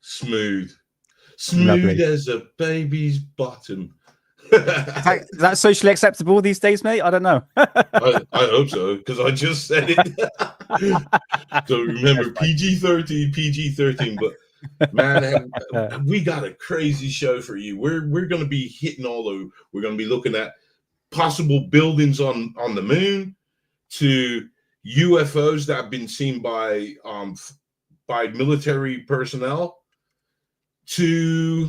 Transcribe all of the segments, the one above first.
Smooth Lovely. as a baby's bottom. Is that socially acceptable these days, mate? I don't know. I hope so, because I just said it. So remember, PG-13, PG-13. But man, we got a crazy show for you. We're going to be hitting all over. We're going to be looking at possible buildings on the moon, to UFOs that have been seen by military personnel, to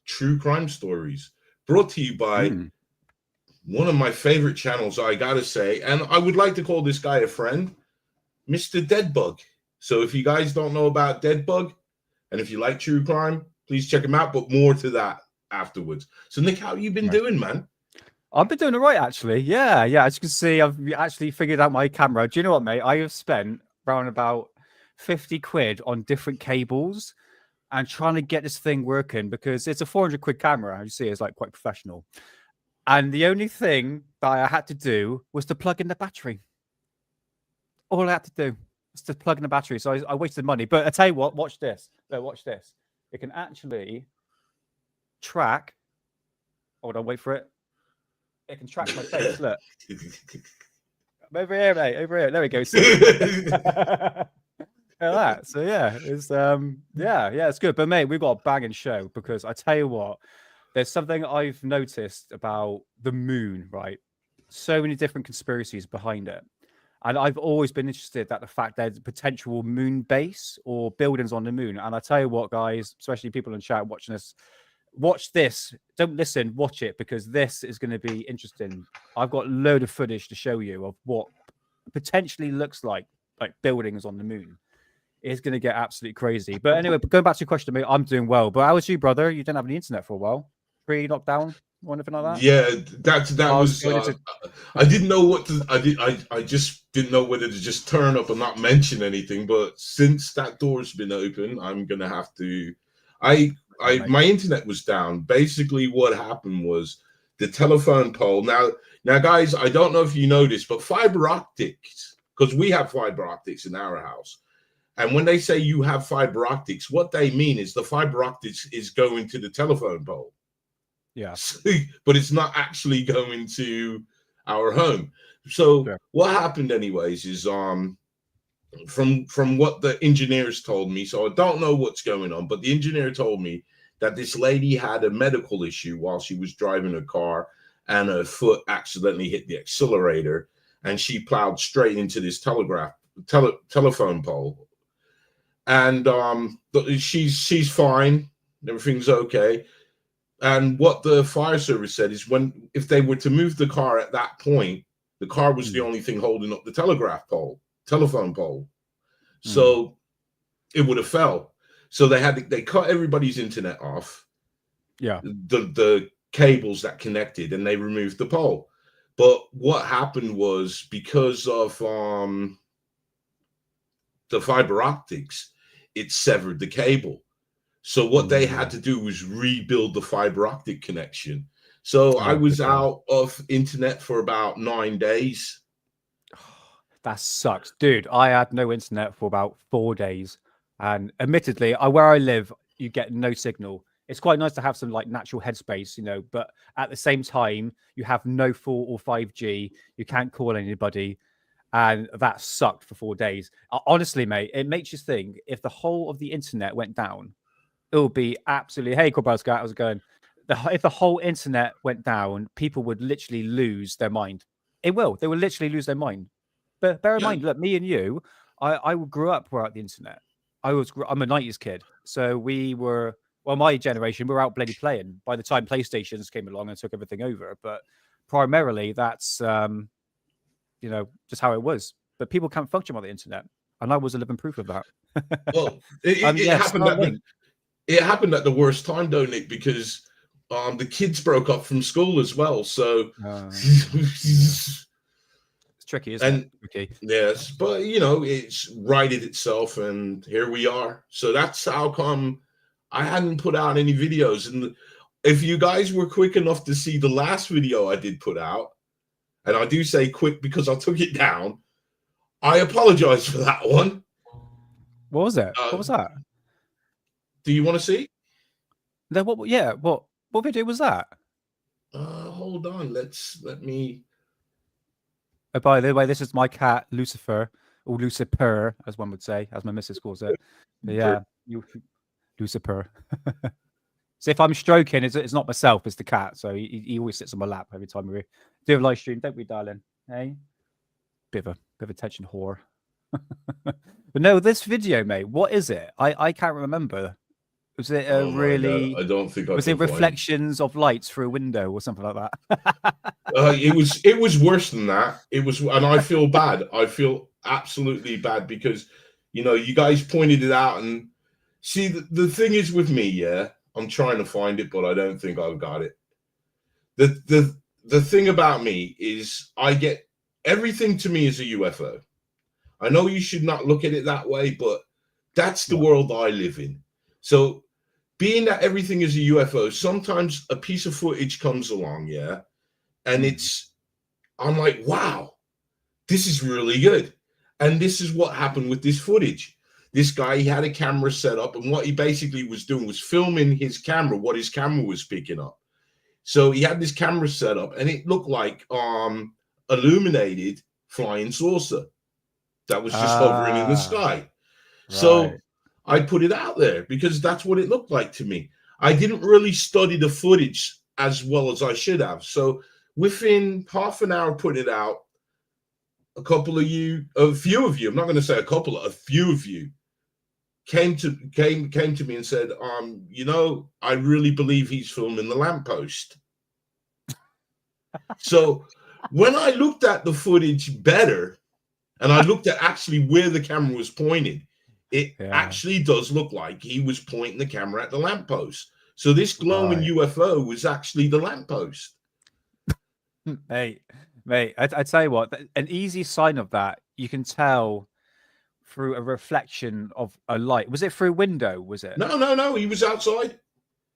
true crime stories, brought to you by one of my favorite channels, I gotta say, and I would like to call this guy a friend, Mr. Deadbug. So if you guys don't know about Deadbug, and if you like true crime, please check him out, but more to that afterwards. So Nick, how you been doing, man? I've been doing all right, actually. Yeah. As you can see, I've actually figured out my camera. Do you know what, mate? I have spent around about 50 quid on different cables and trying to get this thing working, because it's a 400 quid camera. As you see, it's like quite professional. And the only thing that I had to do was to plug in the battery. All I had to do was to plug in the battery. So I wasted money. But I tell you what, watch this. Watch this. It can actually track. Hold on, wait for it. It can track my face. Look. I'm over here, mate. Over here. There we go. That. So yeah, it's it's good. But mate, we've got a banging show, because I tell you what, there's something I've noticed about the moon, right? So many different conspiracies behind it. And I've always been interested at the fact there's potential moon base or buildings on the moon. And I tell you what, guys, especially people in chat watching this, watch this. Don't listen, watch it, because this is going to be interesting. I've got a load of footage to show you of what potentially looks like buildings on the moon. It's going to get absolutely crazy. But anyway, going back to your question, mate, I'm doing well. But how was you, brother? You didn't have any internet for a while. Pre-lockdown or anything like that? Yeah, that was. I didn't know what to. I just didn't know whether to just turn up and not mention anything. But since that door's been open, I'm gonna have to. My internet was down. Basically, what happened was the telephone pole. Now, guys, I don't know if you know this, but fiber optics, because we have fiber optics in our house. And when they say you have fiber optics, what they mean is the fiber optics is going to the telephone pole. Yeah. But it's not actually going to our home. So what happened anyways is from what the engineers told me, so I don't know what's going on, but the engineer told me that this lady had a medical issue while she was driving a car, and her foot accidentally hit the accelerator, and she plowed straight into this telephone pole. And she's fine, everything's okay. And what the fire service said is, if they were to move the car at that point, the car was the only thing holding up the telephone pole. So it would have fell. So they cut everybody's internet off. Yeah. The cables that connected, and they removed the pole. But what happened was, because of the fiber optics, it severed the cable. So what they had to do was rebuild the fiber optic connection. So I was out of internet for about 9 days. That sucks, dude. I had no internet for about 4 days, and admittedly, where I live, you get no signal. It's quite nice to have some natural headspace, but at the same time, you have no 4 or 5G. You can't call anybody. And that sucked for 4 days. Honestly, mate, it makes you think, if the whole of the internet went down, it would be absolutely. Hey, Kowalski, how's it going? If the whole internet went down, people would literally lose their mind. It will. They will literally lose their mind. But bear in mind, look, me and you, I grew up without the internet. I'm a 90s kid. So my generation, we were out bloody playing by the time PlayStations came along and took everything over. But primarily, that's, just how it was. But people can't function on the internet. And I was a living proof of that. Well, it happened at the worst time, though, Nick, because the kids broke up from school as well. So it's tricky, isn't it? Okay. Yes, but it's righted itself, and here we are. So that's how come I hadn't put out any videos. And if you guys were quick enough to see the last video I did put out, and I do say quick because I took it down, I apologize for that one. What was it? What was that? Do you want to see? Then what? Yeah, what video was that? Hold on. Let me. Oh, by the way, this is my cat Lucifer, or Lucifer, as one would say, as my missus calls it. But yeah, Lucifer. So if I'm stroking, it's not myself, it's the cat. So he always sits on my lap every time we do a live stream, don't we, darling? Hey, bit of attention whore. But no, this video, mate, what is it? I can't remember. Was it a really? I don't think I was can it reflections of lights through a window or something like that? It was worse than that. It was, and I feel bad. I feel absolutely bad because, you guys pointed it out, and see, the thing is with me, yeah, I'm trying to find it, but I don't think I've got it. The thing about me is I get everything to me is a UFO. I know you should not look at it that way, but that's the world I live in. So being that everything is a UFO, sometimes a piece of footage comes along, yeah, and I'm like, wow, this is really good. And this is what happened with this footage. This guy, he had a camera set up, and what he basically was doing was filming his camera, what his camera was picking up. So he had this camera set up, and it looked like illuminated flying saucer that was just hovering in the sky. Right. So I put it out there because that's what it looked like to me. I didn't really study the footage as well as I should have. So within half an hour putting it out, a few of you, I'm not going to say a few of you came to me and said, I really believe he's filming the lamppost. So when I looked at the footage better, and I looked at actually where the camera was pointed, it actually does look like he was pointing the camera at the lamppost. So this glowing UFO was actually the lamppost. Mate, I tell you what, an easy sign of that, you can tell through a reflection of a light. Was it through a window? Was it? No. He was outside.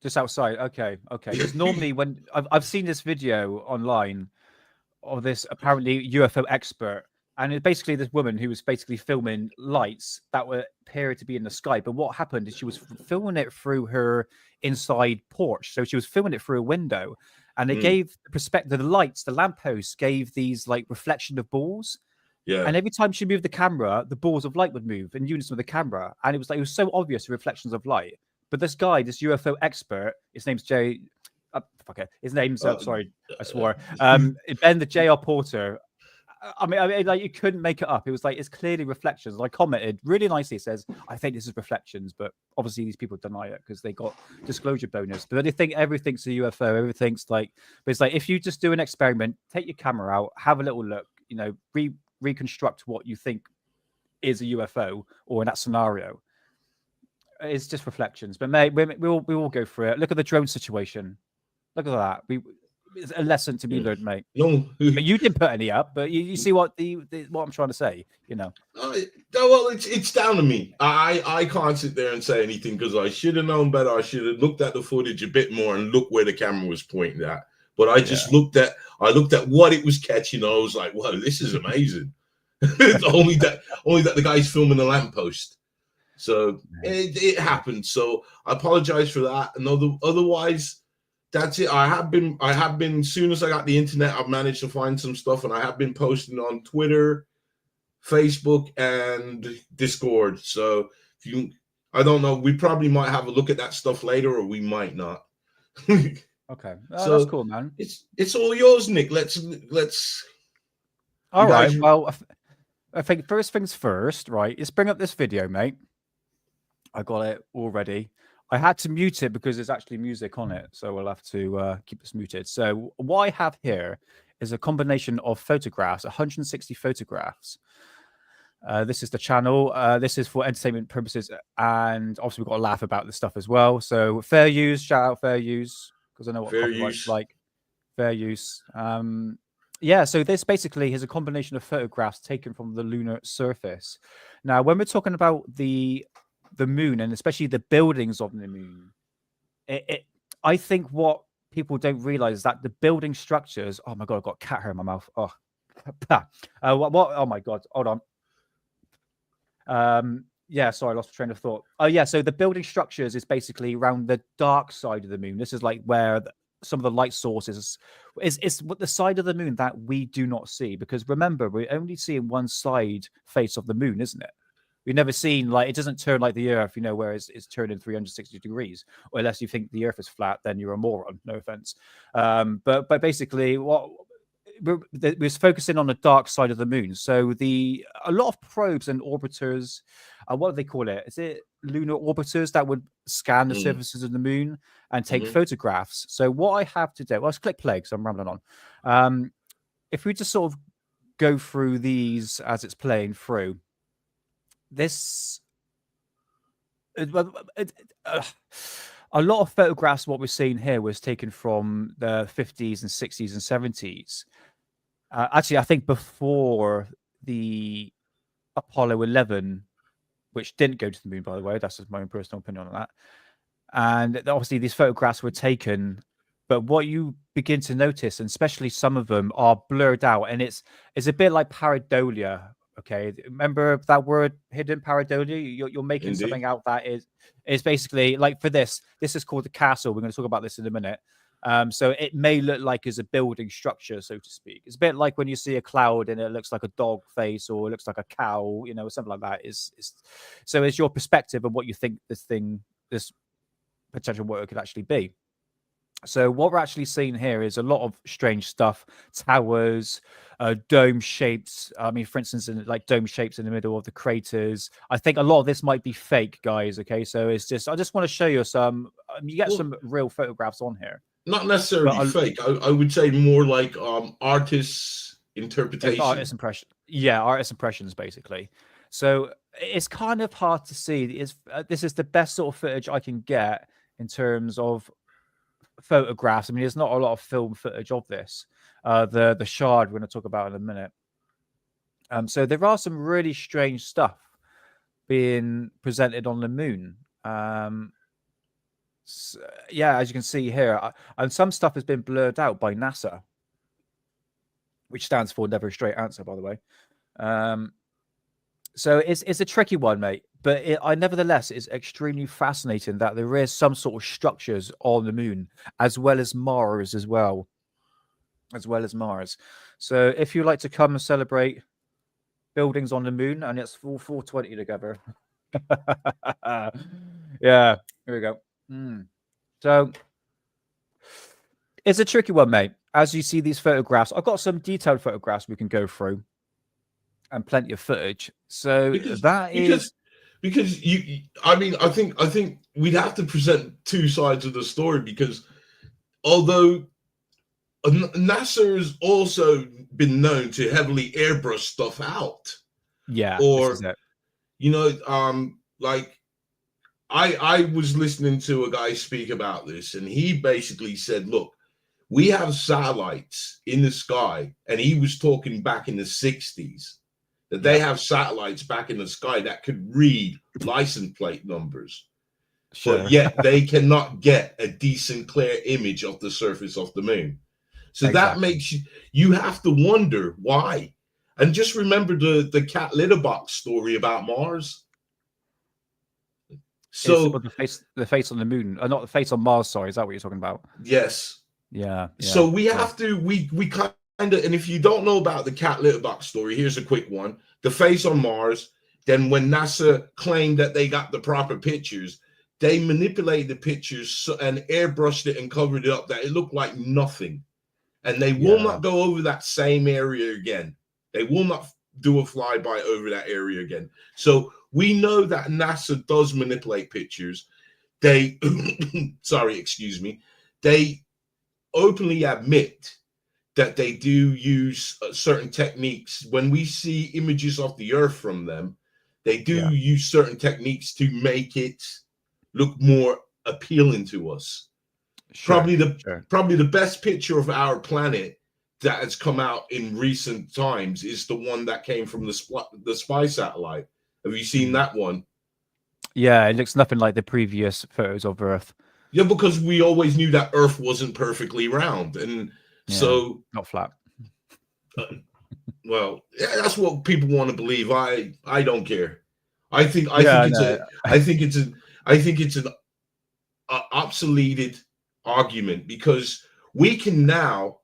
Just outside. Okay. Because normally when I've seen this video online of this apparently UFO expert, and it's basically this woman who was basically filming lights that were appeared to be in the sky. But what happened is she was filming it through her inside porch. So she was filming it through a window, and it gave the perspective, the lights, the lampposts gave these like reflection of balls. Yeah. And every time she moved the camera, the balls of light would move in unison with the camera. And it was so obvious, the reflections of light. But this guy, this UFO expert, his name's Jay. His name's sorry, I swore. Ben the JR Porter. I mean, like you couldn't make it up. It was like it's clearly reflections. And I commented really nicely. It says, "I think this is reflections," but obviously these people deny it because they got disclosure bonus. But they think everything's a UFO. Everything's like, but it's like if you just do an experiment, take your camera out, have a little look, reconstruct what you think is a UFO or in that scenario. It's just reflections. But mate, we will go through it. Look at the drone situation. Look at that. It's a lesson to be learned, mate. No, but you didn't put any up. But you see what what I'm trying to say, Well, it's down to me. I can't sit there and say anything because I should have known better. I should have looked at the footage a bit more and looked where the camera was pointing at. But I just looked at what it was catching. I was like, "Whoa, this is amazing!" It's only that the guy's filming the lamppost. So it happened. So I apologize for that. And otherwise. That's it. I have been, as soon as I got the internet, I've managed to find some stuff, and I have been posting on Twitter, Facebook, and Discord. So I don't know, we probably might have a look at that stuff later, or we might not. Okay. So that's cool, man. It's all yours, Nick. Let's. All right. Well, I think first things first, right? Let's bring up this video, mate. I got it already. I had to mute it because there's actually music on it, so we'll have to keep this muted. So what I have here is a combination of photographs, 160 photographs. This is the channel. This is for entertainment purposes, and obviously we've got to laugh about this stuff as well. So fair use, shout out fair use, because I know what copyright's like. Fair use. Yeah, so this basically is a combination of photographs taken from the lunar surface. Now, when we're talking about the moon, and especially the buildings of the moon, I think what people don't realize is that the building structures. Oh my god, I've got cat hair in my mouth. Oh, what? Oh my god, hold on. Yeah, sorry, I lost train of thought. Oh, yeah. So the building structures is basically around the dark side of the moon. This is like where some of the light sources is what the side of the moon that we do not see. Because remember, we're only seeing one side face of the moon, isn't it? We've never seen like it doesn't turn like the Earth, where it's turning 360 degrees. Or unless you think the Earth is flat, then you're a moron. No offense. But basically, what we're focusing on the dark side of the moon. So a lot of probes and orbiters, what do they call it? Is it lunar orbiters that would scan the surfaces of the moon and take photographs? So what I have to do, let's click play because I'm rambling on. If we just sort of go through these as it's playing through, this. A lot of photographs, what we're seeing here, was taken from the 50s and 60s and 70s. Actually, I think before the Apollo 11, which didn't go to the moon, by the way. That's just my own personal opinion on that. And obviously, these photographs were taken. But what you begin to notice, and especially some of them, are blurred out. And it's a bit like pareidolia. Okay, remember that word, hidden pareidolia? You're making Indeed. something out that is basically like for this is called the castle. We're going to talk about this in a minute. So it may look like as a building structure, so to speak. It's a bit like when you see a cloud and it looks like a dog face or it looks like a cow, something like that. So it's your perspective of what you think this potential work could actually be. So what we're actually seeing here is a lot of strange stuff, towers, dome shapes. I mean, for instance, like dome shapes in the middle of the craters. I think a lot of this might be fake, guys. Okay, so I just want to show you some. You get some real photographs on here. Not necessarily fake. I would say more like artists' interpretation. Artist impression. Yeah, artist impressions, basically. So it's kind of hard to see. This is the best sort of footage I can get in terms of photographs. I mean, there's not a lot of film footage of this. The shard we're going to talk about in a minute. So there are some really strange stuff being presented on the moon. So, yeah, as you can see here, and some stuff has been blurred out by NASA, which stands for Never a Straight Answer, by the way. So it's a tricky one, mate. But nevertheless, it's extremely fascinating that there is some sort of structures on the moon, as well as Mars as well. So if you like to come and celebrate buildings on the moon, and it's full 420 together. Yeah, here we go. So it's a tricky one, mate. As you see these photographs, I've got some detailed photographs we can go through and plenty of footage. So because I think we'd have to present two sides of the story, because although NASA has also been known to heavily airbrush stuff out. Yeah. Or, like I was listening to a guy speak about this, and he basically said, look, we have satellites in the sky, and he was talking back in the 60s, that they have satellites back in the sky that could read license plate numbers. Sure. But yet they cannot get a decent, clear image of the surface of the moon. So that makes you have to wonder why. And just remember the cat litter box story about Mars. So the face on the moon, not the face on Mars. Sorry, is that what you're talking about? Yes. Yeah. So we have to we kind of, and if you don't know about the cat litter box story, here's a quick one: the face on Mars. Then when NASA claimed that they got the proper pictures, they manipulated the pictures and airbrushed it and covered it up that it looked like nothing. And they will not go over that same area again. They will not do a flyby over that area again. So we know that NASA does manipulate pictures. They, they openly admit that they do use certain techniques. When we see images of the Earth from them, they do use certain techniques to make it look more appealing to us. Sure, probably the best picture of our planet that has come out in recent times is the one that came from the spy satellite. Have you seen that one? Yeah, it looks nothing like the previous photos of Earth. Yeah, because we always knew that Earth wasn't perfectly round, and so not flat. Well, yeah, that's what people want to believe. I don't care. I think Yeah, it's no. an obsoleted argument, because we can now,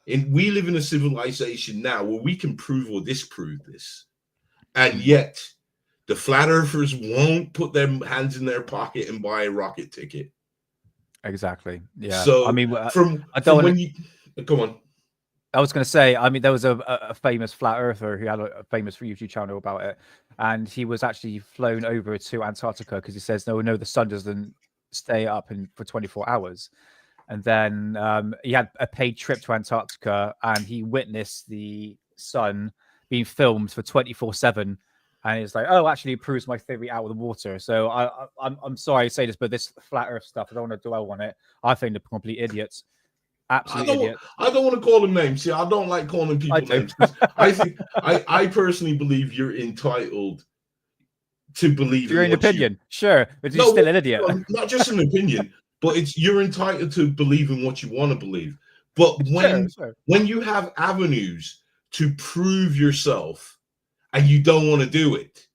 we live in a civilization now where we can prove or disprove this, and yet the flat earthers won't put their hands in their pocket and buy a rocket ticket. Exactly. Yeah. So I mean, from don't when you come on. I was going to say, I mean, there was a famous flat earther who had a famous YouTube channel about it, and he was actually flown over to Antarctica because he says, no, the sun doesn't stay up for 24 hours. And then he had a paid trip to Antarctica, and he witnessed the sun being filmed for 24/7. And he's like, oh, actually, it proves my theory out of the water. So I'm sorry to say this, but this flat Earth stuff, I don't want to dwell on it. I think they're complete idiots. Absolute idiot. I don't want to call them names. See, I don't like calling people names. I think I personally believe you're entitled to believe your own opinion, sure, but you're still an idiot. Not just an opinion, but you're entitled to believe in what you want to believe. But when you have avenues to prove yourself and you don't want to do it,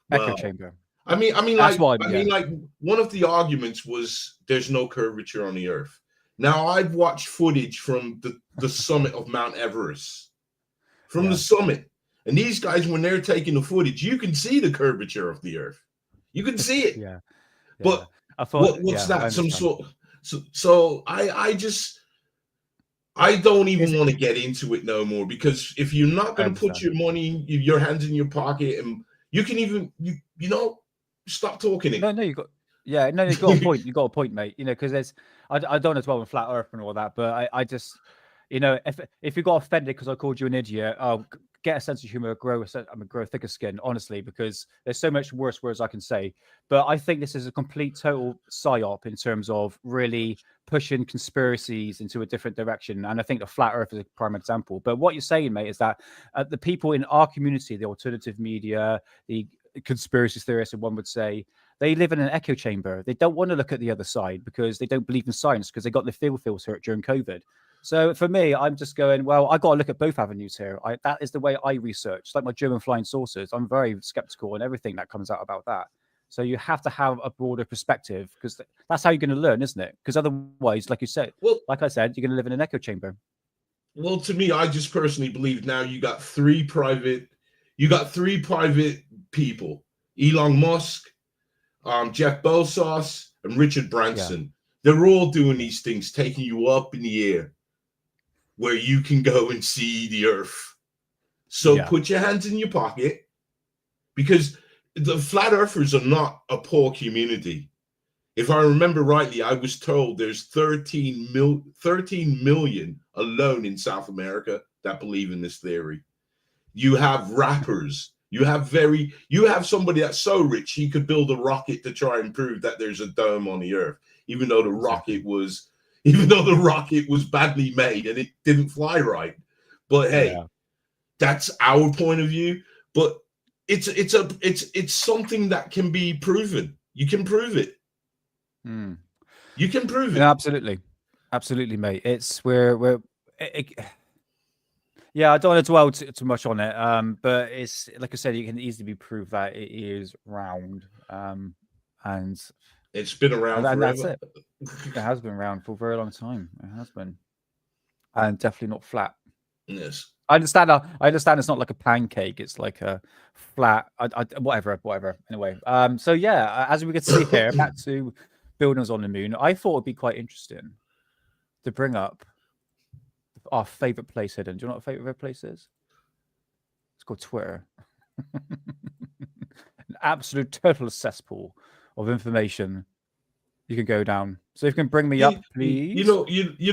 echo chamber. I mean, like one of the arguments was there's no curvature on the Earth. Now, I've watched footage from the summit of Mount Everest, from the summit. And these guys, when they're taking the footage, you can see the curvature of the Earth. You can see it. Yeah. But I thought, what's that? Some sort. So I don't even want to get into it no more, because if you're not going to put your money, your hands in your pocket, and you can even stop talking. No, you got. Yeah, no, you got a point. You got a point, mate. Because there's, I don't know as well with flat Earth and all that, but I just, if you got offended because I called you an idiot, get a sense of humor, grow a thicker skin, honestly, because there's so much worse words I can say. But I think this is a complete total psyop in terms of really pushing conspiracies into a different direction. And I think the flat Earth is a prime example. But what you're saying, mate, is that the people in our community, the alternative media, the conspiracy theorists, and one would say, they live in an echo chamber. They don't want to look at the other side because they don't believe in science, because they got their field hurt during COVID. So for me, I'm just going, well, I got to look at both avenues here. That is the way I research, like my German flying saucers. I'm very skeptical on everything that comes out about that. So you have to have a broader perspective, because that's how you're going to learn, isn't it? Because otherwise, like you said, like I said, you're going to live in an echo chamber. Well, to me, I just personally believe now you got three private people: Elon Musk, Jeff Bezos, and Richard Branson. Yeah. They're all doing these things, taking you up in the air where you can go and see the Earth. So put your hands in your pocket, because the flat earthers are not a poor community. If I remember rightly, I was told there's 13 million alone in South America that believe in this theory. You have rappers. You have somebody that's so rich he could build a rocket to try and prove that there's a dome on the Earth, even though the rocket was badly made and it didn't fly right. But hey, that's our point of view. But it's something that can be proven. You can prove it. You can prove it. Yeah, absolutely, mate. It's yeah, I don't want to dwell too much on it, but it's like I said, you can easily be proved that it is round, and it's been around forever. That's it. It has been around for a very long time. It has been, and definitely not flat. Yes, I understand. It's not like a pancake. It's like a flat. Whatever. Anyway, so yeah, as we can see here, back to buildings on the moon. I thought it'd be quite interesting to bring up our favorite place hidden. Do you know what our favorite place is? It's called Twitter. An absolute total cesspool of information you can go down. So if you can bring me up, please. You know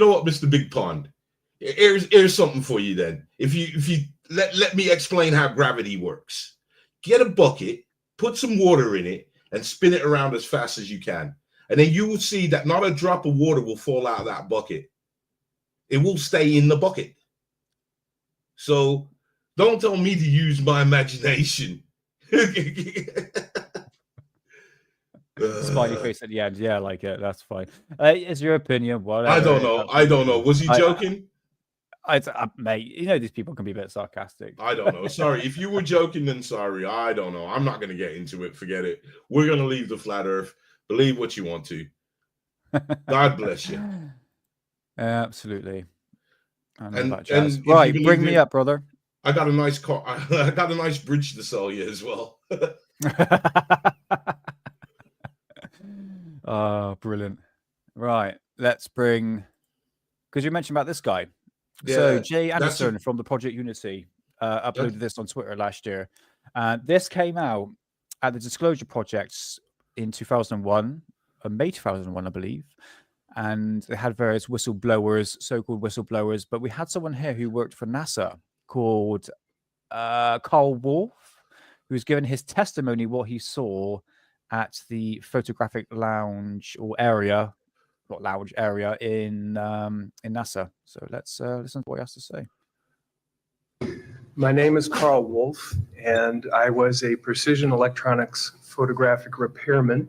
what, Mr. Big Pond? Here's something for you then. If you let me explain how gravity works. Get a bucket, put some water in it, and spin it around as fast as you can. And then you will see that not a drop of water will fall out of that bucket. It will stay in the bucket. So don't tell me to use my imagination. Smiley face at the end. Yeah, like it. That's fine. It's your opinion. What? I don't know. Was he joking? Mate, you know these people can be a bit sarcastic. I don't know. Sorry. If you were joking, then sorry. I don't know. I'm not going to get into it. Forget it. We're going to leave the flat earth. Believe what you want to. God bless you. Absolutely. I know And about jazz. Right, bring me up, brother. I got a nice car. I got a nice bridge to sell you as well. Oh, brilliant. Right, let's bring, because you mentioned about this guy. Yeah, so Jay Anderson from the Project Unity uploaded this on Twitter last year. This came out at the Disclosure Projects in 2001, May 2001, I believe. And they had various whistleblowers, so-called whistleblowers. But we had someone here who worked for NASA called Carl Wolf, who was given his testimony what he saw at the photographic lounge or area, not lounge area in NASA. So let's listen to what he has to say. My name is Carl Wolf, and I was a precision electronics photographic repairman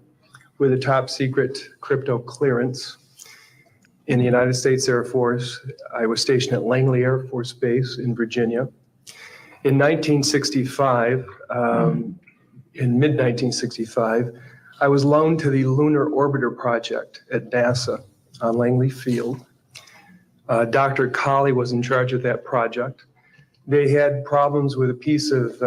with a top secret crypto clearance in the United States Air Force. I was stationed at Langley Air Force Base in Virginia. In 1965, in mid-1965, I was loaned to the Lunar Orbiter Project at NASA on Langley Field. Dr. Colley was in charge of that project. They had problems with a piece of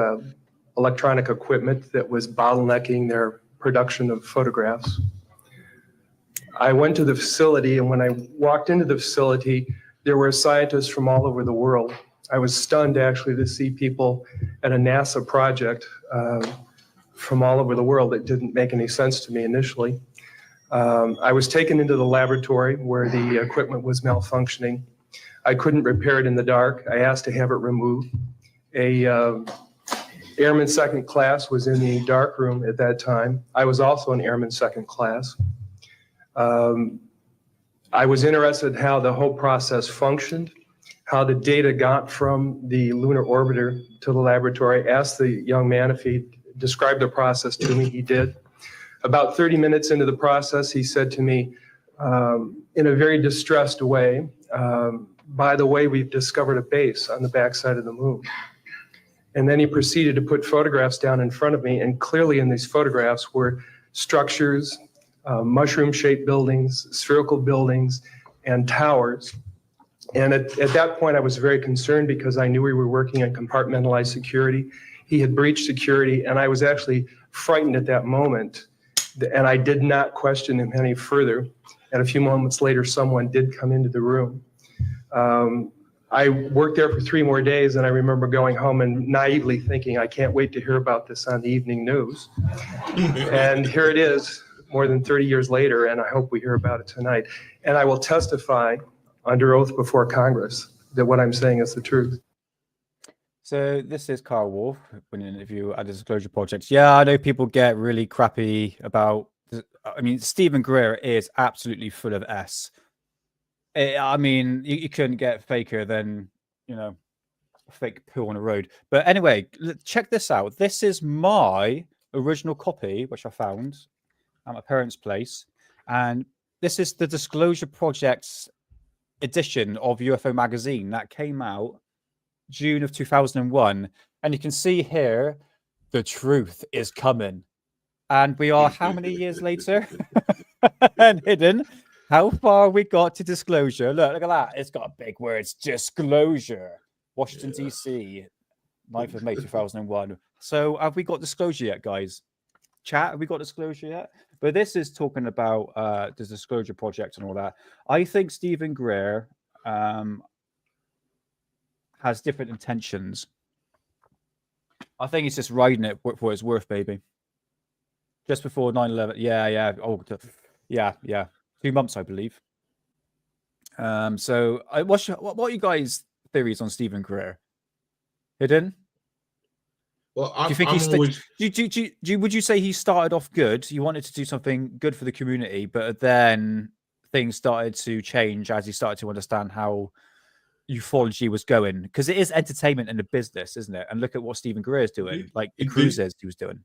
electronic equipment that was bottlenecking their production of photographs. I went to the facility, and when I walked into the facility, there were scientists from all over the world. I was stunned, actually, to see people at a NASA project from all over the world. It didn't make any sense to me initially. I was taken into the laboratory where the equipment was malfunctioning. I couldn't repair it in the dark. I asked to have it removed. A airman second class was in the dark room at that time. I was also an airman second class. I was interested in how the whole process functioned, how the data got from the lunar orbiter to the laboratory. I asked the young man if he described the process to me. He did. About 30 minutes into the process, he said to me in a very distressed way, by the way, we've discovered a base on the backside of the moon. And then he proceeded to put photographs down in front of me, and clearly in these photographs were structures, mushroom-shaped buildings, spherical buildings, and towers. And at that point, I was very concerned because I knew we were working on compartmentalized security. He had breached security, and I was actually frightened at that moment. And I did not question him any further. And a few moments later, someone did come into the room. I worked there for 3 more days, and I remember going home and naively thinking, I can't wait to hear about this on the evening news. And here it is, more than 30 years later, and I hope we hear about it tonight. And I will testify under oath before Congress that what I'm saying is the truth. So this is Carl Wolf when an interview at the Disclosure Project. Yeah, I know people get really crappy about. I mean, Stephen Greer is absolutely full of S. I mean, you couldn't get faker than, fake poo on the road. But anyway, check this out. This is my original copy, which I found at my parents' place. And this is the Disclosure Project's edition of UFO magazine that came out June of 2001. And you can see here, the truth is coming. And we are how many years later? And hidden. How far we got to disclosure? Look at that. It's got big words. Disclosure. Washington, D.C., 9th of May 2001. So have we got disclosure yet, guys? Chat, have we got disclosure yet? But this is talking about the Disclosure Project and all that. I think Stephen Greer has different intentions. I think he's just riding it for its worth, baby. Just before 9/11. Yeah. Oh, yeah. 2 months, I believe. So what are you guys' theories on Stephen Greer? Hidden? Well, do you think would you say he started off good? He wanted to do something good for the community, but then things started to change as he started to understand how ufology was going? Because it is entertainment and a business, isn't it? And look at what Stephen Greer is doing, like the cruises he was doing.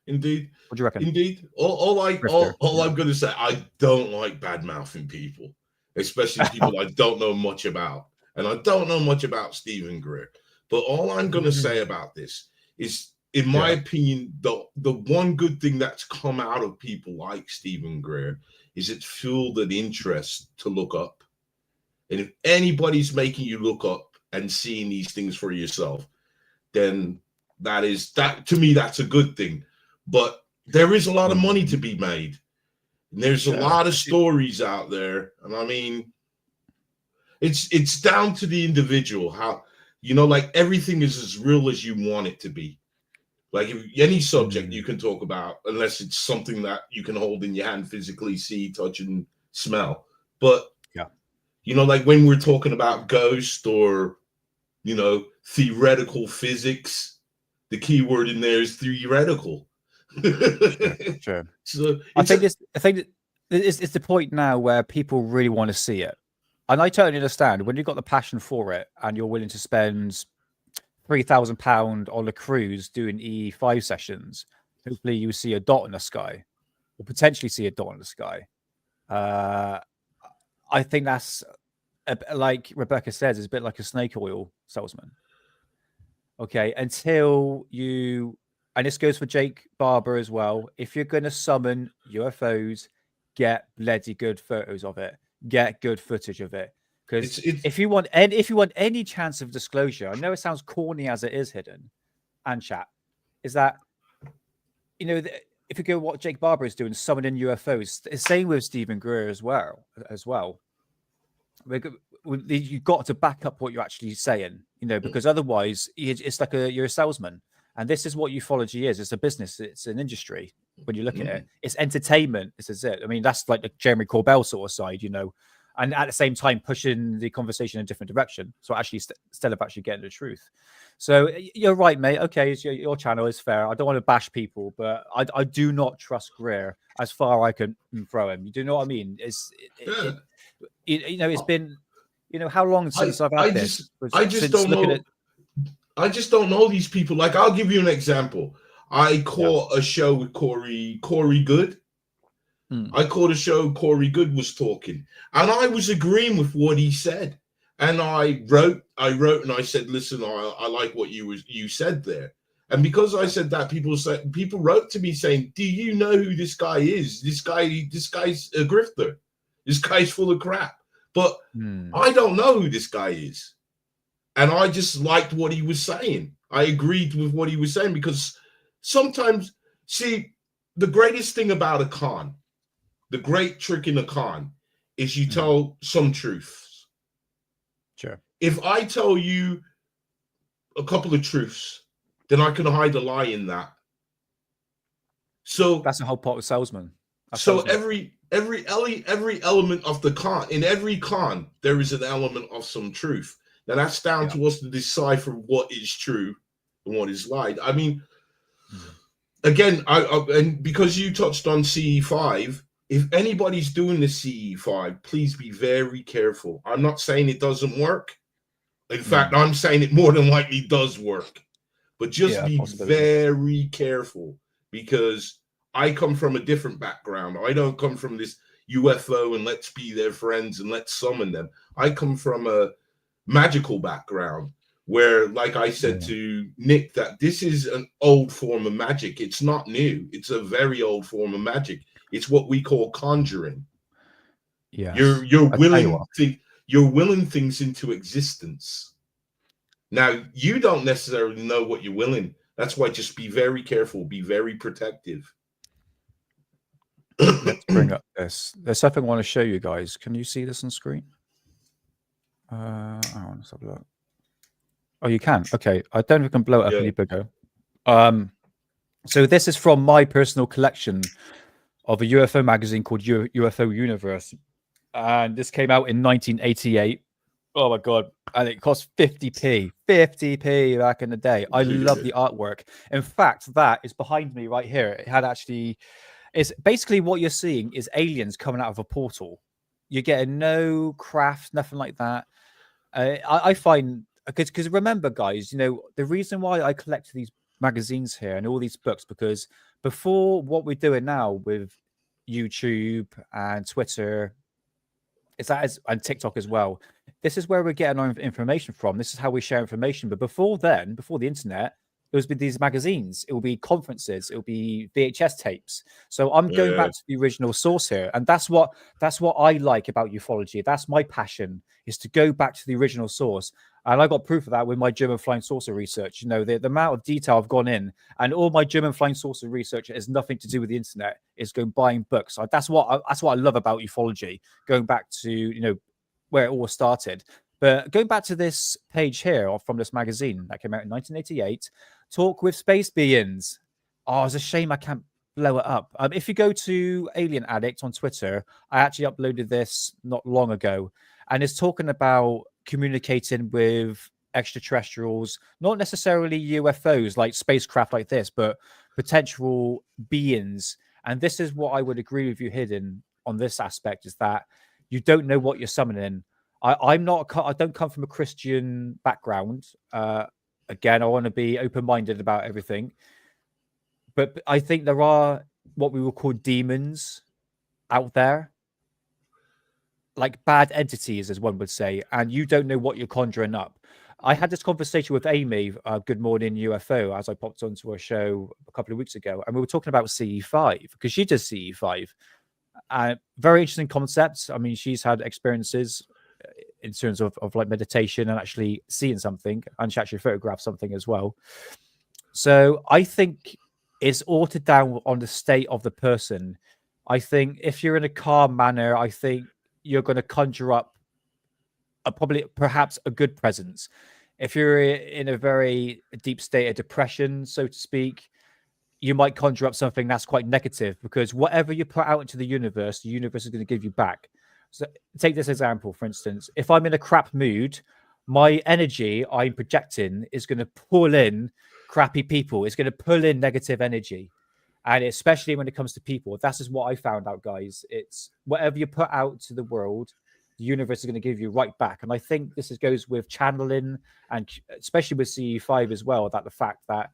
Indeed. What do you reckon? Indeed. All I'm going to say, I don't like bad mouthing people, especially people I don't know much about. And I don't know much about Stephen Greer, but all I'm going to say about this is, in my opinion, the one good thing that's come out of people like Stephen Greer is it's fueled an interest to look up. And if anybody's making you look up and seeing these things for yourself, then that to me, that's a good thing. But there is a lot of money to be made. And there's a lot of stories out there. And I mean, it's down to the individual, how, you know, like everything is as real as you want it to be. Like if any subject you can talk about, unless it's something that you can hold in your hand, physically see, touch, and smell. But, you know, like when we're talking about ghost or, you know, theoretical physics, the key word in there is theoretical. Sure. So I think it's the point now where people really want to see it. And I totally understand when you've got the passion for it and you're willing to spend £3,000 on a cruise doing E5 sessions. Hopefully you see a dot in the sky, or potentially see a dot in the sky. I think that's like Rebecca says, it's a bit like a snake oil salesman. Okay, until you, and this goes for Jake Barber as well. If you're going to summon UFOs, get bloody good photos of it. Get good footage of it. Because if you want any chance of disclosure, I know it sounds corny as it is, Hidden and chat, is that, you know, if you go what Jake Barber is doing, summoning UFOs, the same with Stephen Greer as well. You've got to back up what you're actually saying, you know, because otherwise it's like you're a salesman. And this is what ufology is. It's a business. It's an industry. When you look at it, it's entertainment. This is it. I mean, that's like the Jeremy Corbell sort of side, you know, and at the same time pushing the conversation in a different direction. So actually, instead of actually getting the truth. So you're right, mate. Okay, your channel is fair. I don't want to bash people, but I do not trust Greer as far I can throw him. You do know what I mean? You know, it's been, you know, how long since I've had this? I just don't know. I just don't know these people. Like, I'll give you an example. I caught a show with Corey Good. I caught a show Corey Good was talking, and I was agreeing with what he said. And I wrote and I said, listen, I like what you said there. And because I said that, people wrote to me saying, do you know who this guy is? This guy's a grifter. This guy's full of crap. But I don't know who this guy is. And I just liked what he was saying. I agreed with what he was saying, because sometimes, see, the greatest thing about a con, the great trick in a con, is you tell some truths. Sure. If I tell you a couple of truths, then I can hide a lie in that. So that's the whole part of salesman. Every element of the con, in every con, there is an element of some truth. Now that's down to us to decipher what is true and what is lied. I mean, again, and because you touched on CE5, if anybody's doing the CE5, please be very careful. I'm not saying it doesn't work. In fact, I'm saying it more than likely does work. But just be very careful, because I come from a different background. I don't come from this UFO and let's be their friends and let's summon them. I come from a magical background where, like I said to Nick, that this is an old form of magic. It's not new. It's a very old form of magic. It's what we call conjuring. Yeah, you're willing things into existence. Now, you don't necessarily know what you're willing. That's why just be very careful, be very protective. Let's bring up this. There's something I want to show you guys. Can you see this on screen? Let's have a look. Oh, you can. Okay, I don't know if we can blow it up any bigger. So this is from my personal collection of a UFO magazine called UFO Universe, and this came out in 1988. Oh my god! And it cost 50p back in the day. I love the artwork. In fact, that is behind me right here. It had actually, it's basically what you're seeing is aliens coming out of a portal. You're getting no craft, nothing like that. I find, because remember, guys, you know, the reason why I collect these magazines here and all these books, because before what we're doing now with YouTube and Twitter and TikTok as well. This is where we're getting our information from. This is how we share information. But before then, before the internet, it was with these magazines. It will be conferences. It will be VHS tapes. So I'm going back to the original source here, and that's what I like about ufology. That's my passion, is to go back to the original source. And I got proof of that with my German flying saucer research. You know, the amount of detail I've gone in, and all my German flying saucer research has nothing to do with the internet. It's going buying books. That's what I love about ufology. Going back to where it all started. But going back to this page here from this magazine that came out in 1988, Talk with Space Beings. Oh, it's a shame I can't blow it up. If you go to Alien Addict on Twitter, I actually uploaded this not long ago, and it's talking about communicating with extraterrestrials, not necessarily UFOs like spacecraft like this, but potential beings. And this is what I would agree with you, Hidden, on this aspect, is that you don't know what you're summoning. I don't come from a Christian background. Again, I want to be open-minded about everything. But I think there are what we would call demons out there, like bad entities, as one would say, and you don't know what you're conjuring up. I had this conversation with Amy, Good Morning UFO, as I popped onto a show a couple of weeks ago, and we were talking about CE5, because she does CE5. Very interesting concepts. I mean, she's had experiences in terms of like meditation and actually seeing something, and she actually photographed something as well. So I think it's all down on the state of the person. I think if you're in a calm manner, I think you're going to conjure up perhaps a good presence. If you're in a very deep state of depression, so to speak, you might conjure up something that's quite negative, because whatever you put out into the universe is going to give you back. So take this example, for instance. If I'm in a crap mood, my energy I'm projecting is going to pull in crappy people. It's going to pull in negative energy. And especially when it comes to people, that is what I found out, guys. It's whatever you put out to the world, the universe is going to give you right back. And I think this goes with channeling, and especially with CE5 as well, that the fact that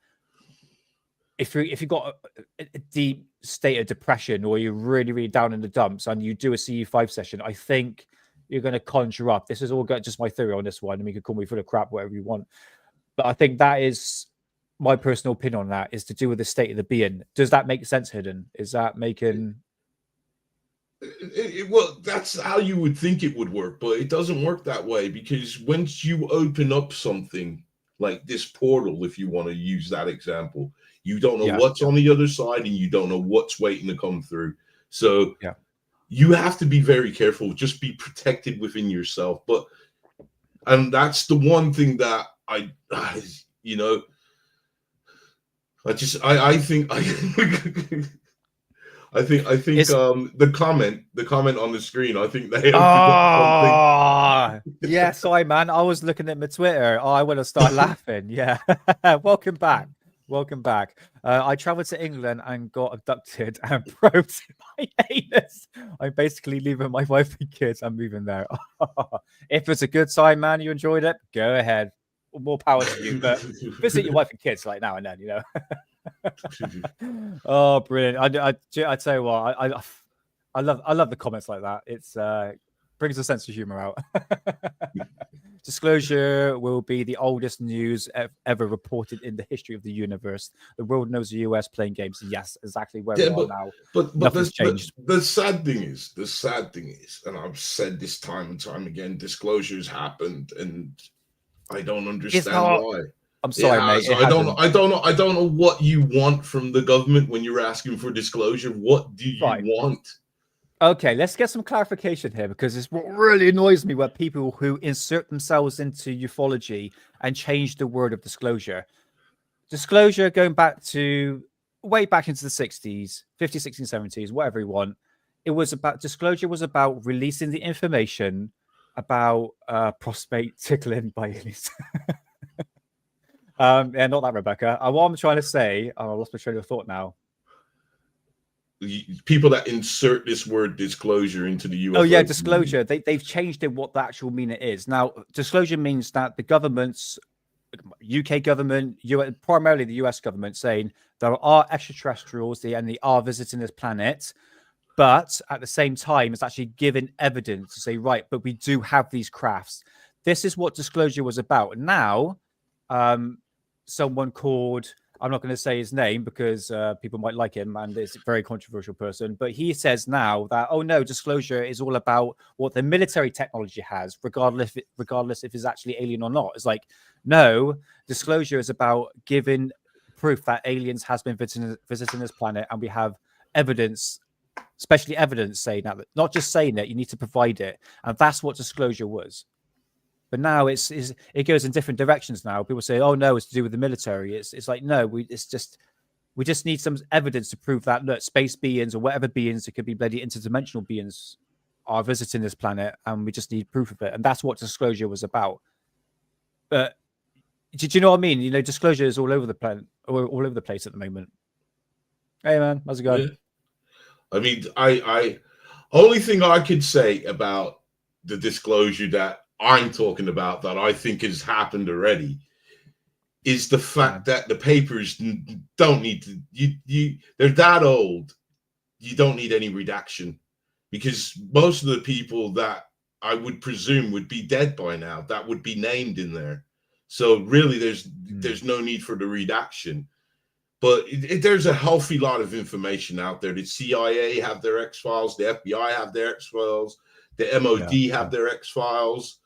if you've got a deep state of depression, or you're really, really down in the dumps, and you do a CE5 session, I think you're going to conjure up. This is all just my theory on this one. I mean, you can call me full of crap, whatever you want. But I think that is my personal opinion on that, is to do with the state of the being. Does that make sense, Hidden? Is that making... Well, that's how you would think it would work, but it doesn't work that way, because once you open up something like this portal, if you want to use that example, you don't know what's on the other side, and you don't know what's waiting to come through. So you have to be very careful. Just be protected within yourself. And that's the one thing that I think the comment on the screen, I think they have yeah, sorry, man. I was looking at my Twitter. I would have started laughing. Yeah. Welcome back. I traveled to England and got abducted and probed my anus. I'm basically leaving my wife and kids. I'm moving there. If it's a good time, man, you enjoyed it, go ahead. More power to you. But visit your wife and kids like now and then, Oh, brilliant! I tell you what, I love the comments like that. It's brings a sense of humor out. Disclosure will be the oldest news ever reported in the history of the universe. The world knows the US playing games. Yes, exactly where we are now. But the sad thing is, and I've said this time and time again, disclosures happened, and I don't understand why. I'm sorry, mate. So I don't know what you want from the government when you're asking for disclosure. What do you want? Okay, let's get some clarification here, because it's what really annoys me, where people who insert themselves into ufology and change the word of disclosure. Disclosure going back to way back into the 60s, 50s, 60s, 70s, whatever you want. Disclosure was about releasing the information about prostate tickling by aliens. Yeah, not that, Rebecca. What I'm trying to say, I lost my train of thought now. People that insert this word disclosure into the UFO. Oh yeah, disclosure. They've changed it, what the actual meaning is. Now, disclosure means that the governments, UK government, primarily the US government, saying there are extraterrestrials and they are visiting this planet, but at the same time, it's actually given evidence to say, right, but we do have these crafts. This is what disclosure was about. Now, someone called, I'm not going to say his name because people might like him and it's a very controversial person, but he says now that, oh no, disclosure is all about what the military technology has, regardless if it's actually alien or not. It's like, no, disclosure is about giving proof that aliens has been visiting this planet, and we have evidence, especially evidence saying that, not just saying it, you need to provide it. And that's what disclosure was. But now it goes in different directions now. People say, oh no, it's to do with the military. It's like, no, we just need some evidence to prove that, look, space beings or whatever beings, it could be bloody interdimensional beings, are visiting this planet, and we just need proof of it. And that's what disclosure was about. But did you know what I mean? You know, disclosure is all over the planet, all over the place at the moment. Hey man, how's it going? Yeah. I mean, I only thing I could say about the disclosure that I'm talking about that I think has happened already is the fact that the papers don't need to, they're that old. You don't need any redaction, because most of the people that I would presume would be dead by now, that would be named in there. So really there's no need for the redaction. But there's a healthy lot of information out there. The CIA have their X-Files, the FBI have their X-Files, the MOD have their X-Files.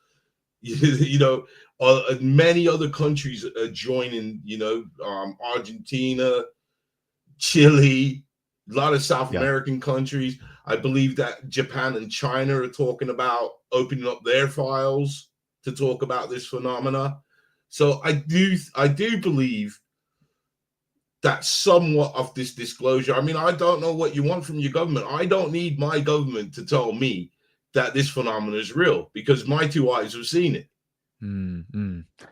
You know, many other countries are joining, you know, Argentina, Chile, a lot of South American countries. I believe that Japan and China are talking about opening up their files to talk about this phenomena. So I do believe that somewhat of this disclosure. I mean, I don't know what you want from your government. I don't need my government to tell me that this phenomenon is real, because my two eyes have seen it.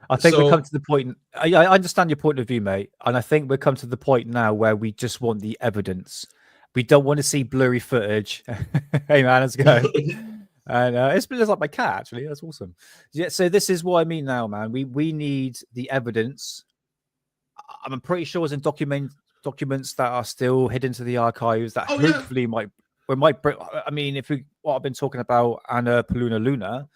I think we come to the point. I understand your point of view, mate, and I think we've come to the point now where we just want the evidence. We don't want to see blurry footage. Hey man, how's it going? And it's like my cat, actually. That's awesome. Yeah, so this is what I mean now, man. We need the evidence. I'm pretty sure it's in documents that are still hidden to the archives that hopefully might. I mean, what I've been talking about, Anna Paluna Luna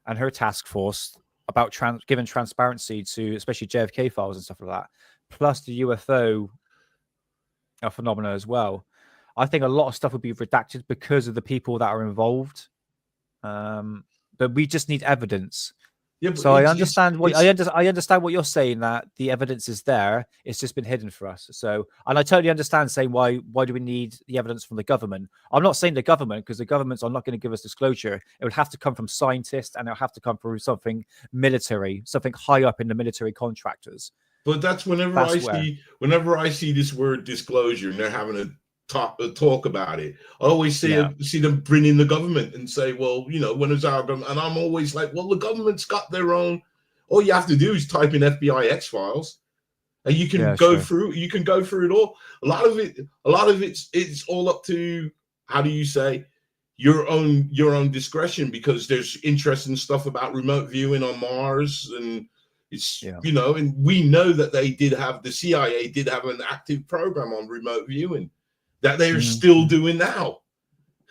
and her task force about giving transparency to especially JFK files and stuff like that, plus the UFO phenomena as well. I think a lot of stuff would be redacted because of the people that are involved. But we just need evidence. Yeah, so I understand what you're saying, that the evidence is there. It's just been hidden for us. So, and I totally understand saying why do we need the evidence from the government? I'm not saying the government, because the governments are not going to give us disclosure. It would have to come from scientists, and it'll have to come from something military, something high up in the military contractors. But that's whenever I see this word disclosure and they're having a talk about it, I always see them bring in the government and say, well, you know, when is our government? And I'm always like, well, the government's got their own. All you have to do is type in FBI X-Files, and you can go through. You can go through it all. A lot of it's all up to, how do you say, your own discretion, because there's interesting stuff about remote viewing on Mars, and it's you know, and we know that the CIA did have an active program on remote viewing that they're still doing now.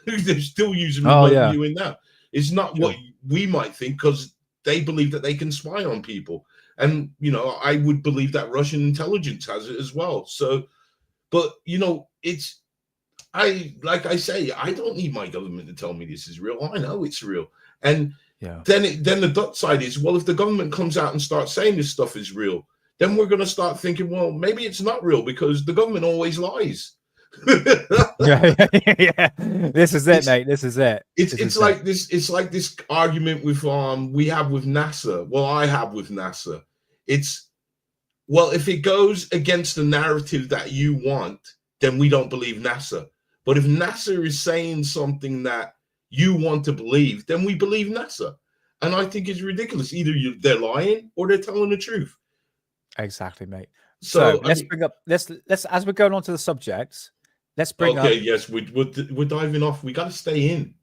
They're still using remote viewing now. It's not what we might think, because they believe that they can spy on people. And, you know, I would believe that Russian intelligence has it as well. So, but, you know, like I say, I don't need my government to tell me this is real. I know it's real. And then the dot side is, well, if the government comes out and starts saying this stuff is real, then we're going to start thinking, well, maybe it's not real, because the government always lies. This is it, mate. This is it. It's like this argument with we have with NASA. Well, I have with NASA. It's, well, if it goes against the narrative that you want, then we don't believe NASA. But if NASA is saying something that you want to believe, then we believe NASA. And I think it's ridiculous. Either they're lying or they're telling the truth. Exactly, mate. So let's bring up, let's as we're going on to the subject, let's bring up. Yes, we're diving off. We got to stay in.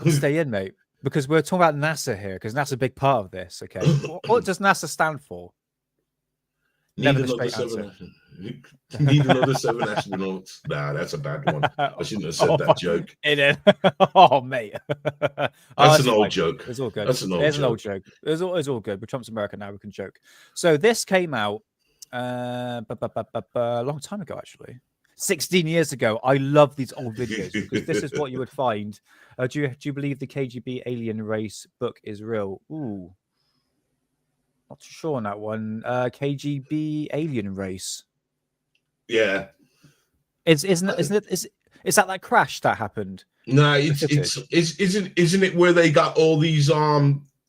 Stay in, mate, because we're talking about NASA here, because NASA's a big part of this. Okay, what does NASA stand for? Never the straight answer. Need another 7 astronauts. Nah, that's a bad one. I shouldn't have said that joke. Oh, mate. That's an old joke. It's all good. That's an old It's joke. an old joke. It's all good. But Trump's America now. We can joke. So this came out a long time ago, actually. 16 years ago. I love these old videos because this is what you would find. Do you believe the KGB alien race book is real? Ooh. Not too sure on that one. KGB alien race. Yeah. Isn't that crash that happened? No, isn't it where they got all these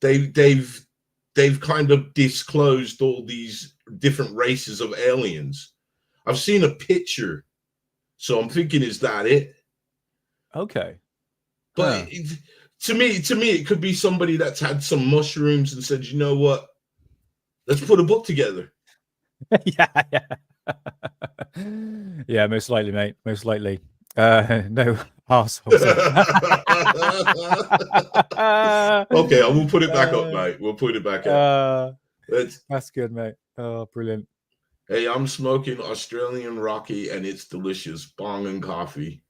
they've kind of disclosed all these different races of aliens. I've seen a picture, so I'm thinking, is that it? Okay. But to me, it could be somebody that's had some mushrooms and said, you know what? Let's put a book together. Yeah. Yeah, most likely, mate. Most likely. No arseholes. Okay, we'll put it back up, mate. We'll put it back up. That's good, mate. Oh, brilliant. Hey, I'm smoking Australian Rocky, and it's delicious. Bong and coffee.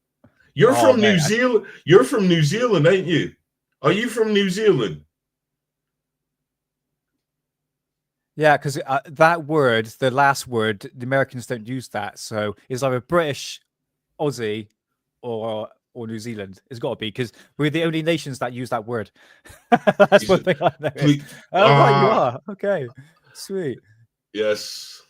You're from New Zealand. You're from New Zealand, ain't you? Are you from New Zealand? Yeah, because that word, the last word, the Americans don't use that. So it's either British, Aussie, or New Zealand. It's got to be, because we're the only nations that use that word. That's one thing I know. Right, you are. Okay, sweet. Yes.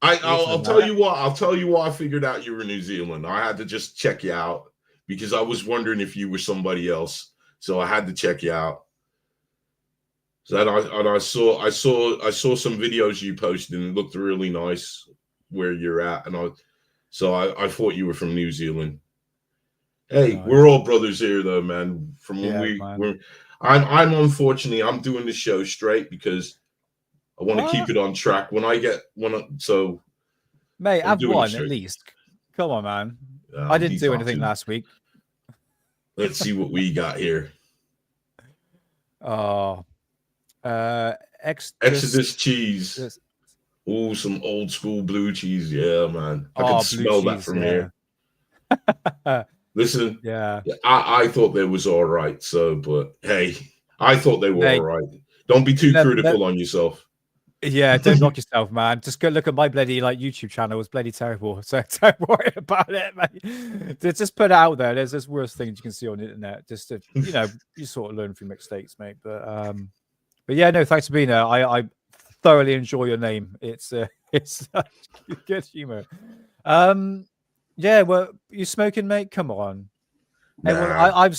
I'll tell you what. I'll tell you why I figured out you were New Zealand. I had to just check you out because I was wondering if you were somebody else. So I had to check you out. So I saw some videos you posted, and it looked really nice where you're at, and I thought you were from New Zealand. Hey, nice. We're all brothers here, though, man. From when I'm unfortunately I'm doing the show straight because I want to keep it on track. Mate, I've won at least. Come on, man. I didn't do anything last week. Let's see what we got here. Oh. Exodus cheese. Oh, some old school blue cheese. Yeah, man. I can smell that from here. Listen, I thought they was all right. So, but hey, I thought they were all right. Don't be too critical on yourself. Yeah, don't knock yourself, man. Just go look at my bloody YouTube channel. It's bloody terrible. So don't worry about it, mate. Just put it out there. There's worse things you can see on the internet. Just to, you sort of learn from mistakes, mate. But yeah, no, thanks for being there. I thoroughly enjoy your name. It's such good humor. Yeah, well, you smoking, mate? Come on. Nah. Hey,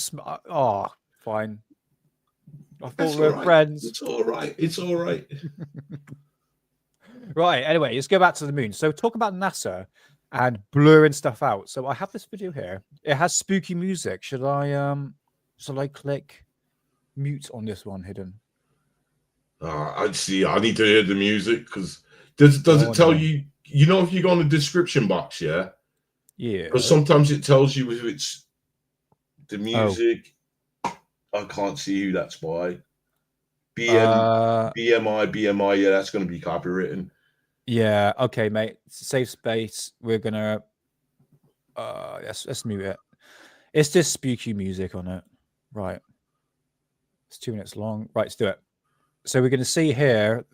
well, fine. I thought we were friends. It's all right. It's all right. Right. Anyway, let's go back to the moon. So talk about NASA and blurring stuff out. So I have this video here. It has spooky music. Should I click mute on this one hidden? I'd see. I need to hear the music because does it tell you? You know, if you go on the description box, yeah. Because sometimes it tells you if it's the music. I can't see who that's by. BMI. Yeah, that's going to be copywritten. Yeah. Okay, mate. Safe space. We're gonna. Let's mute it. It's just spooky music on it. Right. It's 2 minutes long. Right. Let's do it. So we're going to see here.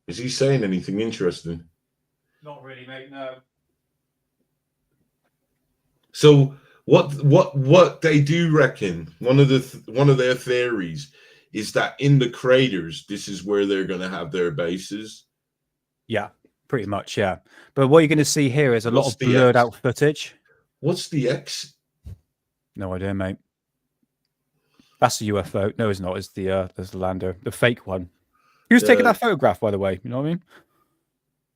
Is he saying anything interesting? Not really, mate. No. So what they do reckon, one of their theories is that in the craters, this is where they're going to have their bases. Yeah, pretty much. Yeah. But what you're going to see here is a lot of blurred out footage. What's the X? No idea, mate. That's a UFO. No, it's not. It's there's the lander, the fake one. Who's taking that photograph, by the way? You know what I mean?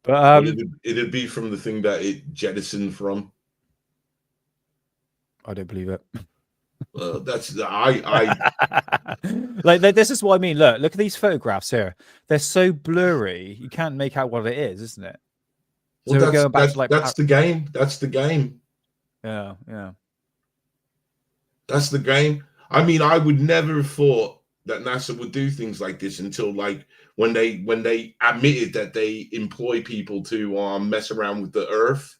But it'd be from the thing that it jettisoned from. I don't believe it. That's I like this is what I mean. Look at these photographs here. They're so blurry, you can't make out what it is, isn't it? Well, so we're going back to like that's the game. That's the game. Yeah. That's the game. I mean, I would never have thought that NASA would do things like this until like when they admitted that they employ people to mess around with the Earth.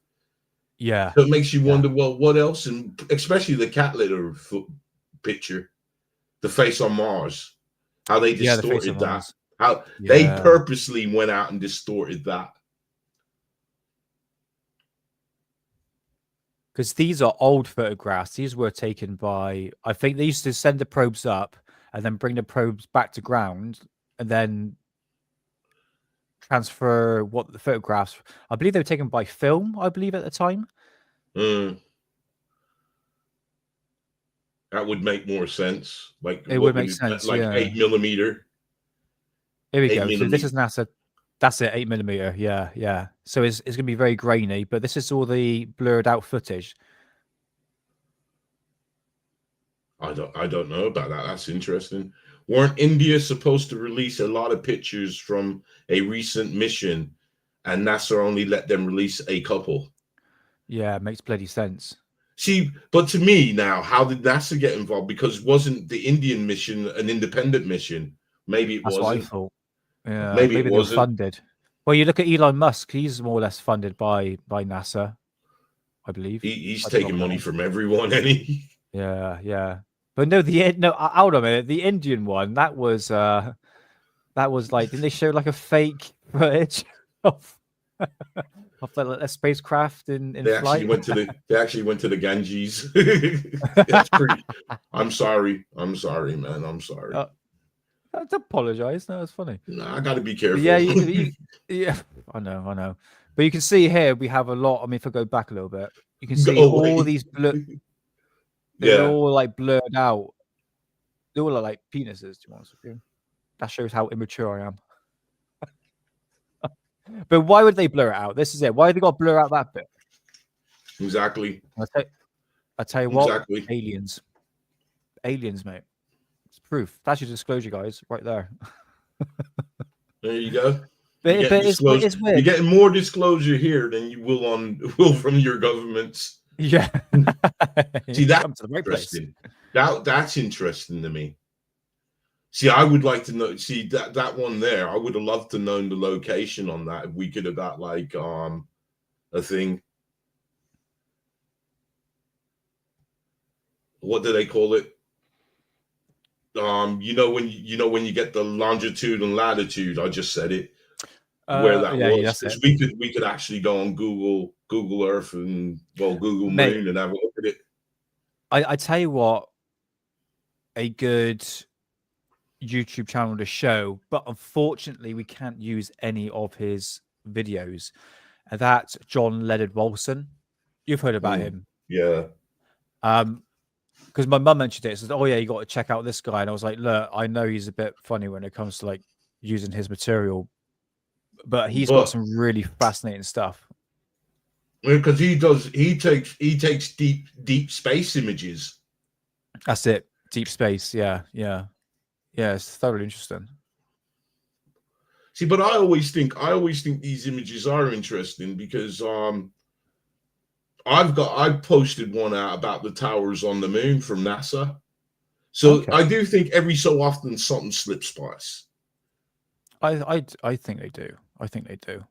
Yeah. So it makes you wonder, well, what else? And especially the cat litter picture, the face on Mars, how they distorted that. Mars. How they purposely went out and distorted that. Because these are old photographs. These were taken by, I think they used to send the probes up and then bring the probes back to ground and then transfer what the photographs. I believe they were taken by film, I believe, at the time. That would make more sense. Like it would make sense. Like 8mm. Here we go. So this is NASA. That's it, 8mm. Yeah. So it's going to be very grainy, but this is all the blurred out footage. I don't know about that. That's interesting. Weren't India supposed to release a lot of pictures from a recent mission, and NASA only let them release a couple? Yeah, it makes bloody sense. See, but to me now, how did NASA get involved? Because wasn't the Indian mission an independent mission? Maybe it wasn't. That's what I thought. Yeah, maybe it they wasn't. were funded. Well, you look at Elon Musk; he's more or less funded by NASA, I believe. He's taking money from everyone, and he. Yeah. But no, hold on a minute. The Indian one, that was like, didn't they show like a fake footage of a spacecraft in they flight? They actually went to the Ganges. That's pretty. I'm sorry, man. I'm sorry. Don't apologize. No, it's funny. No, I got to be careful. Yeah. I know. But you can see here we have a lot. I mean, if I go back a little bit, you can see all these blue. They're all like blurred out. They all look like penises, to be honest with you. That shows how immature I am. But why would they blur it out? This is it. Why have they got to blur out that bit? Exactly. I tell you what, exactly. Aliens, mate. It's proof. That's your disclosure, guys, right there. There you go. But it's weird. You're getting more disclosure here than you will from your governments. Yeah. See, that's interesting. That's interesting to me. See, I would like to know. See that one there. I would have loved to know the location on that. If we could have got like a thing. What do they call it? When you get the longitude and latitude. I just said it. Where that was. We could actually go on Google Earth and Google Moon and have a look at it. I tell you what, a good YouTube channel to show, but unfortunately we can't use any of his videos. And that's John Leonard Wilson. You've heard about him. Yeah. Because my mum mentioned it. Says, "Oh yeah, you got to check out this guy." And I was like, "Look, I know he's a bit funny when it comes to like using his material, but he's got some really fascinating stuff." Because he takes deep space images. That's it, deep space. Yeah. It's thoroughly interesting. See, but I always think these images are interesting because I've posted one out about the towers on the moon from NASA. So I do think every so often something slips by us. I think they do. I think they do.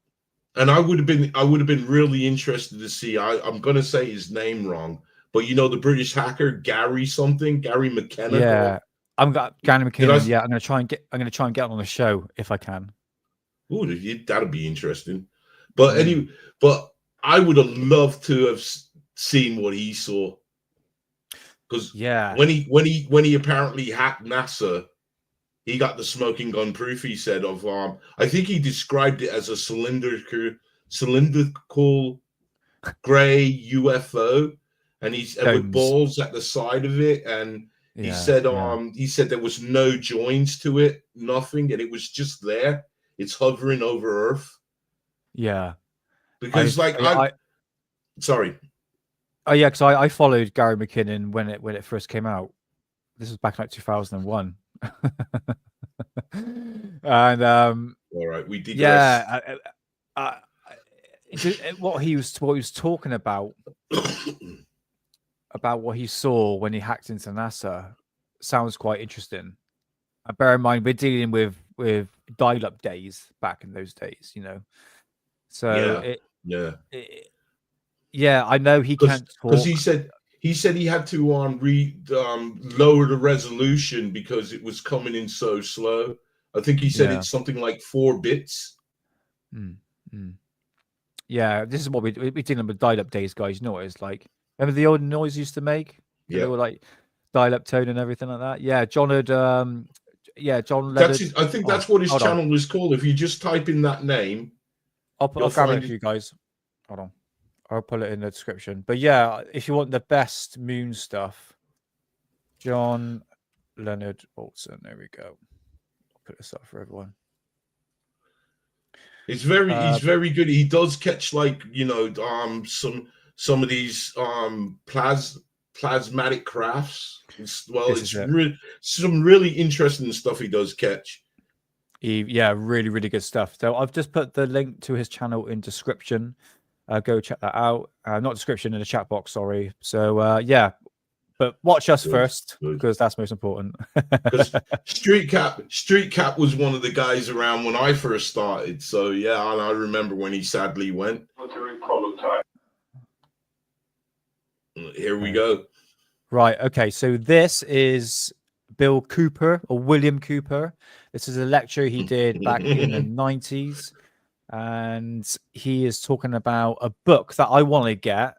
And I would have been really interested to see. I'm gonna say his name wrong, but the British hacker Gary McKenna. Yeah, Gary McKenna. I'm gonna try and get on the show if I can. Ooh, that'd be interesting. But anyway, I would have loved to have seen what he saw. Because when he apparently hacked NASA, he got the smoking gun proof. He said of I think he described it as a cylindrical gray UFO, and with balls at the side of it, and he said there was no joins to it, nothing, and it was just there. It's hovering over Earth. Yeah, because sorry. Oh yeah, because I followed Gary McKinnon when it first came out. This was back in like 2001. And all right, we did. Yeah, what he was talking about what he saw when he hacked into NASA sounds quite interesting. Bear in mind, we're dealing with dial-up days back in those days, you know. So yeah. Yeah, I know he Because can't talk. he said he had to lower the resolution because it was coming in so slow. I think he said it's something like 4 bits. Yeah, this is what we're dealing with dial-up days, guys. You know what it's like. Remember the old noise used to make? Yeah. They were like dial-up tone and everything like that. Yeah, John had John That's Leonard. I think that's what his channel was called. If you just type in that name, I'll grab it for you guys. Hold on. I'll put it in the description. But yeah, if you want the best moon stuff, John Leonard Olson. There we go. I'll put this up for everyone. He's very good. He does catch, like, you know, some of these plasmatic crafts. Some really interesting stuff he does catch. Really, really good stuff. So I've just put the link to his channel in description. Go check that out. Not description, in the chat box, sorry. So yeah, but watch us first, because that's most important. Because Street Cap was one of the guys around when I first started. So yeah, and I remember when he sadly went. Here we go. Right. Okay. So this is Bill Cooper, or William Cooper. This is a lecture he did back in the 90s. And he is talking about a book that I want to get.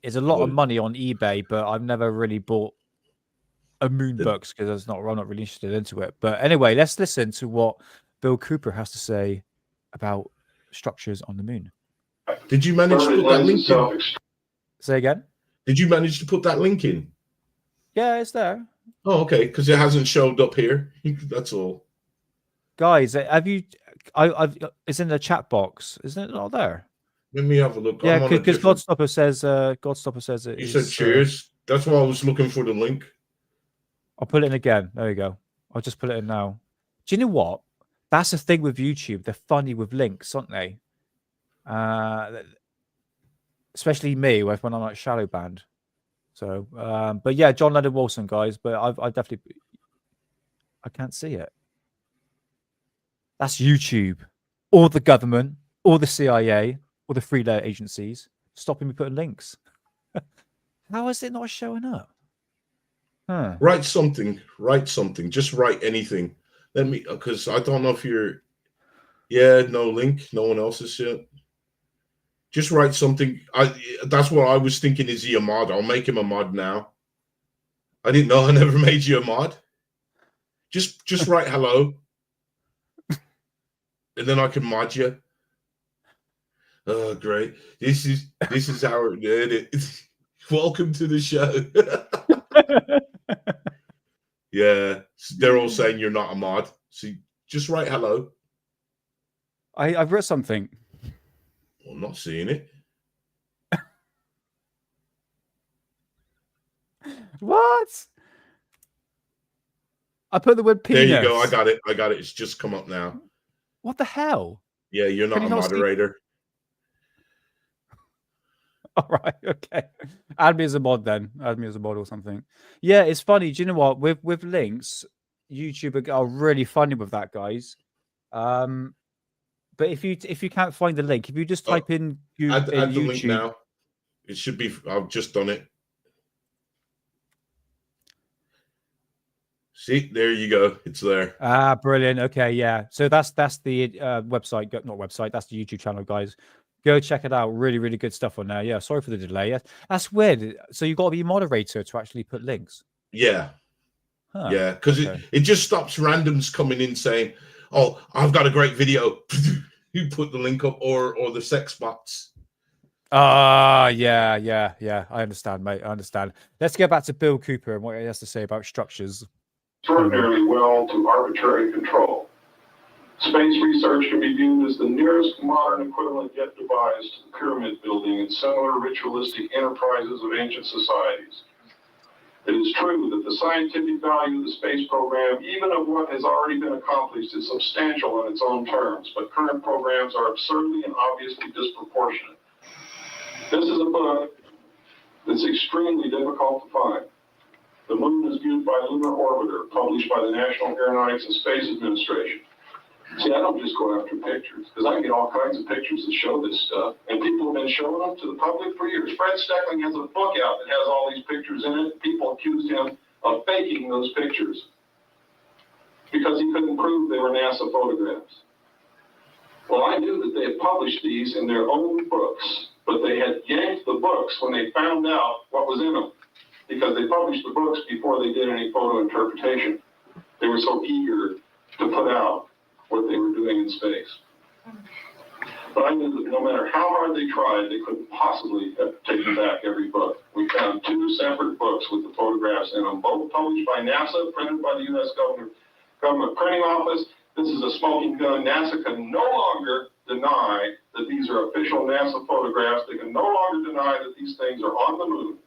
It's a lot of money on eBay, but I've never really bought a moon books because I'm not really interested into it. But anyway, let's listen to what Bill Cooper has to say about structures on the moon. Did you manage to put that link in? Say again? Did you manage to put that link in? Yeah, it's there. Oh, okay, because it hasn't showed up here. That's all. Guys, have you... it's in the chat box. Isn't it not there? Let me have a look. Yeah, because Godstopper says it. He said cheers. That's why I was looking for the link. I'll put it in again. There you go. I'll just put it in now. Do you know what? That's the thing with YouTube. They're funny with links, aren't they? Especially me when I'm like shadow banned. So, but yeah, John Leonard Wilson, guys. But I definitely, I can't see it. That's YouTube, or the government, or the CIA, or the three-layer agencies stopping me putting links. How is it not showing up? Huh. Write something. Just write anything. Let me, because I don't know if you're. Yeah, no link. No one else is yet. Just write something. That's what I was thinking. Is he a mod? I'll make him a mod now. I didn't know I never made you a mod. Just write hello. And then I can mod you. Oh, great. This is our welcome to the show. Yeah. They're all saying you're not a mod. So just write hello. I've written something. I'm not seeing it. What? I put the word penis. There you go. I got it. It's just come up now. What the hell? Yeah, you're not a moderator. All right, okay. Add me as a mod then. Add me as a mod or something. Yeah, it's funny. Do you know what? With links, YouTube are really funny with that, guys. But if you can't find the link, if you just type in add YouTube, the link now. It should be. I've just done it. See, there you go. It's there. Ah, brilliant. Okay, yeah. So that's the website, not website. That's the YouTube channel, guys. Go check it out. Really, really good stuff on there. Yeah. Sorry for the delay. That's weird. So you got to be a moderator to actually put links. Yeah. Huh. Yeah, because it just stops randoms coming in saying, "Oh, I've got a great video." You put the link up, or the sex bots. Yeah. I understand, mate. I understand. Let's get back to Bill Cooper and what he has to say about structures. Extraordinarily well to arbitrary control. Space research can be viewed as the nearest modern equivalent yet devised to the pyramid building and similar ritualistic enterprises of ancient societies. It is true that the scientific value of the space program, even of what has already been accomplished, is substantial in its own terms, but current programs are absurdly and obviously disproportionate. This is a book that's extremely difficult to find. The moon is viewed by Lunar Orbiter, published by the National Aeronautics and Space Administration. See, I don't just go after pictures, because I get all kinds of pictures that show this stuff, and people have been showing them to the public for years. Fred Steckling has a book out that has all these pictures in it. People accused him of faking those pictures because he couldn't prove they were NASA photographs. Well, I knew that they had published these in their own books, but they had yanked the books when they found out what was in them, because they published the books before they did any photo interpretation. They were so eager to put out what they were doing in space. But I knew that no matter how hard they tried, they couldn't possibly have taken back every book. We found 2 separate books with the photographs in them, both published by NASA, printed by the U.S. government printing office. This is a smoking gun. NASA can no longer deny that these are official NASA photographs. They can no longer deny that these things are on the moon,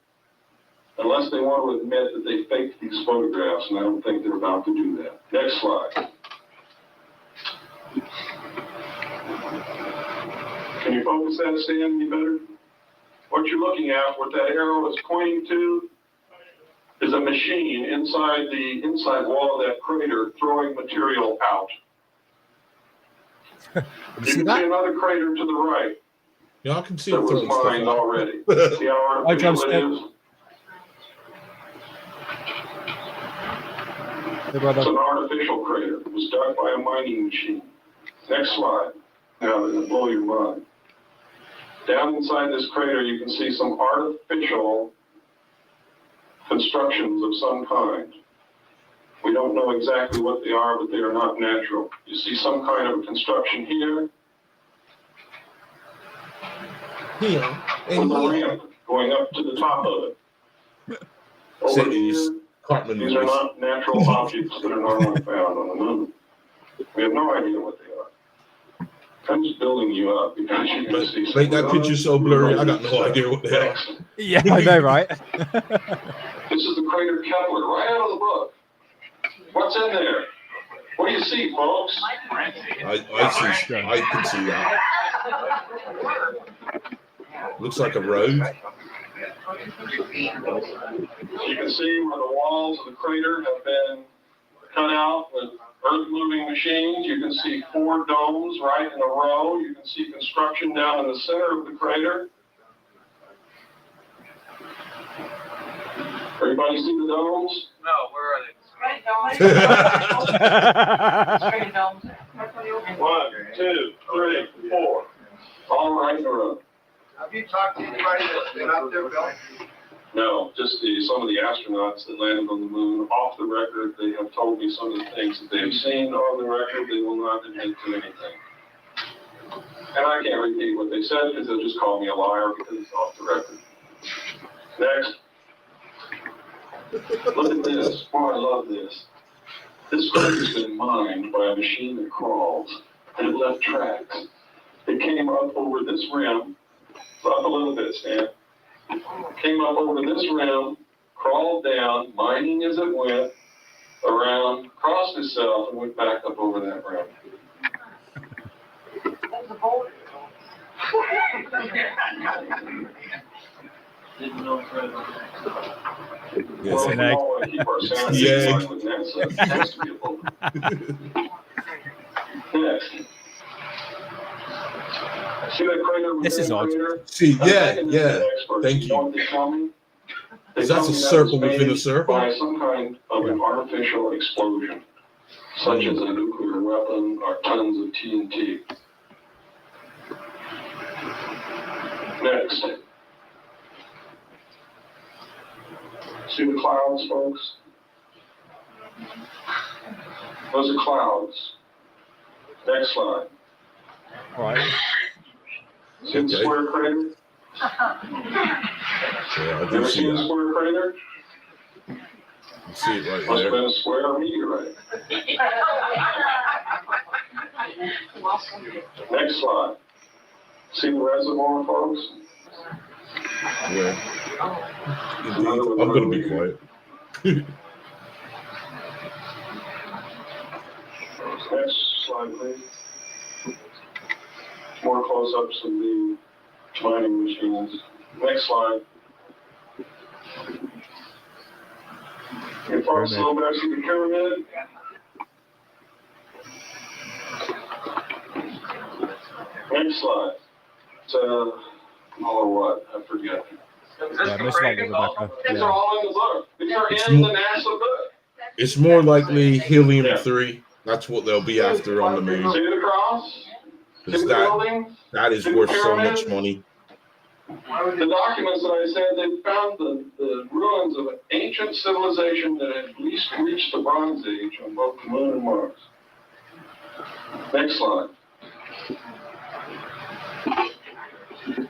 unless they want to admit that they faked these photographs, and I don't think they're about to do that. Next slide. Can you focus that, Stan, any better? What you're looking at, what that arrow is pointing to, is a machine inside the inside wall of that crater throwing material out. You can see another crater to the right. Yeah, I can see that it was throwing stuff mined out. already. See how artificial it is? Hey, brother. It's an artificial crater. It was dug by a mining machine. Next slide. Now it'll blow your mind. Down inside this crater, you can see some artificial constructions of some kind. We don't know exactly what they are, but they are not natural. You see some kind of a construction here. Here. With a ramp going up to the top of it. Over here, these are not natural objects that are normally found on the moon. We have no idea what they are. I'm just building you up because you can see. Make that picture so blurry, I got no idea what they are. Yeah, I know, right? This is the crater Kepler, right out of the book. What's in there? What do you see, folks? I can see that. Looks like a road. You can see where the walls of the crater have been cut out with earth-moving machines. You can see 4 domes right in a row. You can see construction down in the center of the crater. Everybody see the domes? No, where are they? Straight domes. 1, 2, 3, 4. All right in a row. Have you talked to anybody that's been up there, Bill? No, just some of the astronauts that landed on the moon. Off the record, they have told me some of the things that they have seen. On the record, they will not admit to anything. And I can't repeat what they said because they'll just call me a liar because it's off the record. Next. Look at this. Oh, I love this. This crater's been mined by a machine that crawls, and it left tracks. It came up over this rim, up a little bit, Stan. Came up over this rim, crawled down, mining as it went, around, crossed itself, and went back up over that rim. That's a boulder. Didn't know Fred was Yes, well, an we egg. all want to keep our sanity Yeah. alive with NASA. It has to be a boulder. Next. See that crater? This is odd. Crater? See, I'm yeah, taking yeah. the experts. Thank know you. what they tell me? They Is tell that a me circle was within a made circle? by some kind of an artificial explosion, such as a nuclear weapon or tons of TNT. Next. See the clouds, folks? Those are clouds. Next slide. All right. See the Okay. square crater? Yeah, I do Ever see seen a that. square crater? I see it right Must have there. been a square meteorite. Next slide. See the reservoir, folks? Where? Indeed. I'm going to be quiet. Next slide, please. More close-ups of the mining machines. Next slide. You folks still back to the pyramid? Next slide. Oh, what? I forget. Yeah, most likely Rebecca. These Yeah. are all in the book. These are It's in mo- the NASA book. It's more likely helium-3. That's what they'll be after on the moon. See the cross? See Because the building? that is See the worth so pyramid? much money. The documents that I said, they found the ruins of an ancient civilization that had at least reached the Bronze Age on both the moon and Mars. Next slide.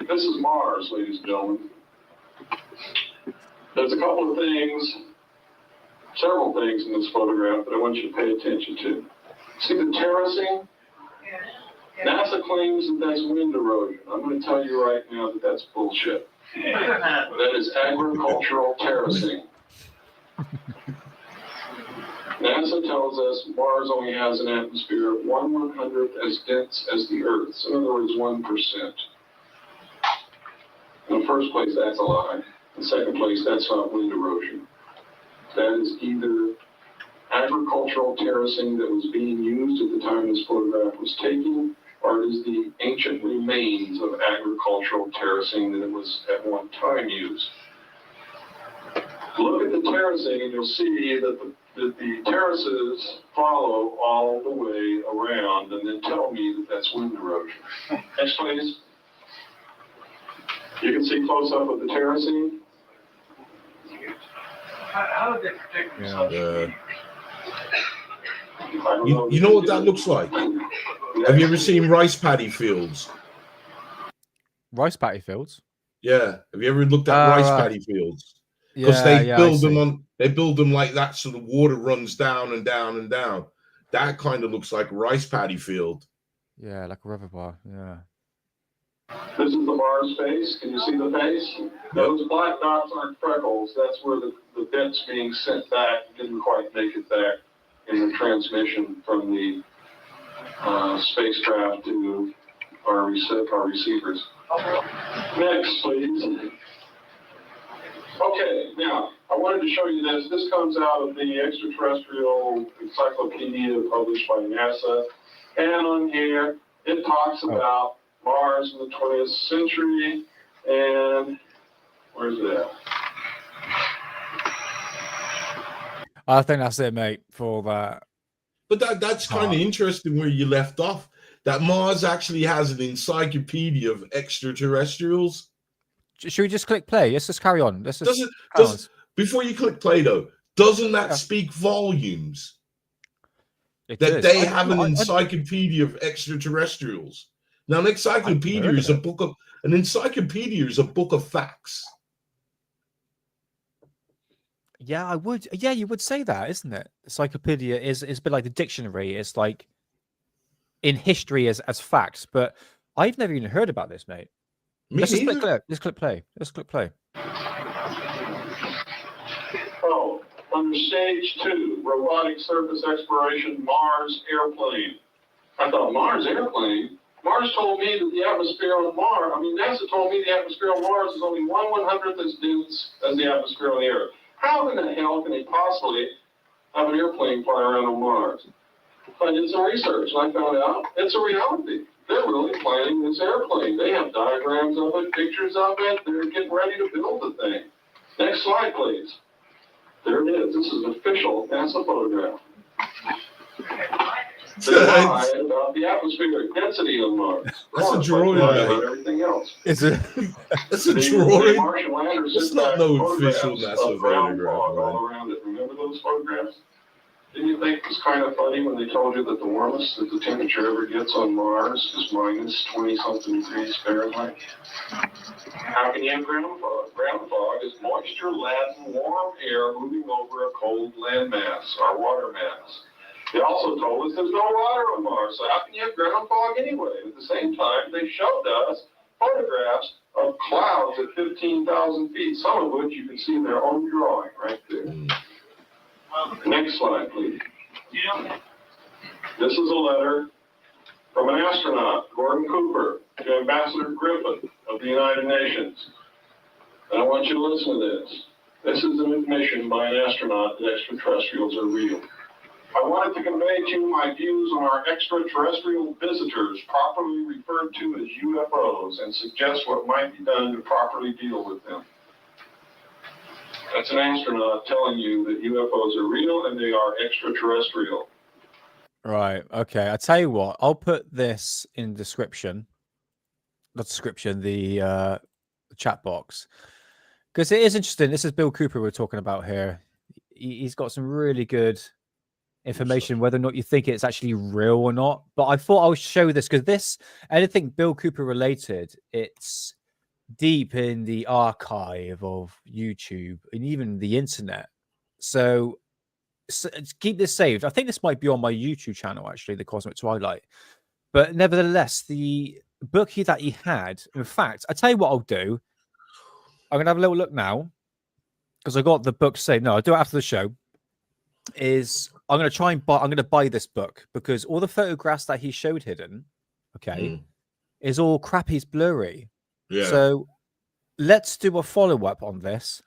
This is Mars, ladies and gentlemen. There's a couple of things, several things in this photograph that I want you to pay attention to. See the terracing? NASA claims that that's wind erosion. I'm going to tell you right now that that's bullshit. That is agricultural terracing. NASA tells us Mars only has an atmosphere 1/100th as dense as the Earth's. In other words, 1%. In the first place, that's a lie. In the second place, that's not wind erosion. That is either agricultural terracing that was being used at the time this photograph was taken, or it is the ancient remains of agricultural terracing that it was at one time used. Look at the terracing and you'll see that the terraces follow all the way around, and then tell me that that's wind erosion. Next, please. You can see close up of the terracing. How did they protect themselves? You know what that looks like? Have you ever seen rice paddy fields? Rice paddy fields? Yeah. Have you ever looked at rice paddy fields? Because they build them like that, so the water runs down and down and down. That kind of looks like a rice paddy field. Yeah, like a reservoir. Yeah. This is the Mars face. Can you see the face? Those black dots aren't freckles. That's where the bits being sent back didn't quite make it back in the transmission from the spacecraft to our receivers. Next, please. Okay, now, I wanted to show you this. This comes out of the Extraterrestrial Encyclopedia published by NASA. And on here, it talks about Mars in the 20th century. And where's it at? I think that's it, mate, for that. But that's kind of interesting where you left off. That Mars actually has an encyclopedia of extraterrestrials. Should we just click play? Let's just carry on. Let's just Before you click play, though, doesn't that speak volumes? They have an encyclopedia of extraterrestrials. Now, an encyclopedia is a book of facts. Yeah, I would. Yeah, you would say that, isn't it? Encyclopedia is a bit like the dictionary. It's like in history as facts. But I've never even heard about this, mate. Let's just click play. Let's click play. Let's click play. Oh, under stage 2, robotic surface exploration, Mars airplane. I thought, Mars airplane? Mars told me that the atmosphere on Mars, NASA told me the atmosphere on Mars is only 1/100th as dense as the atmosphere on the Earth. How in the hell can they possibly have an airplane fly around on Mars? I did some research and I found out it's a reality. They're really planning this airplane. They have diagrams of it, pictures of it. They're getting ready to build the thing. Next slide, please. There it is. This is an official NASA photograph. They lie about the atmospheric density of Mars. That's a drawing, about everything else. Is it? That's a drawing. Martian landers It's not no official NASA photograph. All around it. Remember those photographs? Didn't you think it was kind of funny when they told you that the warmest that the temperature ever gets on Mars is minus 20-something degrees Fahrenheit? How can you have ground fog? Ground fog is moisture-laden warm air moving over a cold land mass, or water mass. They also told us there's no water on Mars, so how can you have ground fog anyway? At the same time, they showed us photographs of clouds at 15,000 feet, some of which you can see in their own drawing right there. Next slide, please. This is a letter from an astronaut, Gordon Cooper, to Ambassador Griffith of the United Nations. And I want you to listen to this. This is an admission by an astronaut that extraterrestrials are real. I wanted to convey to you my views on our extraterrestrial visitors, properly referred to as UFOs, and suggest what might be done to properly deal with them. That's an astronaut telling you that UFOs are real and they are extraterrestrial. Right. Okay. I'll tell you what. I'll put this in description. Not description. The chat box, because it is interesting. This is Bill Cooper we're talking about here. He's got some really good information, whether or not you think it's actually real or not. But I thought I would show this because this anything Bill Cooper related, it's deep in the archive of YouTube and even the internet. So keep this saved. I think this might be on my YouTube channel, actually, The Cosmic Twilight. But nevertheless, the book that he had, in fact, I tell you what I'll do. I'm going to have a little look now because I got the book saved. No, I'll do it after the show. I'm going to try and I'm going to buy this book because all the photographs that he showed hidden, is all crappy, it's blurry. Yeah. So let's do a follow-up on this.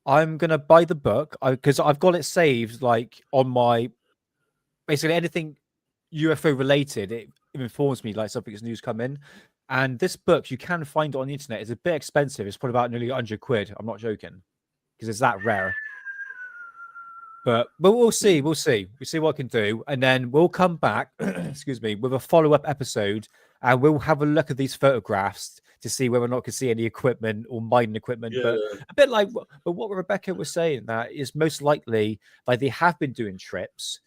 I'm going to buy the book because I've got it saved like on my, basically anything UFO related, it informs me like something's news come in. And this book, you can find it on the internet. It's a bit expensive. It's probably about nearly 100 quid. I'm not joking because it's that rare. But we'll see. We'll see what I can do. And then we'll come back, excuse me, with a follow-up episode and we'll have a look at these photographs to see whether or not we can see any equipment or mining equipment. Yeah. But a bit like what Rebecca was saying, that is most likely like they have been doing trips,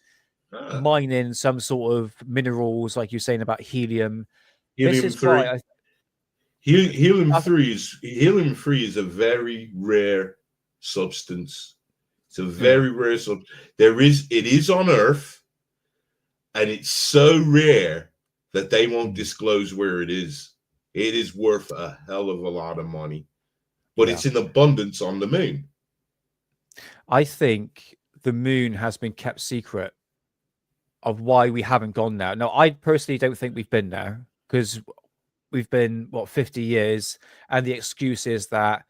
mining some sort of minerals, like you're saying about helium. Helium-3 is a very rare substance. It's a very rare substance. It is on Earth, and it's so rare that they won't disclose where it is. It is worth a hell of a lot of money, but it's in abundance on the moon. I think the moon has been kept secret of why we haven't gone there. Now, I personally don't think we've been there because we've been, 50 years, and the excuse is that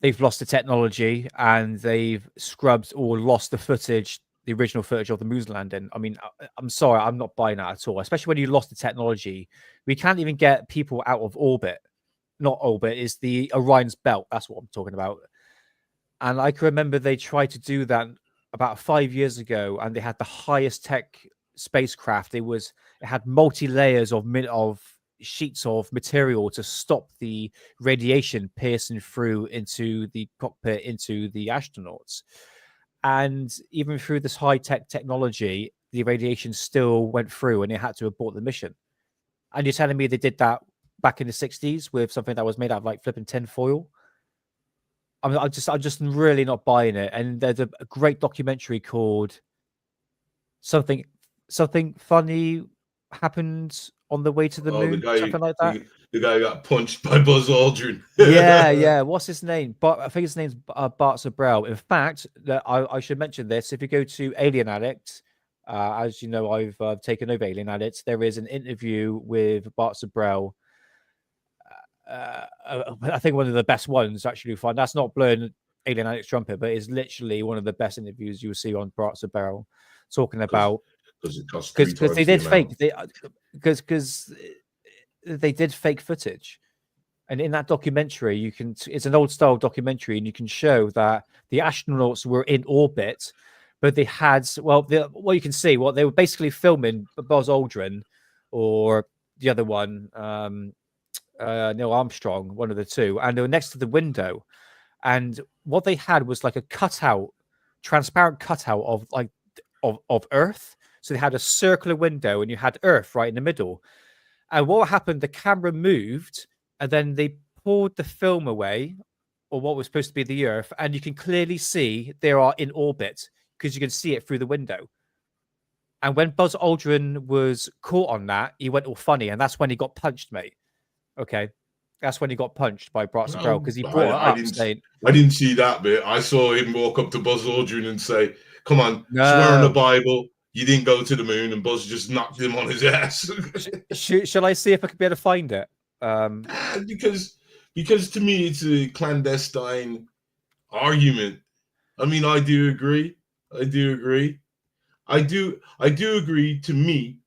they've lost the technology and they've scrubbed or lost the footage, the original footage of the moon's landing. I mean, I'm sorry, I'm not buying that at all, especially when you lost the technology. We can't even get people out of orbit. Not orbit, is the Orion's belt. That's what I'm talking about. And I can remember they tried to do that about 5 years ago, and they had the highest tech spacecraft. It had multi-layers of sheets of material to stop the radiation piercing through into the cockpit, into the astronauts. And even through this high-tech technology, the radiation still went through and they had to abort the mission. And you're telling me they did that back in the 60s with something that was made out of like flipping tin foil? I'm just really not buying it. And there's a great documentary called Something Funny Happened on the Way to the Moon, something like that. The guy got punched by Buzz Aldrin. yeah. What's his name? I think his name's Bart Sabrell. In fact, I should mention this. If you go to Alien Addict, as you know, I've taken over Alien Addict. There is an interview with Bart Sabrell. I think one of the best ones actually. Find that's not blowing Alien Addict's trumpet, but it's literally one of the best interviews you'll see on Bart Sabrell, talking about because they did fake because they did fake footage. And in that documentary, it's an old style documentary, and you can show that the astronauts were in orbit, but they had, what you can see, they were basically filming Buzz Aldrin or the other one, Neil Armstrong, one of the two, and they were next to the window. And what they had was like a transparent cutout of Earth. So they had a circular window and you had Earth right in the middle. And what happened, the camera moved and then they pulled the film away, or what was supposed to be the Earth, and you can clearly see they are in orbit because you can see it through the window. And when Buzz Aldrin was caught on that, he went all funny, and that's when he got punched, mate. Okay. That's when he got punched by Bart Sabrell because he brought it up saying... I didn't see that bit. I saw him walk up to Buzz Aldrin and say, come on, swear on the Bible, you didn't go to the moon, and Buzz just knocked him on his ass. Shall I see if I can be able to find it? Because to me, it's a clandestine argument. I mean, I do agree. I do agree. I do agree, to me,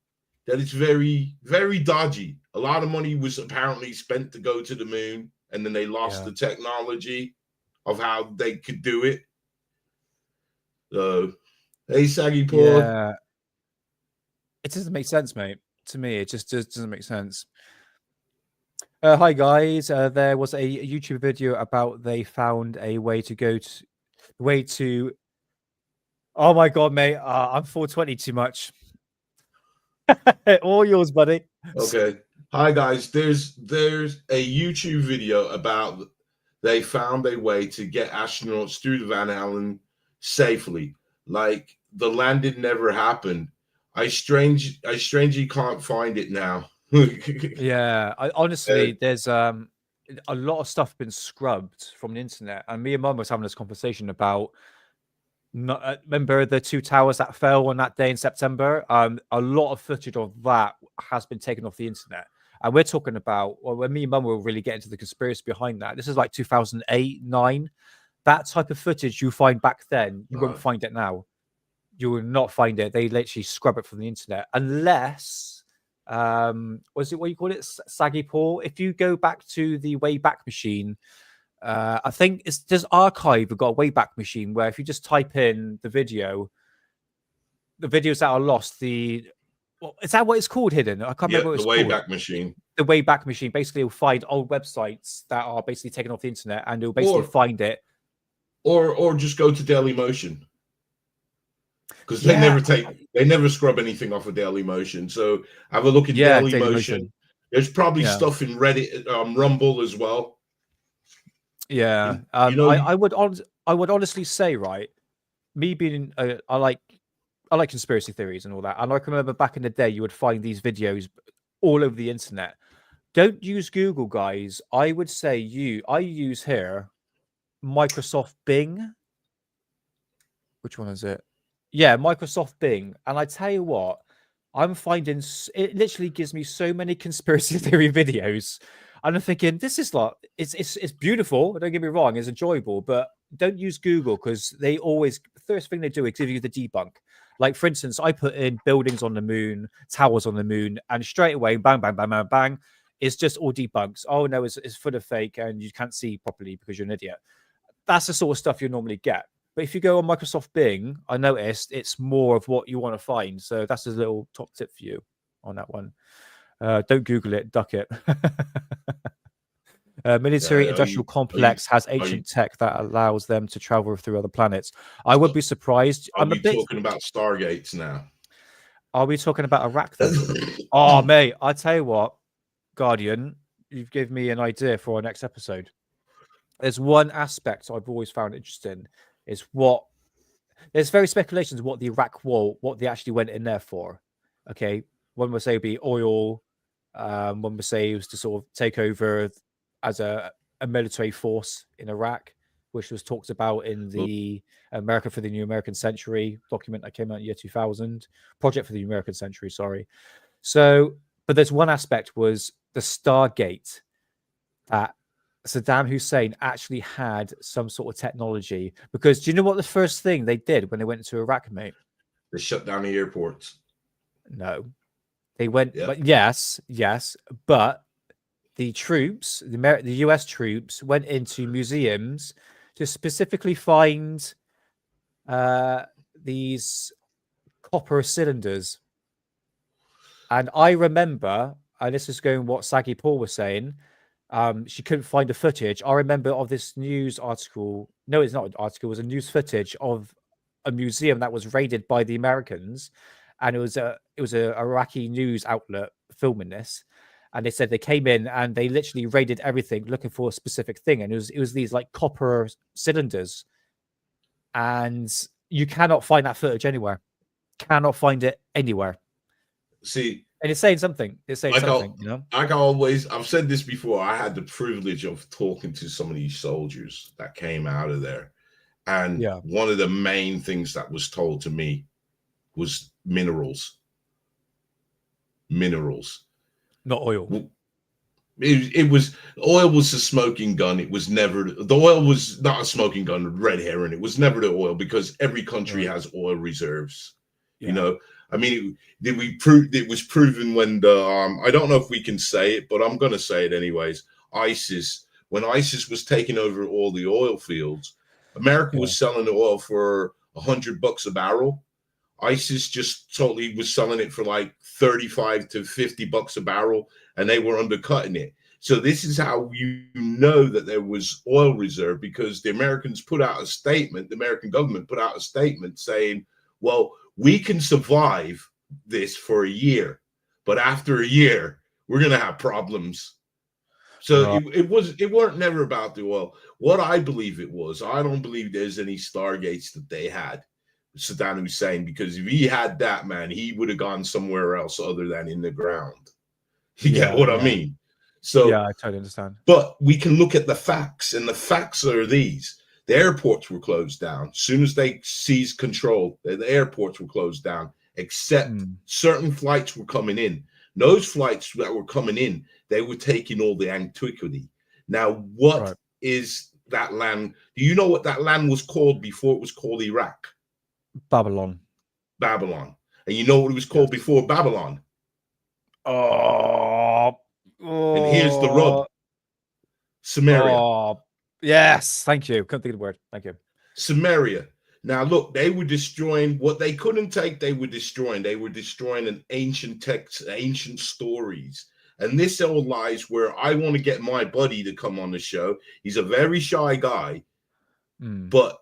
that it's very, very dodgy. A lot of money was apparently spent to go to the moon, and then they lost the technology of how they could do it. So, hey, Saggy Paul. Yeah. It doesn't make sense, mate. To me, it just doesn't make sense. Hi, guys. There was a YouTube video about they found a way to Oh my God, mate. I'm 420 too much. All yours, buddy. Okay. Hi, guys. There's a YouTube video about they found a way to get astronauts through the Van Allen safely. Like, the landing never happened. I strangely can't find it now. Yeah, honestly, there's a lot of stuff been scrubbed from the internet, and me and Mum was having this conversation about. Remember the 2 towers that fell on that day in September? A lot of footage of that has been taken off the internet, and we're talking about, well, when me and Mum were really getting into the conspiracy behind that. This is like 2008, 9. That type of footage you find back then, you won't find it now. You will not find it. They literally scrub it from the internet, unless was it what you call it, Saggy Paul? If you go back to the Wayback Machine, I think there's Archive. We've got a Wayback Machine where if you just type in the videos that are lost, is that what it's called, Hidden? I can't remember what it's called. The Wayback Machine. The Wayback Machine. Basically, it'll find old websites that are basically taken off the internet, and it'll basically find it. Or just go to Dailymotion. Because they never scrub anything off of Dailymotion. So have a look at Dailymotion. There's probably stuff in Reddit, Rumble as well. Yeah, I would honestly say, right, me being I like conspiracy theories and all that, and I can remember back in the day you would find these videos all over the internet. Don't use Google, guys. I would say I use here Microsoft Bing. Which one is it? Yeah, Microsoft Bing. And I tell you what, I'm finding it literally gives me so many conspiracy theory videos. And I'm thinking, this is like, it's beautiful. Don't get me wrong, it's enjoyable, but don't use Google, because they always, first thing they do is give you the debunk. Like, for instance, I put in buildings on the moon, towers on the moon, and straight away, bang, bang, bang, bang, bang, it's just all debunks. Oh, no, it's full of fake, and you can't see properly because you're an idiot. That's the sort of stuff you normally get. But if you go on Microsoft Bing, I noticed it's more of what you want to find. So that's a little top tip for you on that one. Don't Google it, duck it. Military industrial complex has ancient tech that allows them to travel through other planets. I would be surprised. Are we talking about Stargates now? Are we talking about Iraq then? Oh, mate, I tell you what, Guardian, you've given me an idea for our next episode. There's one aspect I've always found interesting, is there's very speculations what the Iraq war, what they actually went in there for. Okay, one would say it'd be oil. One would say it was to sort of take over as a military force in Iraq, which was talked about in the America for the New American Century document that came out in the year 2000, Project for the New American Century, sorry. So, but there's one aspect was the Stargate, that Saddam Hussein actually had some sort of technology. Because do you know what the first thing they did when they went into Iraq, mate? They shut down the airports. No. They went, but yes, but the troops, the US troops, went into museums to specifically find these copper cylinders. And I remember, and this is going what Saggy Paul was saying, she couldn't find the footage. I remember of this news article. No, it's not an article. It was a news footage of a museum that was raided by the Americans, and it was a Iraqi news outlet filming this. And they said they came in and they literally raided everything looking for a specific thing. And it was these like copper cylinders. And you cannot find that footage anywhere. Cannot find it anywhere. See, and it's saying something. It's saying something, you know? I've said this before. I had the privilege of talking to some of these soldiers that came out of there. And one of the main things that was told to me was minerals. Minerals. Not oil. It was oil was a smoking gun. It was never the oil was not a smoking gun. Red herring. It was never the oil because every country has oil reserves. Yeah. You know, I mean, it was proven when the I don't know if we can say it, but I'm gonna say it anyways. When ISIS was taking over all the oil fields, America was selling the oil for $100 a barrel. ISIS just totally was selling it for like 35 to $50 a barrel, and they were undercutting it. So this is how you know that there was oil reserve, because the Americans put out a statement, the American government put out a statement saying, well, we can survive this for a year, but after a year, we're going to have problems. So it weren't never about the oil. What I believe it was, I don't believe there's any Stargates that they had, Saddam Hussein, because if he had that, man, he would have gone somewhere else other than in the ground. You get what I mean? So yeah, I totally understand. But we can look at the facts, and the facts are these. The airports were closed down. As soon as they seized control, the airports were closed down, except certain flights were coming in. Those flights that were coming in, they were taking all the antiquity. Now, what is that land? Do you know what that land was called before it was called Iraq? Babylon. And you know what it was called before Babylon? And here's the rub. Samaria. Yes, thank you. Couldn't think of the word. Thank you. Samaria. Now, look, they were destroying what they couldn't take. They were destroying an ancient text, ancient stories. And this all lies where I want to get my buddy to come on the show. He's a very shy guy, but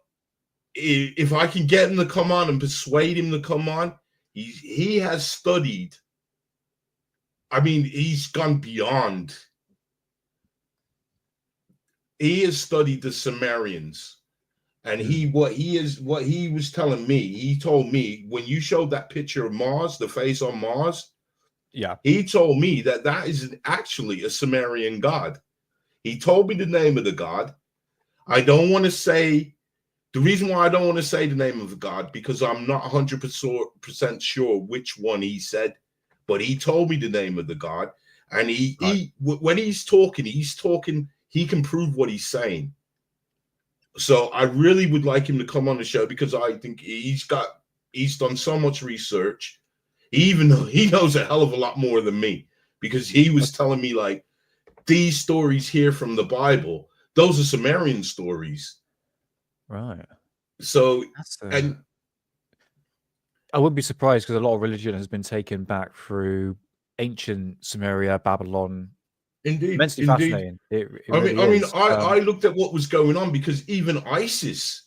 if I can get him to come on and persuade him to come on, he has studied. I mean, he's gone beyond. He has studied the Sumerians. And what he was telling me, he told me when you showed that picture of Mars, the face on Mars, he told me that is actually a Sumerian god. He told me the name of the god. I don't want to say the reason why I don't want to say the name of the god, because I'm not 100% sure which one he said, but he told me the name of the god. And when he's talking, he can prove what he's saying. So I really would like him to come on the show, because I think he's done so much research. He knows a hell of a lot more than me, because he was telling me like these stories here from the Bible, those are Sumerian stories. Right. So and I wouldn't be surprised, because a lot of religion has been taken back through ancient Sumeria, Babylon. Indeed, Immensely fascinating. I looked at what was going on, because even ISIS,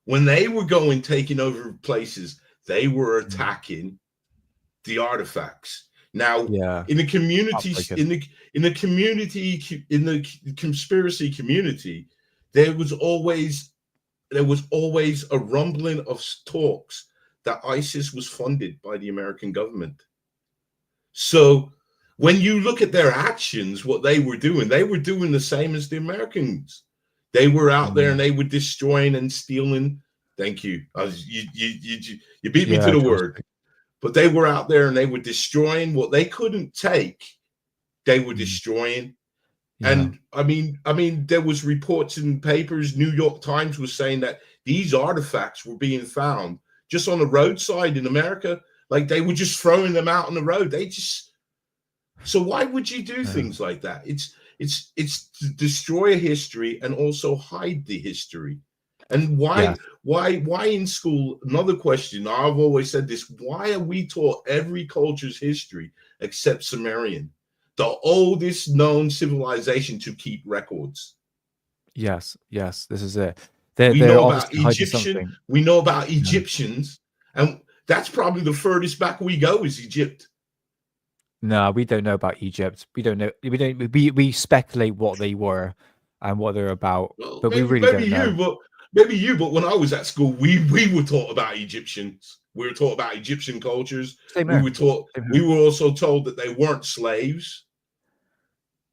when they were taking over places, they were attacking the artifacts. Now, in the communities, in the conspiracy community, there was always a rumbling of talks that ISIS was funded by the American government. So when you look at their actions, what they were doing the same as the Americans. They were out there and they were destroying and stealing. Thank you. You beat me to the word. But they were out there and they were destroying what they couldn't take. They were destroying. And I mean, there was reports in papers. New York Times was saying that these artifacts were being found just on the roadside in America. Like they were just throwing them out on the road. So why would you do things like that? It's to destroy a history and also hide the history. And why in school? Another question. I've always said this. Why are we taught every culture's history except Sumerian, the oldest known civilization to keep records? Yes, this is it. We know about Egyptian. We know about Egyptians, and that's probably the furthest back we go is Egypt. No, we don't know about Egypt. We don't know. We speculate what they were and what they're about, well, but we really don't know. But when I was at school, we were taught about Egyptians. We were taught about Egyptian cultures. We were also told that they weren't slaves.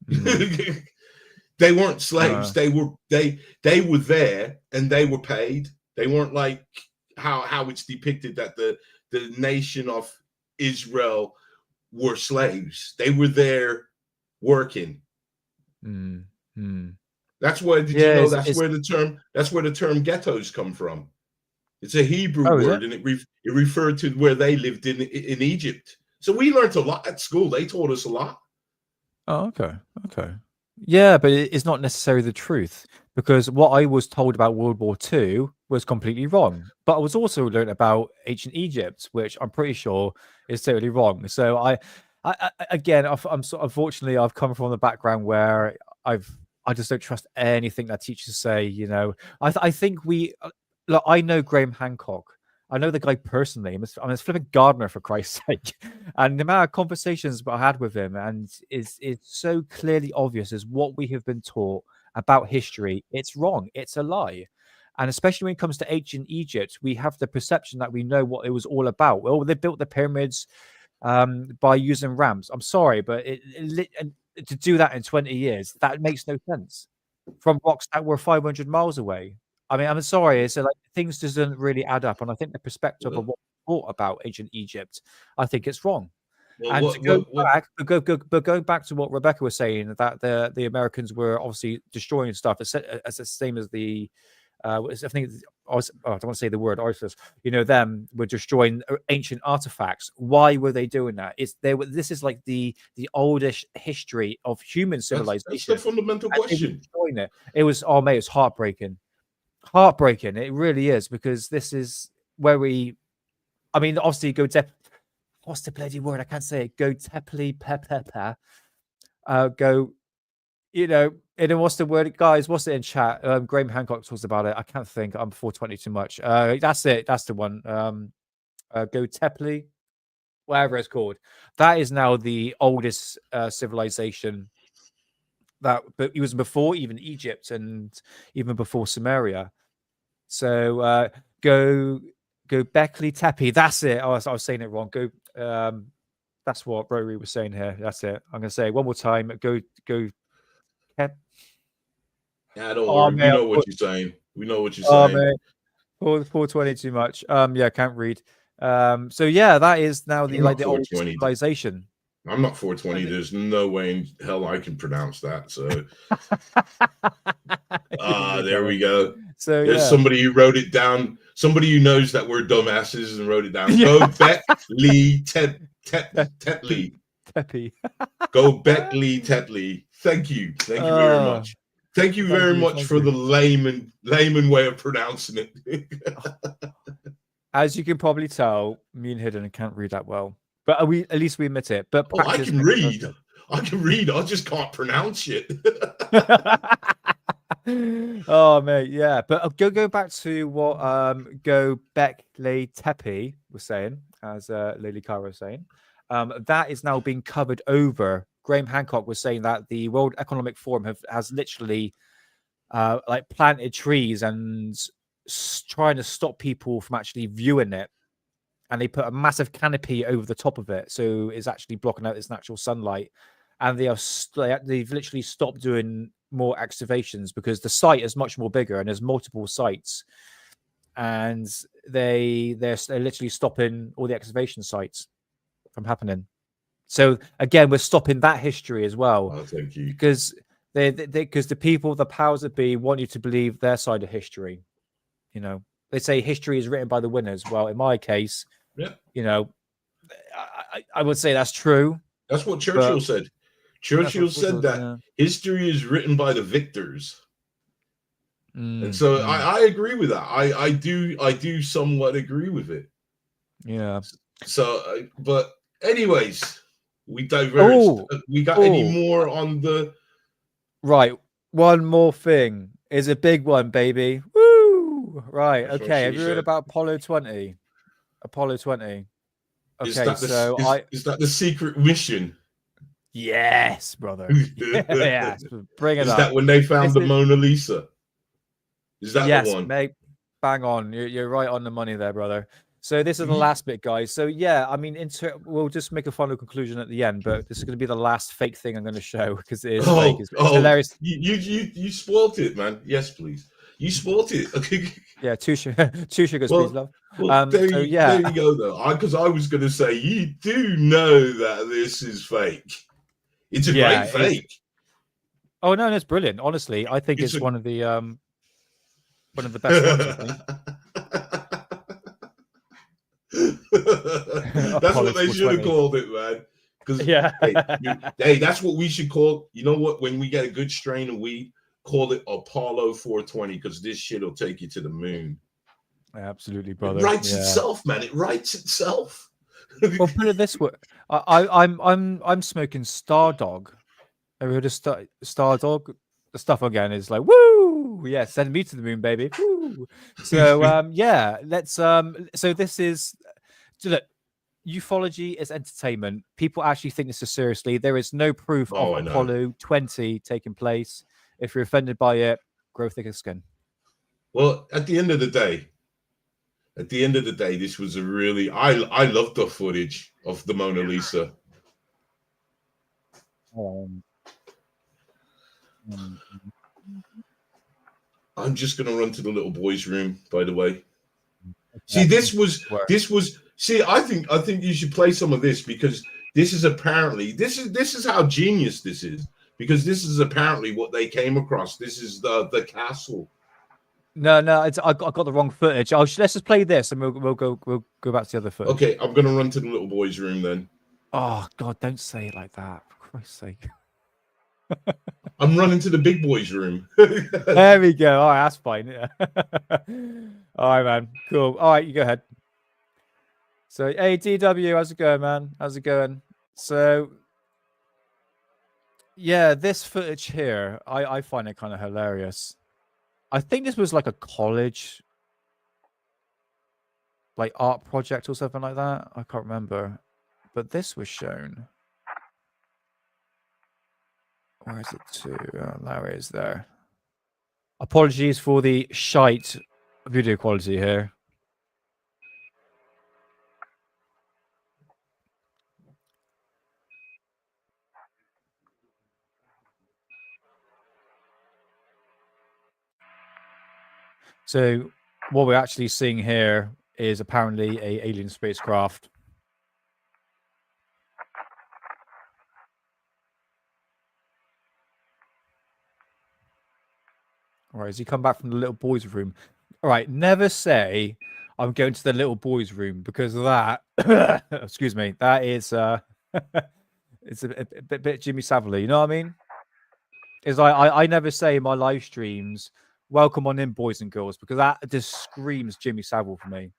They weren't slaves. They were there and they were paid. They weren't like how it's depicted that the nation of Israel were slaves. They were there working. Mm, mm. That's where, did you know that's where the term ghettos come from? It's a Hebrew word, and it referred to where they lived in Egypt. So we learned a lot at school. They taught us a lot. Oh, okay. Okay. Yeah, but it's not necessarily the truth, because what I was told about World War II was completely wrong. But I was also learned about ancient Egypt, which I'm pretty sure is totally wrong. So I again, I'm so, unfortunately, I've come from the background where I just don't trust anything that teachers say. You know, I think look, I know Graham Hancock. I know the guy personally. I'm a flipping gardener, for Christ's sake. And the amount of conversations I had with him, and it's so clearly obvious as what we have been taught about history. It's wrong. It's a lie. And especially when it comes to ancient Egypt, we have the perception that we know what it was all about. Well, they built the pyramids by using ramps. I'm sorry, but and to do that in 20 years, that makes no sense. From rocks that were 500 miles away. I mean, I'm sorry, it's like things just don't really add up. And I think the perspective of what we thought about ancient Egypt, I think it's wrong. Well, And to go back, but going back to what Rebecca was saying, that the Americans were obviously destroying stuff as the same as the I think I don't want to say the word ISIS. You know, them were destroying ancient artifacts. Why were they doing that? This is like the oldest history of human civilization. That's the fundamental question. It was, oh mate, it's heartbreaking. Heartbreaking. It really is, because this is where I mean, obviously what's the bloody word? I can't say it. Go teply go, you know, and then what's the word, guys? What's it in chat? Graham Hancock talks about it. I can't think. I'm 420 too much. That's it. That's the one. Go teply, whatever it's called. That is now the oldest civilization that, but it was before even Egypt and even before Samaria. So go Beckley Tepe. That's it. I was saying it wrong. Go. That's what Rotary was saying here. That's it. I'm gonna say it one more time. Go. Yeah, don't worry. We know what you're saying. We know what you're saying. Man. 420 too much. Yeah, can't read. So yeah, that is now the oldest civilization. I'm not 420. There's no way in hell I can pronounce that. So there we go. So there's somebody who wrote it down. Somebody who knows that we're dumbasses and wrote it down. Go Beckley Tetley. Go Beckley Tetley. Thank you. Thank you very much. Thank you very much for the layman way of pronouncing it. As you can probably tell, me and Hidden can't read that well. But at least we admit it. But I can read. I can read. I just can't pronounce it. Oh mate, yeah. But go back to what Go Beckley Tepe was saying, as Lily Cara was saying. That is now being covered over. Graham Hancock was saying that the World Economic Forum has literally planted trees and trying to stop people from actually viewing it. And they put a massive canopy over the top of it, so it's actually blocking out its natural sunlight. And they've literally stopped doing more excavations because the site is much more bigger and there's multiple sites, and they're literally stopping all the excavation sites from happening. So again, we're stopping that history as well. Oh, thank you. Because because the people, the powers that be, want you to believe their side of history. You know, they say history is written by the winners. Well, in my case, you know, I would say that's true. That's what Churchill said. Churchill said that history is written by the victors. And so I agree with that. I do somewhat agree with it. Yeah. So, but anyways, we diverged. We got any more on the... Right. One more thing is a big one, baby. Woo! Right. That's okay. Have you heard about Apollo 20? Apollo 20. Okay. Is that the secret mission? Yes, brother. Yes. Bring it up. Is that when they found the Mona Lisa? Is that the one? Mate. Bang on. You're right on the money there, brother. So this is the last bit, guys. So yeah, I mean, we'll just make a final conclusion at the end, but this is going to be the last fake thing I'm going to show because it is fake. It's hilarious. You spoiled it, man. Yes, please. You spoiled it. Yeah, two sugars, please, love. Well, there you go, though. Because I was going to say, you do know that this is fake. It's a great fake. Oh no, that's brilliant. Honestly, I think it's one of the best ones. I think. That's Apollo what they should have 420. called it, man. Because Yeah. hey, that's what we should call. You know what? When we get a good strain of weed, call it Apollo 420, because this shit will take you to the moon. Absolutely, brother. It writes itself, man. It writes itself. Well, put it this way, I'm smoking Stardog. Have you heard of Stardog? The stuff again is like, woo, yeah, send me to the moon, baby. Woo. So yeah, let's so this is, look, ufology is entertainment. People actually think this is seriously. There is no proof of Apollo 20 taking place. If you're offended by it, grow thicker skin. Well, at the end of the day, this was a really, I love the footage of the Mona Lisa. I'm just gonna run to the little boys' room, by the way. See, this was see, I think you should play some of this, because this is apparently this is how genius this is, because this is apparently what they came across. This is the castle. No, I got the wrong footage. Let's just play this, and we'll go back to the other footage. Okay, I'm gonna run to the little boys' room then. Oh God, don't say it like that, for Christ's sake. I'm running to the big boys' room. There we go. All right, that's fine. Yeah. All right, man. Cool. All right, you go ahead. So, hey, DW, how's it going, man? How's it going? So, yeah, this footage here, I find it kind of hilarious. I think this was like a college, like art project or something like that. I can't remember, but this was shown. Where is it to? Oh, there it is there. Apologies for the shite video quality here. So what we're actually seeing here is apparently an alien spacecraft. All right, has he come back from the little boys' room? All right, never say I'm going to the little boys' room, because that, excuse me, that is, it's a bit Jimmy Savile, you know what I mean? It's like, I never say in my live streams, welcome on in, boys and girls, because that just screams Jimmy Savile for me.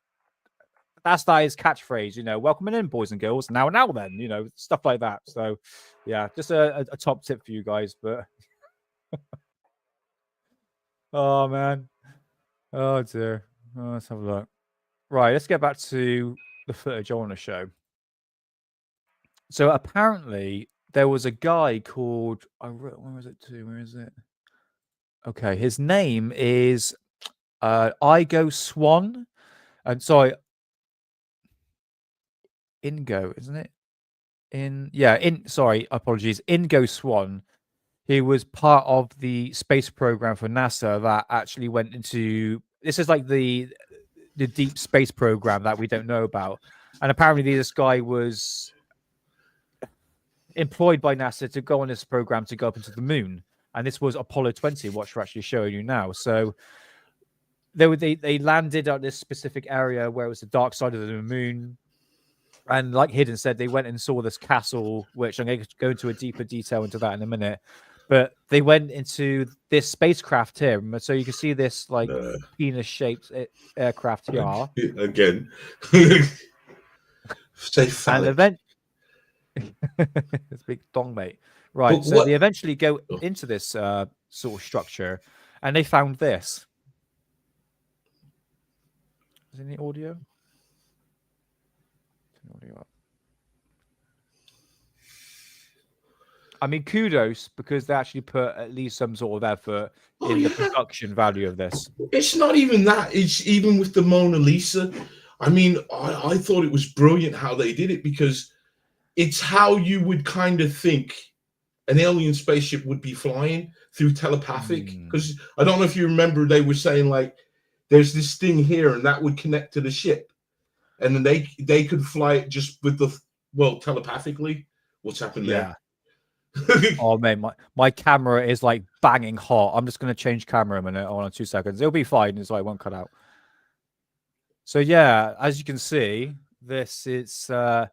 That's his catchphrase, you know, welcome in, boys and girls. Now then, you know, stuff like that. So, yeah, just a top tip for you guys, but... Oh, man. Oh, dear. Oh, let's have a look. Right, let's get back to the footage I want to show. So apparently there was a guy called... where was it to? Where is it? Okay, his name is Igo Swan. And sorry, Ingo, isn't it? Sorry, apologies. Ingo Swan. He was part of the space program for NASA that actually went into... This is like the deep space program that we don't know about. And apparently this guy was employed by NASA to go on this program to go up into the moon. And this was Apollo 20, what we're actually showing you now. So they landed at this specific area where it was the dark side of the moon. And like Hidden said, they went and saw this castle, which I'm going to go into a deeper detail into that in a minute. But they went into this spacecraft here. So you can see this like penis-shaped aircraft here. Again. Say phallic. And it's big dong, mate. Right. But so they eventually go into this sort of structure, and they found this. Is there any audio? Audio up. I mean, kudos, because they actually put at least some sort of effort in the production value of this. It's not even that. It's even with the Mona Lisa. I mean, I thought it was brilliant how they did it, because it's how you would kind of think an alien spaceship would be flying, through telepathic. Because I don't know if you remember, they were saying like, there's this thing here, and that would connect to the ship. And then they could fly it just with telepathically. What's happened there? Oh man, my camera is like banging hot. I'm just gonna change camera a minute. Hold on 2 seconds. It'll be fine, so I won't cut out. So yeah, as you can see, this is I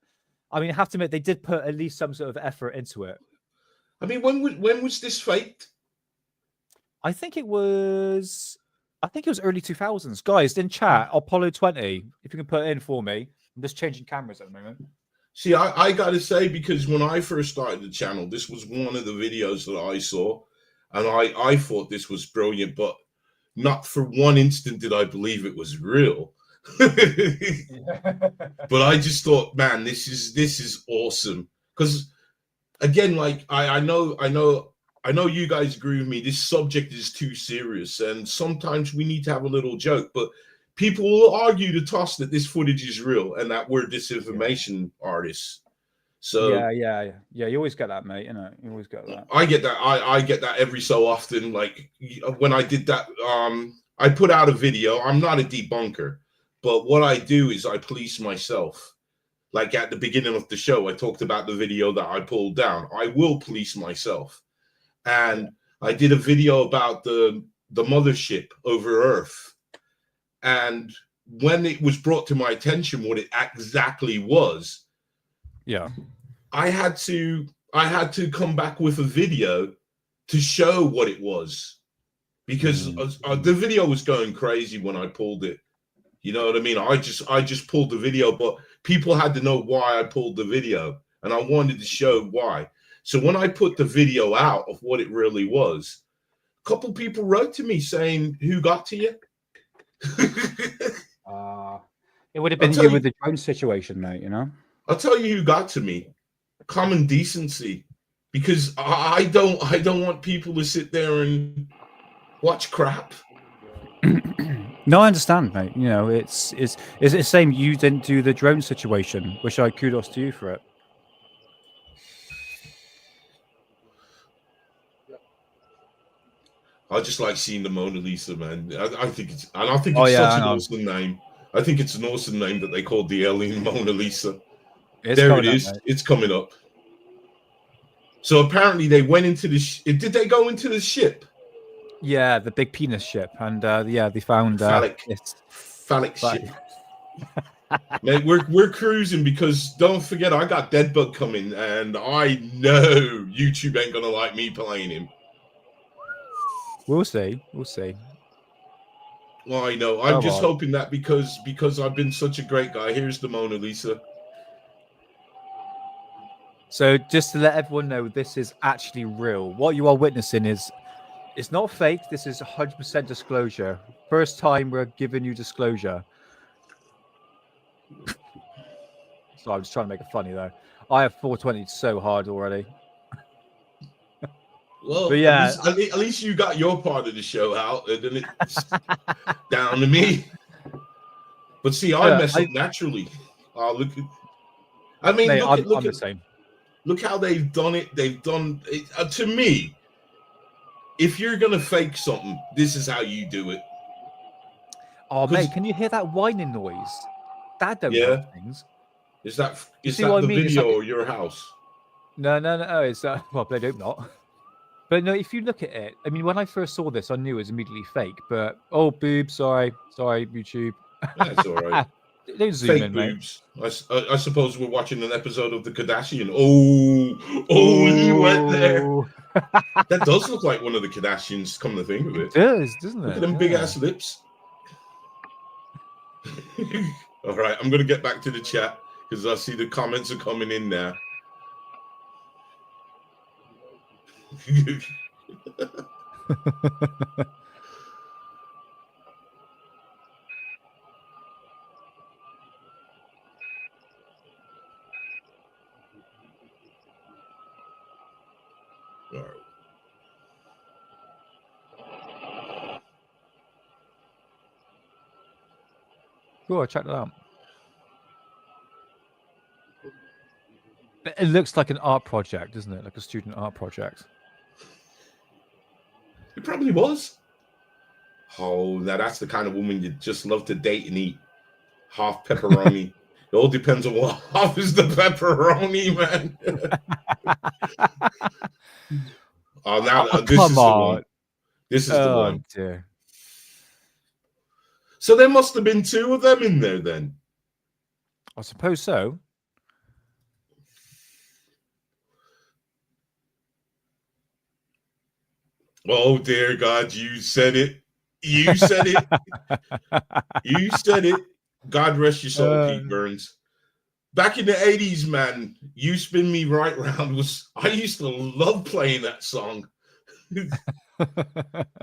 mean, I have to admit they did put at least some sort of effort into it. I mean, when was this faked? I think it was early 2000s. Guys, in chat, Apollo 20, if you can put it in for me. I'm just changing cameras at the moment. See, I got to say, because when I first started the channel, this was one of the videos that I saw, and I thought this was brilliant, but not for one instant did I believe it was real. But I just thought, man, this is awesome. Because again, like I know you guys agree with me. This subject is too serious, and sometimes we need to have a little joke. But people will argue to toss that this footage is real and that we're disinformation artists. So yeah. You always get that, mate. You know, you always get that. I get that. I get that every so often. Like when I did that, I put out a video. I'm not a debunker, but what I do is I police myself. Like at the beginning of the show, I talked about the video that I pulled down. I will police myself. And I did a video about the mothership over Earth. And when it was brought to my attention what it exactly was, I had to come back with a video to show what it was, because the video was going crazy when I pulled it. You know what I mean? I just pulled the video, but people had to know why I pulled the video, and I wanted to show why. So when I put the video out of what it really was, a couple people wrote to me saying, "Who got to you?" It would have been you with the drone situation, mate. You know. I'll tell you who got to me. Common decency, because I don't want people to sit there and watch crap. No, I understand, mate. You know, it's the same. You didn't do the drone situation, which I kudos to you for it. I just like seeing the Mona Lisa, man. I think it's such an awesome name. I think it's an awesome name that they called the alien Mona Lisa. There it is. It's coming up. So apparently they went into the. Did they go into the ship? Yeah, the big penis ship, and they found phallic ship. Mate, we're cruising, because don't forget I got Deadbug coming, and I know YouTube ain't gonna like me playing him. We'll see. Well, I know. I'm just hoping that because I've been such a great guy. Here's the Mona Lisa. So just to let everyone know, this is actually real. What you are witnessing is, it's not fake. This is 100% disclosure. First time we're giving you disclosure. So I'm just trying to make it funny though. I have 420 so hard already. Well, but yeah, at least you got your part of the show out, and then it's down to me. But see, I mess up naturally. Look at. I mean, mate, look I'm the same. Look how they've done it. They've done it. To me, if you're gonna fake something, this is how you do it. Oh, mate, can you hear that whining noise? That don't help things. Is that the video or your house? No. It's well, they don't not. But no, if you look at it, I mean, when I first saw this, I knew it was immediately fake. But boob, sorry, YouTube. That's all right. Don't zoom fake in, boobs. Mate. I suppose we're watching an episode of the Kardashian. Oh, he went there. That does look like one of the Kardashians. Come to think of it, it does, doesn't it? Look at them big ass lips. All right, I'm gonna get back to the chat because I see the comments are coming in now. All right. Cool, check that out. It looks like an art project, doesn't it? Like a student art project. It probably was. Oh, now that's the kind of woman you just love to date and eat. Half pepperoni. It all depends on what half is the pepperoni, man. Oh, now this come is the on. one. This is the one. Dear. So there must have been 2 of them in there then. I suppose so. Oh dear God, you said it. You said it. You said it. God rest your soul, Pete Burns. Back in the 80s, man, You Spin Me Right Round I used to love playing that song.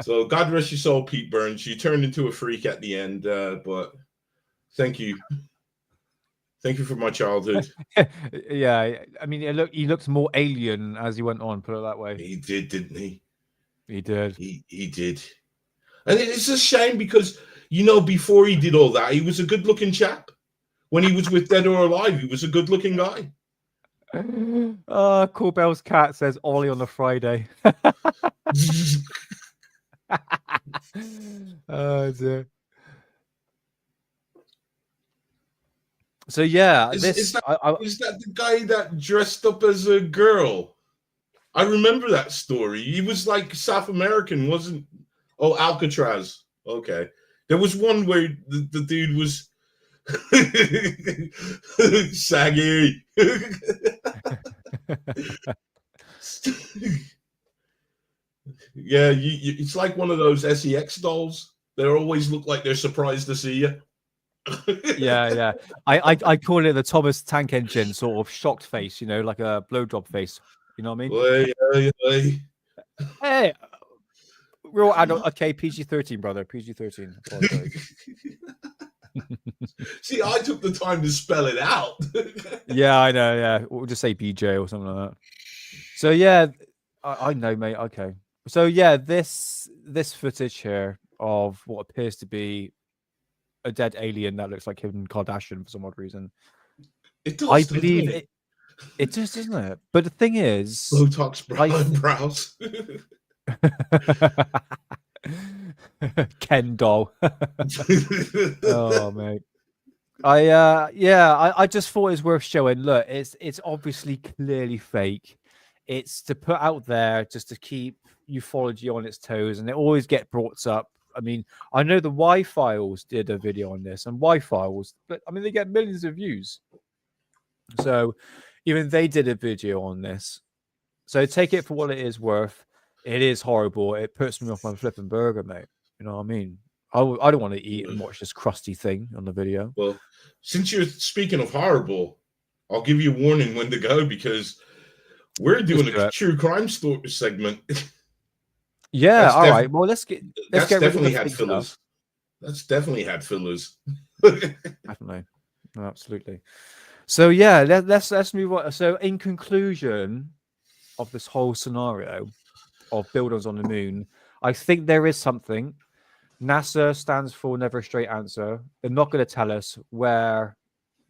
So God rest your soul, Pete Burns. You turned into a freak at the end, but thank you. Thank you for my childhood. Yeah, I mean, he looked more alien as he went on, put it that way. He did, didn't he? He did. He did. And it's a shame because, before he did all that, he was a good-looking chap. When he was with Dead or Alive, he was a good-looking guy. Cool Bell's cat says Ollie on a Friday. Oh dear. So yeah, is that the guy that dressed up as a girl? I remember that story. He was like South American, wasn't? Oh, Alcatraz. Okay, there was one where the dude was saggy. Yeah, it's like one of those SEX dolls. They always look like they're surprised to see you. Yeah. I call it the Thomas Tank Engine sort of shocked face, like a blowjob face. You know what I mean? Hey, we're all adult. Okay, PG-13, brother. PG-13. See, I took the time to spell it out. Yeah, I know. Yeah, we'll just say BJ or something like that. So yeah, I know, mate. Okay. So yeah, this footage here of what appears to be a dead alien that looks like Kim Kardashian for some odd reason. It does. I believe it does, doesn't it? But the thing is, Botox brows. Ken doll. Oh mate. I just thought it was worth showing. Look, it's obviously clearly fake. It's to put out there just to keep ufology on its toes, and it always get brought up. I mean, I know the Y-Files did a video on this, and Y-Files, but I mean, they get millions of views. So even they did a video on this. So take it for what it is worth. It is horrible. It puts me off my flipping burger, mate. You know what I mean? I don't want to eat and watch this crusty thing on the video. Well, since you're speaking of horrible, I'll give you a warning when to go because we're doing a true crime story segment. Yeah, all right. Well, let's get definitely had fillers. That's definitely had fillers. Definitely, no, absolutely. So yeah, let's move on. So in conclusion of this whole scenario of buildings on the moon, I think there is something. NASA stands for never a straight answer. They're not going to tell us where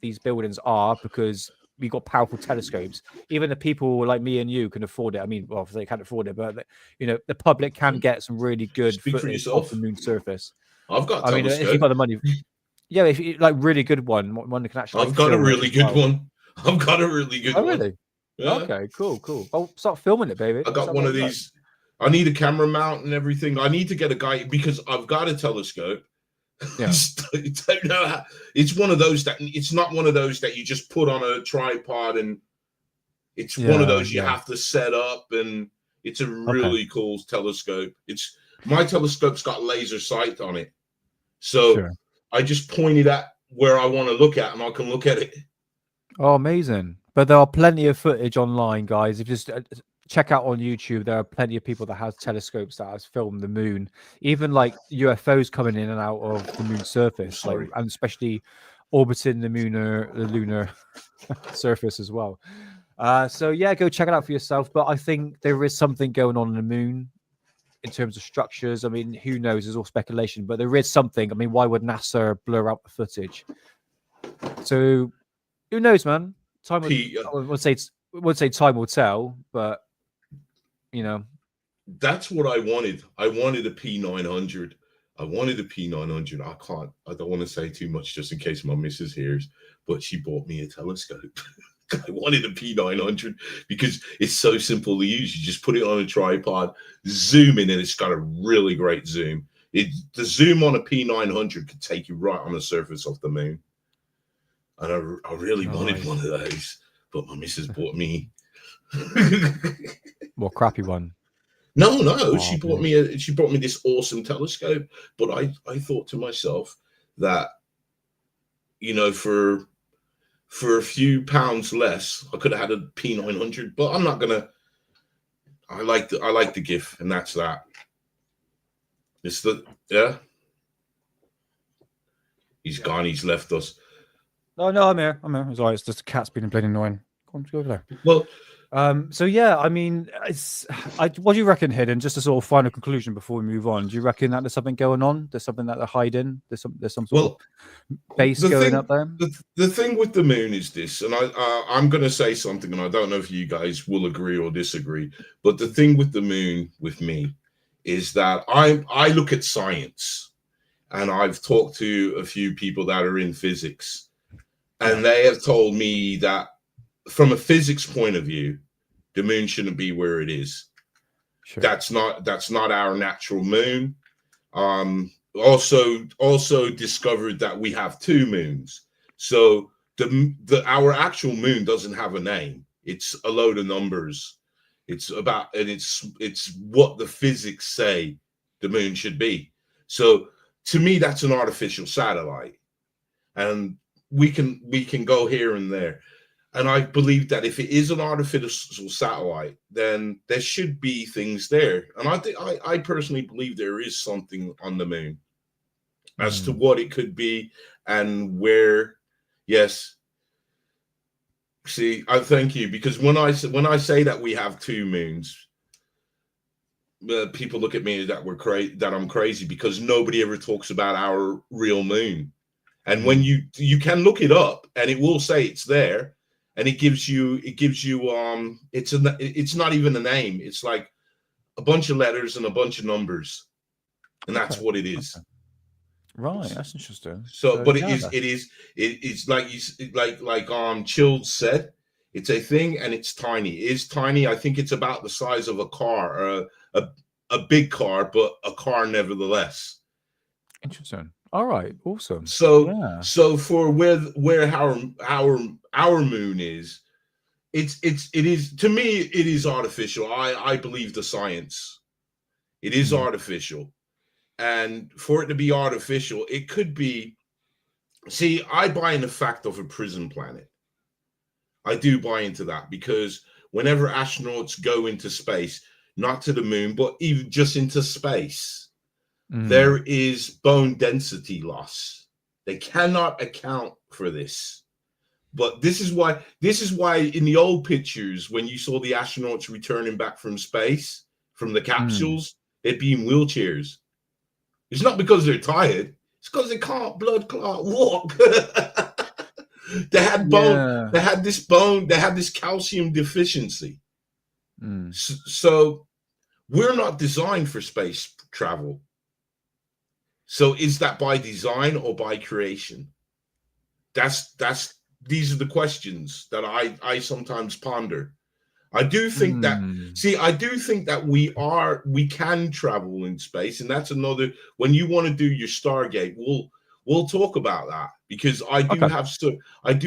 these buildings are because we've got powerful telescopes. Even the people like me and you can afford it. I mean, well, they can't afford it, but the public can get some really good footage of the moon surface. I've got. I mean, if you've got the money, yeah, if you like really good one that can actually. I've got a really good one. I've got a really good one. Oh, really? Yeah. Okay, cool. I'll start filming it, baby. I got one of these. I need a camera mount and everything. I need to get a guy because I've got a telescope. Yeah. It's one of those that it's not one of those that you just put on a tripod and it's one of those you have to set up, and it's a really cool telescope. My telescope's got laser sight on it. So I just point it at where I want to look at and I can look at it. Oh, amazing. But there are plenty of footage online, guys. If you just check out on YouTube, there are plenty of people that have telescopes that has filmed the moon, even like UFOs coming in and out of the moon's surface, and especially orbiting the lunar surface as well. So yeah, go check it out for yourself. But I think there is something going on the moon in terms of structures. I mean, who knows? It's all speculation, but there is something. I mean, why would NASA blur out the footage? So who knows, man? I would say time will tell, but that's what I wanted. I wanted a P900. I wanted a P900. I don't want to say too much just in case my missus hears, but she bought me a telescope. I wanted a P900 because it's so simple to use. You just put it on a tripod, zoom in, and it's got a really great zoom. The zoom on a P900 could take you right on the surface of the moon. And I really wanted one of those, but my missus bought me. What crappy one? No, she bought me this awesome telescope. But I thought to myself that, you know, for a few pounds less, I could have had a P900. But I'm not gonna. I like the gift, and that's that. It's yeah. He's gone. He's left us. No, I'm here. It's all right. It's just the cat's been bloody annoying. Come on, go over there. Well. So yeah, I mean, what do you reckon, Hidden? Just a sort of final conclusion before we move on. Do you reckon that there's something going on? There's something that they're hiding. There's some sort of base going up there. The thing with the moon is this, and I'm going to say something, and I don't know if you guys will agree or disagree. But the thing with the moon, with me, is that I look at science, and I've talked to a few people that are in physics, and they have told me that from a physics point of view, the moon shouldn't be where it is. Sure. That's not our natural moon. Also discovered that we have two moons. So our actual moon doesn't have a name. It's a load of numbers. It's what the physics say the moon should be. So to me, that's an artificial satellite, and we can go here and there. And I believe that if it is an artificial satellite, then there should be things there. And I personally believe there is something on the moon. As to what it could be and where, yes. See, I thank you, because when I say that we have two moons, people look at me that I'm crazy, because nobody ever talks about our real moon. And when you can look it up, and it will say it's there. And it gives you it's not even a name. It's like a bunch of letters and a bunch of numbers, and that's what it is. Okay. Right, that's interesting. So but it's like Chilled said, it's a thing, and it's tiny. It is tiny. I think it's about the size of a car, a big car, but a car nevertheless. Interesting. All right, awesome. So for where our moon is, it is, to me, it is artificial. I believe the science. It is artificial, and for it to be artificial, it could be. See, I buy in the fact of a prison planet. I do buy into that, because whenever astronauts go into space, not to the moon, but even just into space, there is bone density loss. They cannot account for this. But this is why in the old pictures, when you saw the astronauts returning back from space, from the capsules, they'd be in wheelchairs. It's not because they're tired. It's because they can't blood clot walk. They had bone. They had this bone. They had this calcium deficiency. So we're not designed for space travel. So is that by design or by creation? These are the questions that I sometimes ponder. I do think that we can travel in space, and that's another, when you want to do your Stargate, we'll talk about that, because I do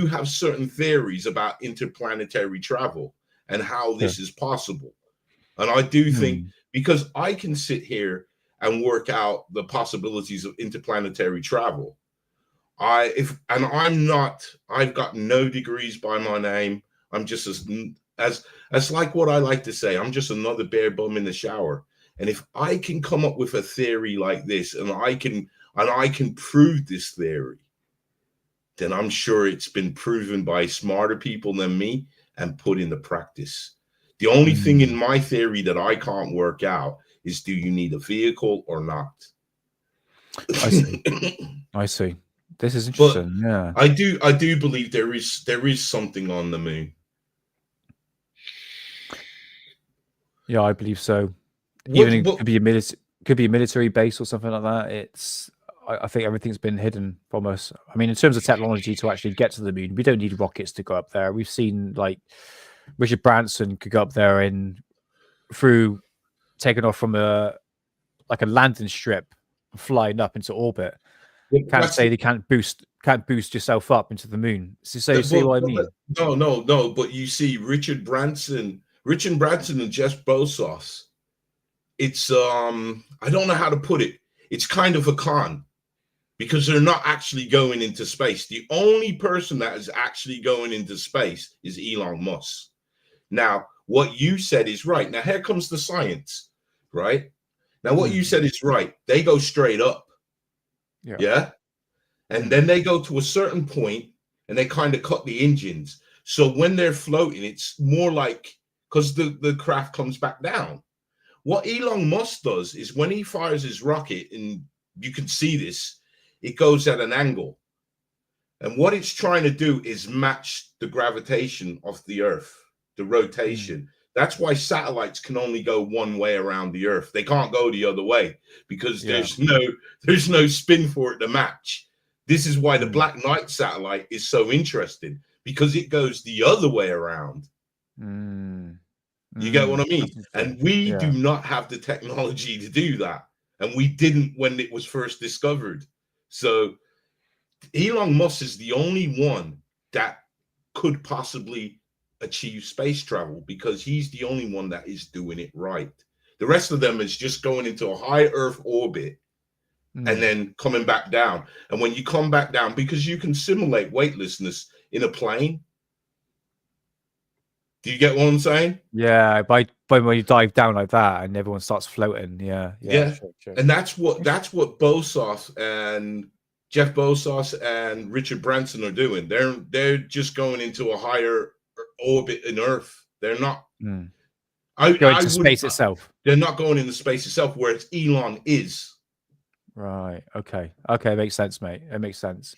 have certain theories about interplanetary travel and how this is possible. And I do think, because I can sit here and work out the possibilities of interplanetary travel. I've got no degrees by my name. I'm just as like what I like to say, I'm just another bare bum in the shower. And if I can come up with a theory like this, and I can prove this theory, then I'm sure it's been proven by smarter people than me and put into practice. The only thing in my theory that I can't work out is, do you need a vehicle or not? I see. This is interesting. But I do believe there is something on the moon. Yeah, I believe so. Even it could be a military base or something like that. I think everything's been hidden from us. I mean, in terms of technology to actually get to the moon, we don't need rockets to go up there. We've seen like Richard Branson could go up there through taking off from a landing strip, flying up into orbit. Can't say they can't boost yourself up into the moon. So you see what I mean? No. But you see, Richard Branson and Jeff Bezos. It's I don't know how to put it. It's kind of a con because they're not actually going into space. The only person that is actually going into space is Elon Musk. Now, what you said is right. Now, here comes the science, right? Now, what you said is right. They go straight up. Yeah. And then they go to a certain point and they kind of cut the engines. So when they're floating, it's more like, because the craft comes back down. What Elon Musk does is when he fires his rocket, and you can see this, it goes at an angle. And what it's trying to do is match the gravitation of the Earth, the rotation. That's why satellites can only go one way around the Earth. They can't go the other way because there's no spin for it to match. This is why the Black Knight satellite is so interesting, because it goes the other way around. You get what I mean? And we do not have the technology to do that. And we didn't when it was first discovered. So Elon Musk is the only one that could possibly achieve space travel because he's the only one that is doing it right. The rest of them is just going into a high Earth orbit and then coming back down. And when you come back down, because you can simulate weightlessness in a plane. Do you get what I'm saying? Yeah, by when you dive down like that and everyone starts floating. Yeah. Sure. And that's what Bezos and Jeff Bezos and Richard Branson are doing. They're just going into a higher orbit in Earth. They're not going into space itself. They're not going into space itself, where Elon is. Right. Okay. Makes sense, mate. It makes sense.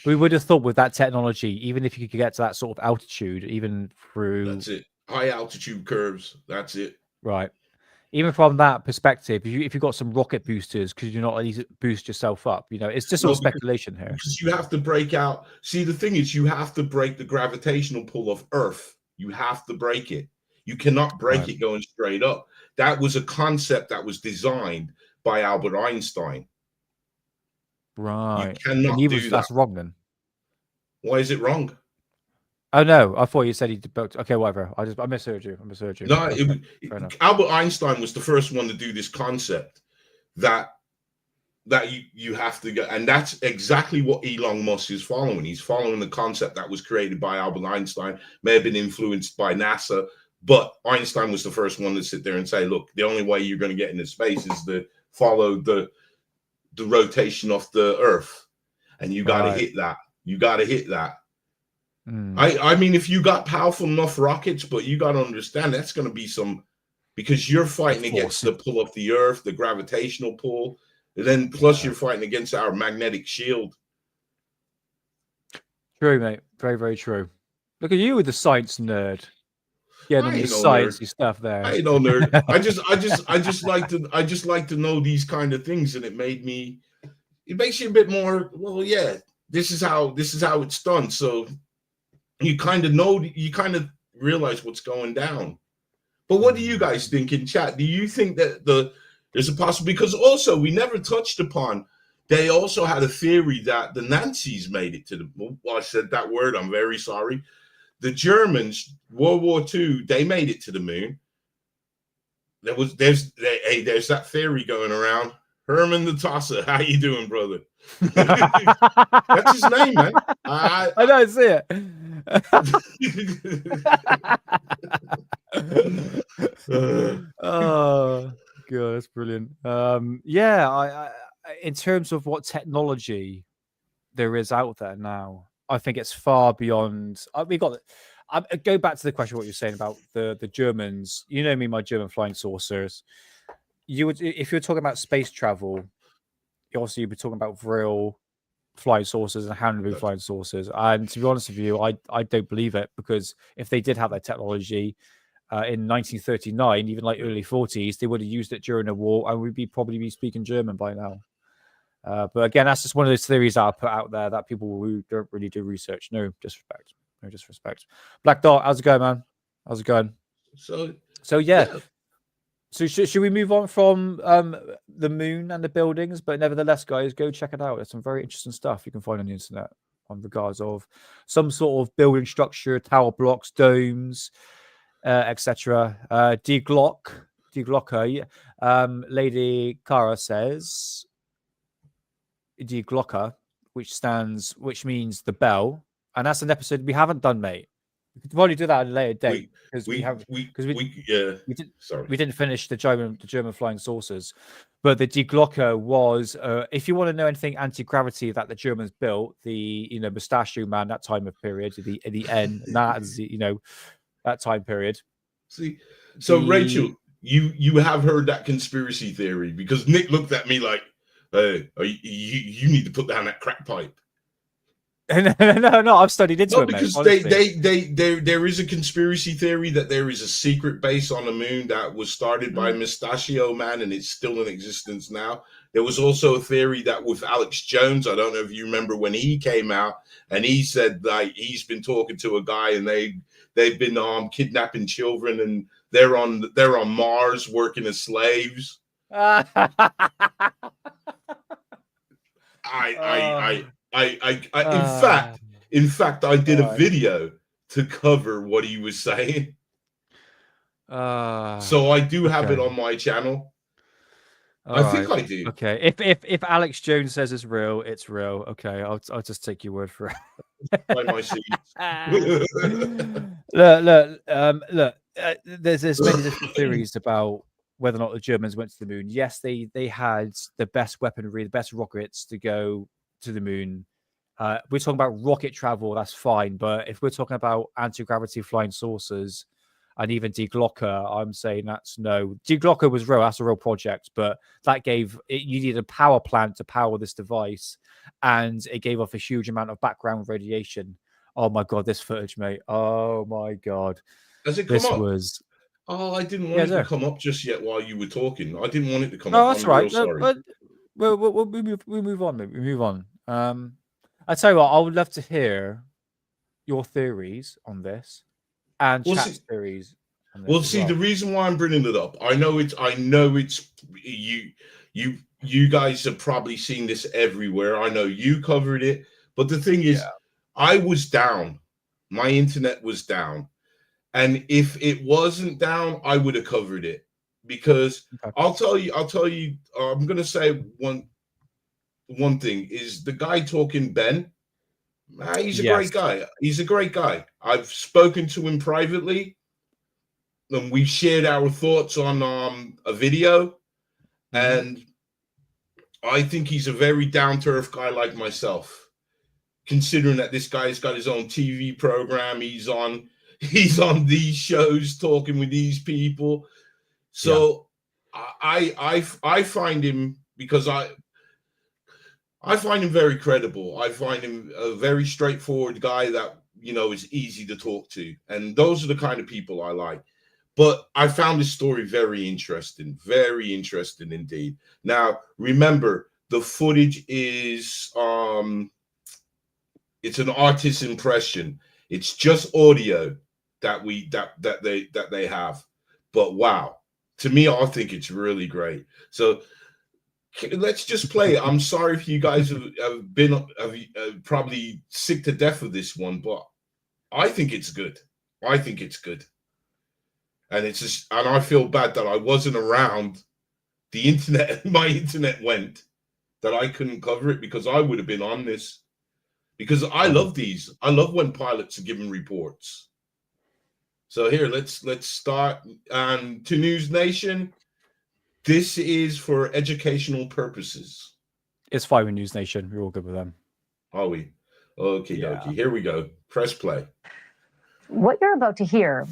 We would have thought with that technology, even if you could get to that sort of altitude, even through that's it, high altitude curves. That's it. Right. Even from that perspective, if you've got some rocket boosters, could you not at least boost yourself up? You know, it's just all speculation here. Because you have to break out. See, the thing is, you have to break the gravitational pull of Earth. You have to break it. You cannot break it going straight up. That was a concept that was designed by Albert Einstein. Right. You cannot do that. That's wrong then. Why is it wrong? Oh no, I thought you said he debunked. Okay, whatever. I misheard you. No, okay, Albert Einstein was the first one to do this concept that you have to go, and that's exactly what Elon Musk is following. He's following the concept that was created by Albert Einstein, may have been influenced by NASA, but Einstein was the first one to sit there and say, look, the only way you're going to get into space is to follow the rotation of the Earth, and you got to hit that. You got to hit that. I mean, if you got powerful enough rockets, but you got to understand that's going to be because you're fighting against the pull of the Earth, the gravitational pull, and then plus you're fighting against our magnetic shield. True, mate. Very, very true. Look at you with the science nerd. Yeah, the sciencey stuff there. I ain't no nerd. I just like to know these kind of things, and it makes you a bit more. Well, yeah, this is how it's done. So you kind of realize what's going down. But what do you guys think in chat? Do you think that there's a possibility? Because also we never touched upon. They also had a theory that the Nazis made it to the. Well, I said that word. I'm very sorry. The Germans, World War II, they made it to the moon. There's that theory going around. Herman the Tosser, how you doing, brother? That's his name, man. I don't see it. Oh god, that's brilliant. I in terms of what technology there is out there now, I think it's far beyond. We got. Go back to the question what you're saying about the Germans. You know me, my German flying saucers. You would, if you're talking about space travel, obviously you'd be talking about real flying saucers and hand-moving flying saucers. And to be honest with you, I don't believe it, because if they did have that technology, in 1939, even like early 40s, they would have used it during the war, and we'd probably be speaking German by now. But again, that's just one of those theories that I put out there that people who don't really do research. No disrespect. No disrespect. Black Dot, how's it going, man? How's it going? So yeah. So should we move on from the moon and the buildings? But nevertheless, guys, go check it out. There's some very interesting stuff you can find on the internet on regards of some sort of building structure, tower blocks, domes, etc. D Glocker, Lady Cara says D Glocker, which means the bell, and that's an episode we haven't done, mate. We could probably do that at a later date because we didn't finish the German flying saucers. But the D Glocker was, if you want to know anything anti-gravity that the Germans built, the Mustachio Man, that time of period, the end, that's that time period. See, so Rachel, you have heard that conspiracy theory, because Nick looked at me like, hey, you need to put down that crack pipe. No, I've studied into it, because there is a conspiracy theory that there is a secret base on the moon that was started by Mustachio Man, and it's still in existence now. There was also a theory that with Alex Jones, I don't know if you remember when he came out, and he said like he's been talking to a guy, and they've been kidnapping children, and they're on Mars working as slaves. In fact, I did a video to cover what he was saying. So I do have it on my channel. I think I do. Okay, if Alex Jones says it's real, it's real. Okay, I'll just take your word for it. By my seats. Look. There's many different theories about whether or not the Germans went to the moon. Yes, they had the best weaponry, the best rockets to go to the moon. We're talking about rocket travel, that's fine. But if we're talking about anti-gravity flying saucers and even D Glocker, I'm saying that's no. D Glocker was real, that's a real project, but that you needed a power plant to power this device, and it gave off a huge amount of background radiation. Oh my God, this footage, mate. Oh my God. Has it come up? Oh, I didn't want it to come up just yet while you were talking. I didn't want it to come up. No, that's right. Sorry. We move on. We move on. I tell you what, I would love to hear your theories on this and chat's theories. On this the reason why I'm bringing it up, I know it's you guys have probably seen this everywhere. I know you covered it, but the thing is, I was down. My internet was down. And if it wasn't down, I would have covered it, because I'll tell you, I'm going to say one thing is the guy talking, Ben, he's a great guy. He's a great guy. I've spoken to him privately, and we've shared our thoughts on a video. And I think he's a very down-to-earth guy like myself, considering that this guy's got his own TV program. He's on these shows talking with these people. So I find him, because I find him very credible. I find him a very straightforward guy that, is easy to talk to. And those are the kind of people I like. But I found this story very interesting indeed. Now, remember, the footage is it's an artist's impression. It's just audio that they have. But wow, to me, I think it's really great. So let's just play it. I'm sorry if you guys have been probably sick to death of this one, but I think it's good. And it's just, and I feel bad that I wasn't around. The internet, my internet went, that I couldn't cover it, because I would have been on this. Because I love these. I love when pilots are giving reports. So here, let's start. And to News Nation, this is for educational purposes. It's fine with News Nation. We're all good with them. Are we? Okay. Here we go. Press play. What you're about to hear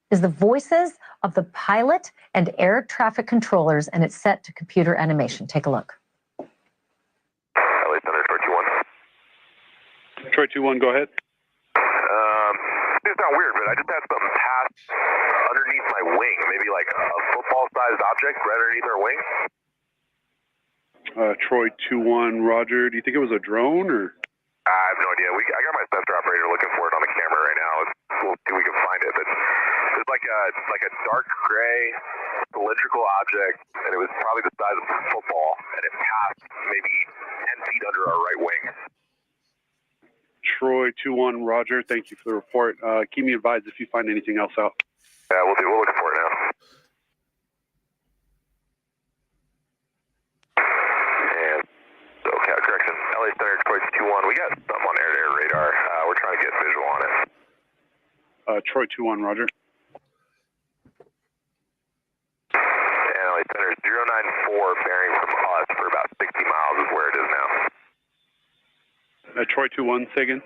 is the voices of the pilot and air traffic controllers, and it's set to computer animation. Take a look. Troy 2-1, go ahead. It's not weird, but I just had something pass underneath my wing, maybe like a football-sized object right underneath our wing. Troy 2-1, Roger. Do you think it was a drone or? I have no idea. I got my sensor operator looking for it on the camera right now. We'll see if we can find it. But it's like a dark gray cylindrical object, and it was probably the size of a football, and it passed maybe 10 feet under our right wing. Troy 2-1, Roger. Thank you for the report. Keep me advised if you find anything else out. Yeah, we'll do. We'll look for it now. And so, correction. LA Center, Troy 2-1. We got something on air-to-air radar. We're trying to get visual on it. Troy 2-1, Roger. And LA Center 094 bearing from us for about 60 miles is where it is now. Troy 2-1, say again.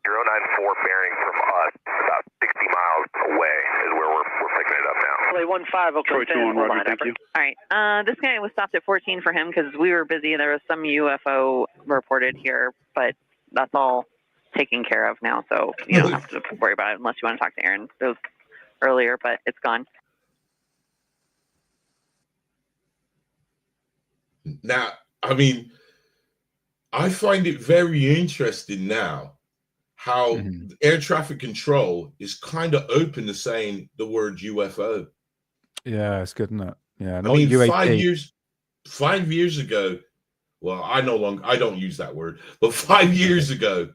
094 bearing from us about 60 miles away is where we're picking it up now. LA 15, Oakland. Troy 2-1, Roger, thank you. All right. This guy was stopped at 14 for him because we were busy. There was some UFO reported here, but that's all taken care of now. So you don't have to worry about it unless you want to talk to Aaron. It was earlier, but it's gone. Now, I mean, I find it very interesting now how air traffic control is kind of open to saying the word UFO. Yeah, it's good, isn't it? Yeah, I not mean, UAP. 5 years ago, well, I don't use that word, but 5 years ago,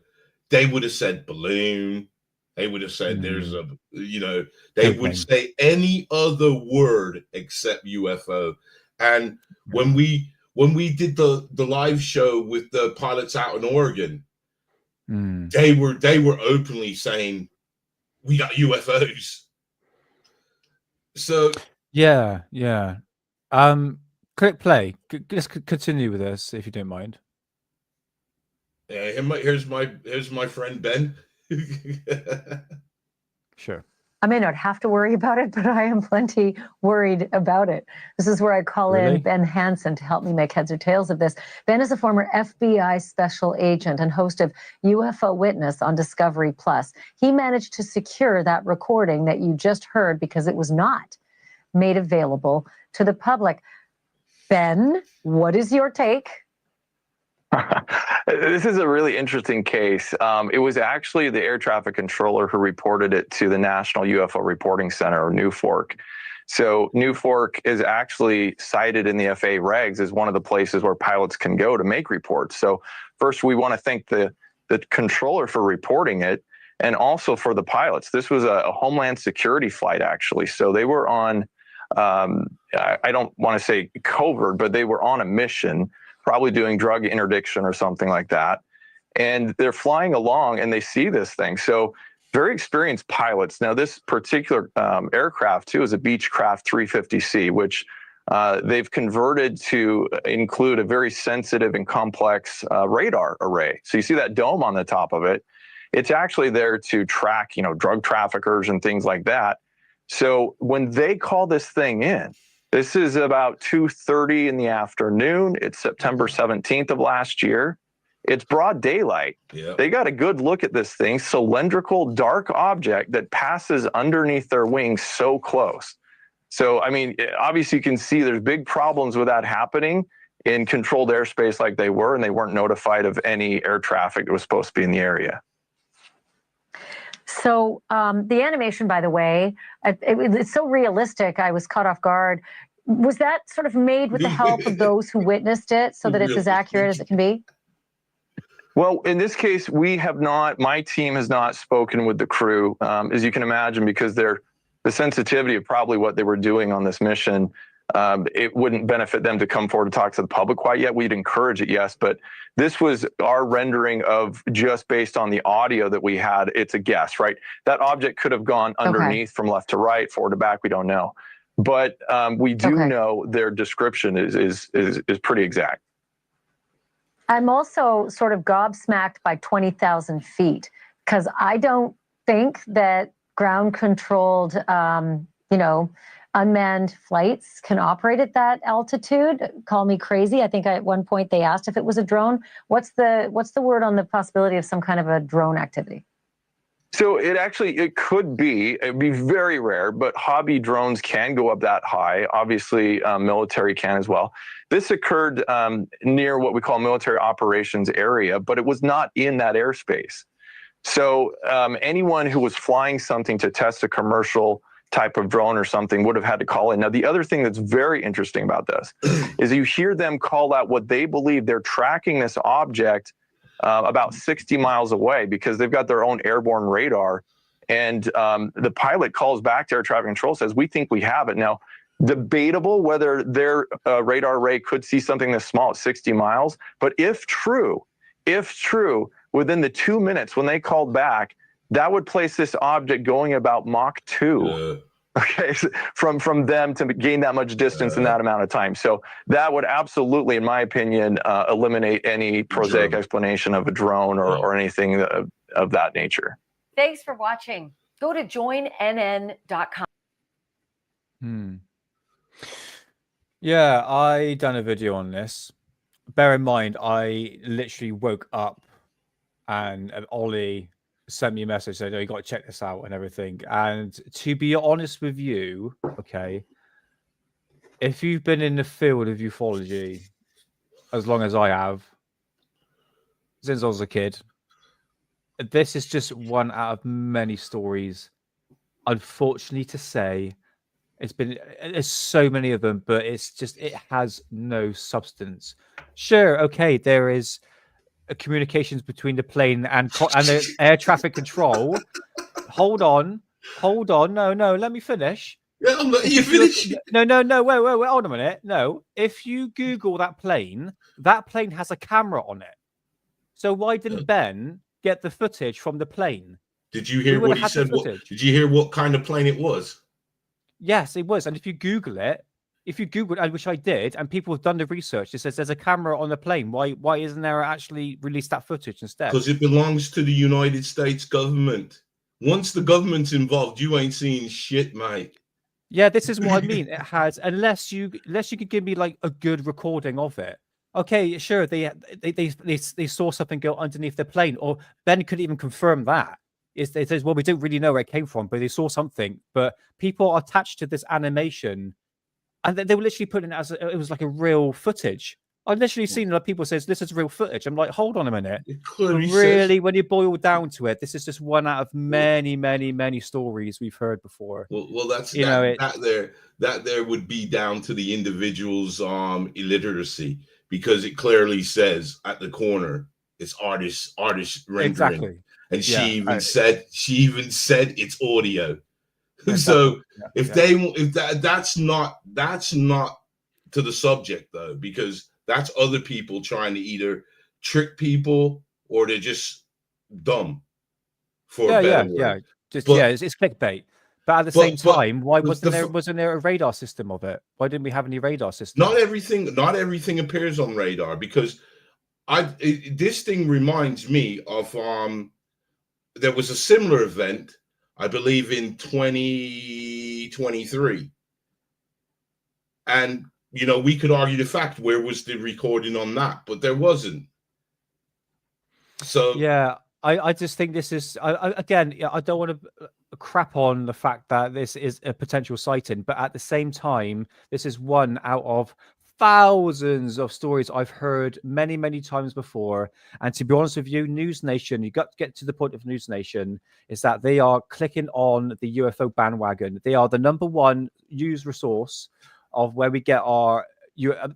they would have said balloon. They would have said there's a, they would say any other word except UFO. And when we did the live show with the pilots out in Oregon, they were openly saying we got UFOs. So yeah. Click play. Let's continue with this if you don't mind. Yeah, here's my friend Ben. Sure. I may not have to worry about it, but I am plenty worried about it. This is where I call in Ben Hansen to help me make heads or tails of this. Ben is a former FBI special agent and host of UFO Witness on Discovery Plus. He managed to secure that recording that you just heard because it was not made available to the public. Ben, what is your take? This is a really interesting case. It was actually the air traffic controller who reported it to the National UFO Reporting Center, or NUFORC. So NUFORC is actually cited in the FAA regs as one of the places where pilots can go to make reports. So first, we want to thank the controller for reporting it, and also for the pilots. This was a Homeland Security flight, actually. So they were on, I don't want to say covert, but they were on a mission, probably doing drug interdiction or something like that. And they're flying along and they see this thing. So very experienced pilots. Now, this particular aircraft, too, is a Beechcraft 350C, which they've converted to include a very sensitive and complex radar array. So you see that dome on the top of it. It's actually there to track, drug traffickers and things like that. So when they call this thing in, this is about 2:30 in the afternoon. It's September 17th of last year. It's broad daylight. Yep. They got a good look at this thing, cylindrical, dark object that passes underneath their wings so close. So, I mean, obviously you can see there's big problems with that happening in controlled airspace like they were, and they weren't notified of any air traffic that was supposed to be in the area. So the animation, by the way, it's so realistic. I was caught off guard. Was that sort of made with the help of those who witnessed it so that it's as accurate as it can be? Well, in this case, my team has not spoken with the crew, as you can imagine, because the sensitivity of probably what they were doing on this mission, it wouldn't benefit them to come forward to talk to the public quite yet. We'd encourage it, yes, but this was our rendering of just based on the audio that we had. It's a guess, right? That object could have gone underneath from left to right, forward to back. We don't know, but we do know their description is pretty exact. I'm also sort of gobsmacked by 20,000 feet because I don't think that ground-controlled, unmanned flights can operate at that altitude. Call me crazy. I think at one point they asked if it was a drone. What's the word on the possibility of some kind of a drone activity? So it could be, it'd be very rare, but hobby drones can go up that high. Obviously, military can as well. This occurred near what we call military operations area, but it was not in that airspace. So anyone who was flying something to test a commercial type of drone or something would have had to call in. Now, the other thing that's very interesting about this is you hear them call out what they believe they're tracking this object about 60 miles away, because they've got their own airborne radar. And the pilot calls back to air traffic control, says, we think we have it. Now, debatable whether their radar array could see something this small at 60 miles. But if true, within the 2 minutes when they called back, that would place this object going about Mach 2. Okay, so from them to gain that much distance in that amount of time. So that would absolutely, in my opinion, eliminate any prosaic explanation of a drone or anything of that nature. Thanks for watching. Go to joinnn.com. Yeah, I done a video on this. Bear in mind, I literally woke up and Ollie sent me a message saying, "Oh, you got to check this out," and everything. And to be honest with you, okay, if you've been in the field of ufology as long as I have, since I was a kid, this is just one out of many stories. Unfortunately to say, there's so many of them, but it has no substance. Sure, okay, there is communications between the plane and the air traffic control. Hold on. No, let me finish. Yeah, I'm letting you finish. No. Wait. Hold on a minute. No, if you Google that plane has a camera on it. So why didn't Ben get the footage from the plane? Did you hear what he said? Did you hear what kind of plane it was? Yes, it was. And if you Google it, which I did, and people have done the research, it says there's a camera on the plane. Why isn't there actually released that footage instead? Because it belongs to the United States government. Once the government's involved, you ain't seeing shit, mate. Yeah, this is what I mean. It has, unless you could give me like a good recording of it. Okay, sure. They saw something go underneath the plane, or Ben could even confirm that. It says, well, we don't really know where it came from, but they saw something. But people are attached to this animation. And they were literally putting it it was like a real footage. I've literally seen people says this is real footage. I'm like, hold on a minute. Really, when you boil down to it, this is just one out of many stories we've heard before. Well, that there would be down to the individual's illiteracy, because it clearly says at the corner it's artist rendering. Exactly. And she even said it's audio. So that's not to the subject though, because that's other people trying to either trick people or they're just dumb. It's clickbait. But at the same time, why wasn't there a radar system of it? Why didn't we have any radar system? Not everything appears on radar, because this thing reminds me of there was a similar event, I believe, in 2023. And, we could argue the fact, where was the recording on that? But there wasn't. So, yeah, I just think this is, I don't want to crap on the fact that this is a potential sighting, but at the same time, this is one out of thousands of stories I've heard many times before. And to be honest with you, News Nation, you got to get to the point of News Nation, is that they are clicking on the UFO bandwagon. They are the #1 news resource of where we get our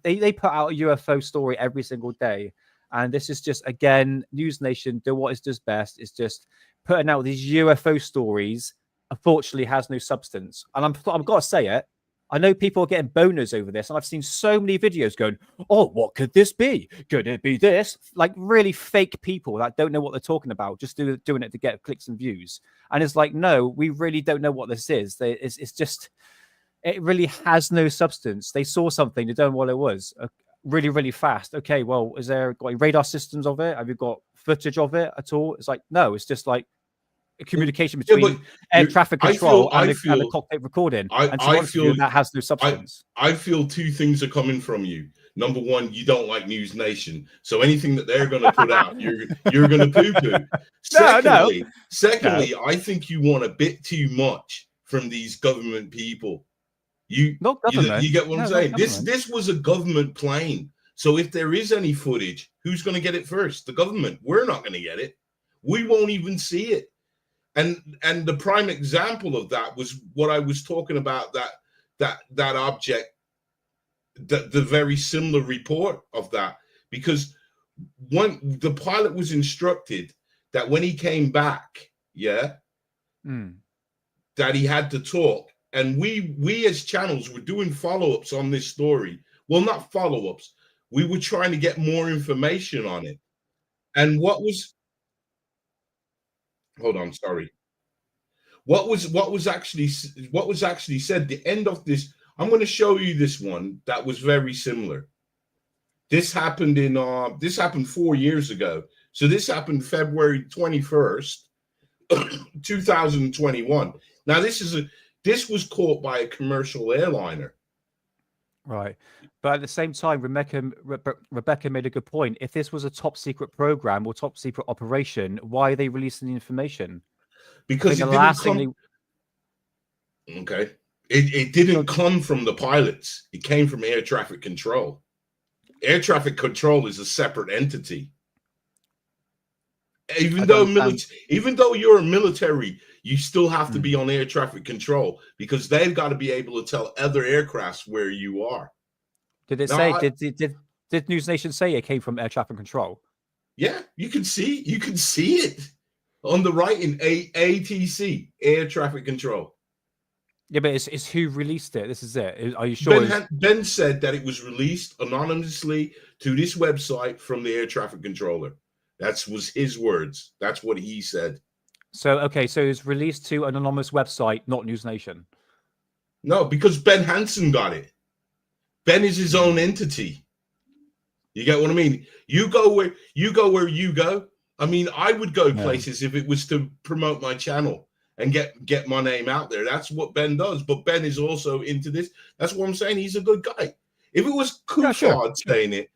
they put out a UFO story every single day. And this is just, again, News Nation do what it does best, is just putting out these UFO stories. Unfortunately, has no substance. And I've got to say it, I know people are getting boners over this, and I've seen so many videos going, "Oh, what could this be? Could it be this?" Like really fake people that don't know what they're talking about, just doing it to get clicks and views. And it's like, no, we really don't know what this is. It's just, it really has no substance. They saw something, they don't know what it was. Really fast. Okay, well, is there got radar systems of it? Have you got footage of it at all? It's like, no, it's just like a communication between air traffic control and the cockpit recording. I feel that has no substance. I feel two things are coming from you. number one, you don't like News Nation, so anything that they're going to put out, you're going to poo-poo. Secondly, I think you want a bit too much from these government people. You get what I'm saying? This was a government plane. So if there is any footage, who's going to get it first? The government. We're not going to get it. We won't even see it. And the prime example of that was what I was talking about, that object, the very similar report of that, because when the pilot was instructed that when he came back, that he had to talk. And we as channels were doing follow-ups on this story. Well, not follow-ups. We were trying to get more information on it. And what was actually said, the end of this, I'm going to show you this one that was very similar. This happened 4 years ago. So this happened February 21st, 2021. Now this was caught by a commercial airliner. Right. But at the same time, Rebecca made a good point. If this was a top secret program or top secret operation, why are they releasing the information? Because it didn't come from the pilots. It came from air traffic control. Air traffic control is a separate entity. Even though you're a military, you still have to be on air traffic control, because they've got to be able to tell other aircrafts where you are. Did it say? Did News Nation say it came from air traffic control? Yeah, you can see it on the right in ATC, air traffic control. Yeah, but it's who released it. This is it. Are you sure? Ben said that it was released anonymously to this website from the air traffic controller. That was his words. That's what he said. So it's released to an anonymous website, not News Nation. No, because Ben Hansen got it. Ben is his own entity. You get what I mean? You go where you go. I mean, I would go places if it was to promote my channel and get my name out there. That's what Ben does. But Ben is also into this. That's what I'm saying. He's a good guy. If it was Coulthard saying it,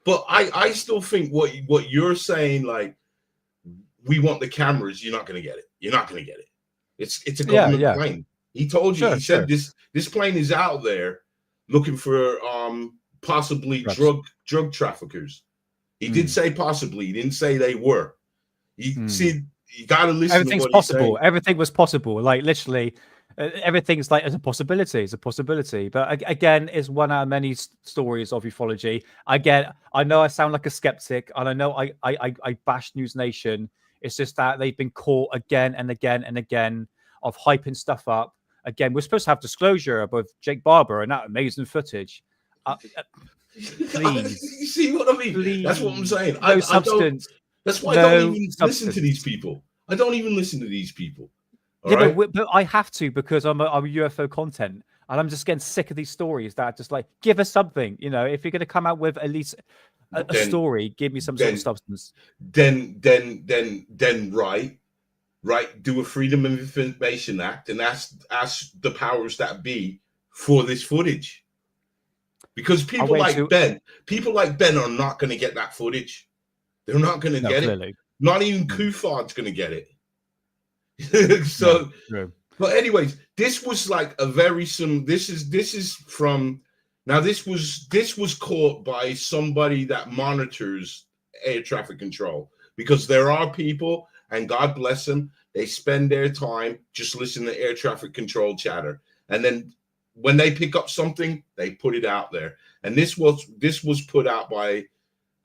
but I still think what you're saying, like, we want the cameras, you're not going to get it. You're not going to get it. It's a government plane. He told you. He said this plane is out there looking for possibly drug traffickers. He did say possibly. He didn't say they were. See, you got to listen. Everything's possible. Everything was possible. Like, literally, everything's like as a possibility. It's a possibility. But again, it's one out of many stories of ufology. I know I sound like a skeptic, and I know I bash News Nation. It's just that they've been caught again and again and again of hyping stuff up. Again, we're supposed to have disclosure about Jake Barber and that amazing footage. Please. You see what I mean? Please. That's what I'm saying. No substance. That's why I don't even listen to these people. I don't even listen to these people. But I have to, because I'm a UFO content, and I'm just getting sick of these stories that are just like, give us something. You know, if you're going to come out with at least a story, give me some sort of substance. Then do a Freedom of Information Act and ask the powers that be for this footage. Because people like Ben are not going to get that footage. They're not going to get it. Not even Coulthard's going to get it. But anyways, this was like a very this is from, now this was caught by somebody that monitors air traffic control, because there are people, and God bless them, they spend their time just listening to air traffic control chatter, and then when they pick up something, they put it out there. And this was put out by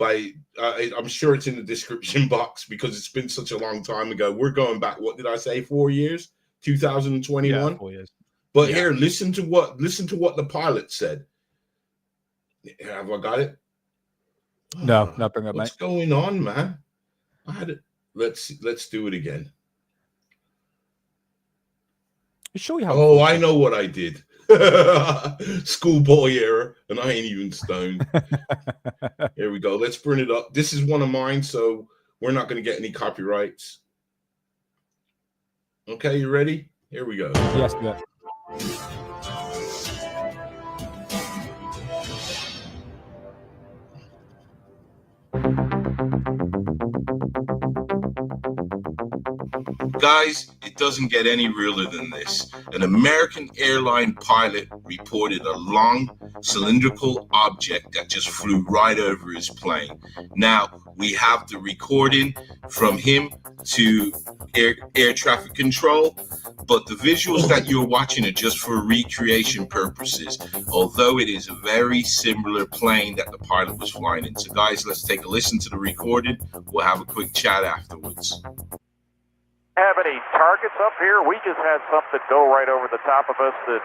I'm sure it's in the description box, because it's been such a long time ago. We're going back, what did I say, 4 years? 2021. Yeah, 4 years. But here, listen to what the pilot said. Have I got it? No, not bring up. What's going on, man? I had it. Let's do it again. You sure you have? Oh, I know what I did. Schoolboy error, and I ain't even stoned. Here we go. Let's bring it up. This is one of mine, so we're not going to get any copyrights. Okay, you ready? Here we go. Yes, yeah. Guys, it doesn't get any realer than this. An American airline pilot reported a long cylindrical object that just flew right over his plane. Now, we have the recording from him to air traffic control, but the visuals that you're watching are just for recreation purposes, although it is a very similar plane that the pilot was flying in. So guys, let's take a listen to the recording. We'll have a quick chat afterwards. Have any targets up here? We just had something go right over the top of us that,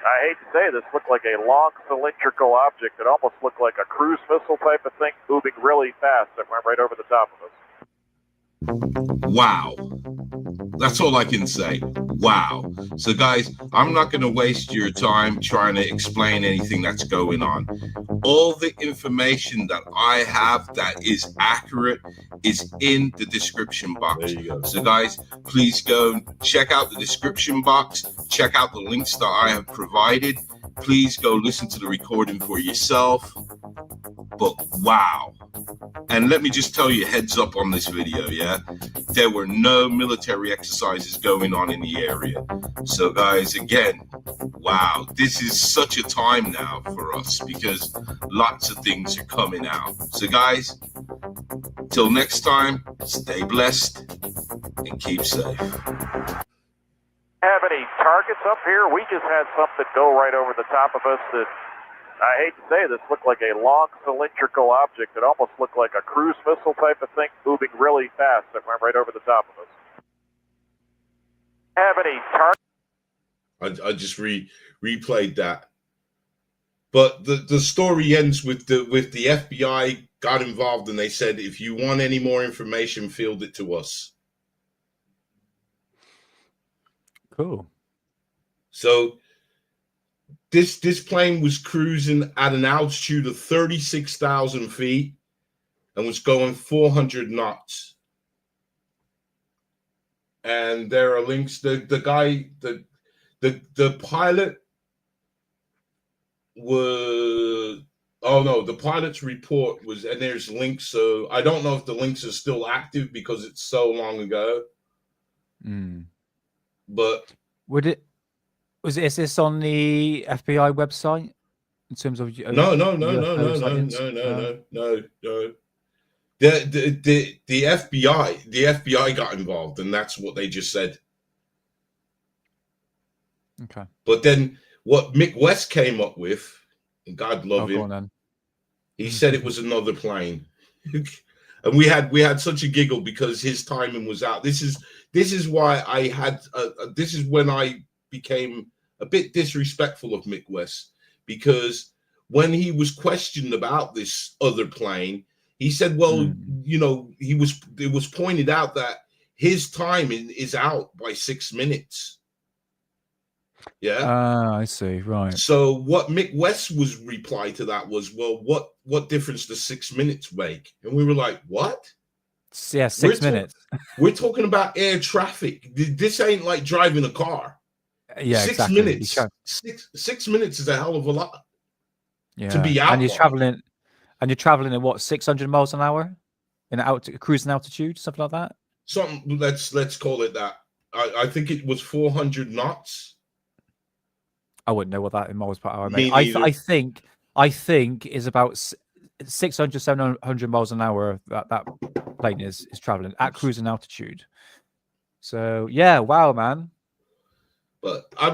I hate to say this, looked like a long cylindrical object. It almost looked like a cruise missile type of thing moving really fast that went right over the top of us. Wow. That's all I can say. Wow. So guys, I'm not going to waste your time trying to explain anything that's going on. All the information that I have that is accurate is in the description box. There you go. So guys, please go check out the description box. Check out the links that I have provided. Please go listen to the recording for yourself. But wow. And let me just tell you, heads up on this video, yeah? There were no military exercises going on in the area. So guys, again, wow, this is such a time now for us because lots of things are coming out. So guys, till next time, stay blessed and keep safe. Have any targets up here? We just had something go right over the top of us that, I hate to say this, looked like a long cylindrical object. It almost looked like a cruise missile type of thing moving really fast that went right over the top of us. Have any targets? I just replayed that. But the story ends with the FBI got involved and they said, if you want any more information, field it to us. Cool. So this plane was cruising at an altitude of 36,000 feet and was going 400 knots. And there are links. The pilot was, oh no, the pilot's report was, and there's links. So I don't know if the links are still active because it's so long ago. But is this on the FBI website in terms of no. The FBI got involved, and that's what they just said. Okay. But then what Mick West came up with, and God love him, he said it was another plane. And we had such a giggle because his timing was out. This is why I had this is when I became a bit disrespectful of Mick West, because when he was questioned about this other plane, he said, well, you know, it was pointed out that his timing is out by 6 minutes. Yeah. I see. Right. So what Mick West was reply to that was, well, what difference does 6 minutes make? And we were like, what? Yeah, 6 minutes. We're talking about air traffic. This ain't like driving a car. Yeah, 6 minutes. 6 minutes is a hell of a lot. Yeah. To be out. And you're traveling at what, 600 miles an hour in cruising altitude, something like that. Something. Let's call it that. I think it was 400 knots. I wouldn't know what that in miles per hour. Mate. I think is about 600, 700 miles an hour that plane is traveling at cruising altitude. So yeah, wow, man. But I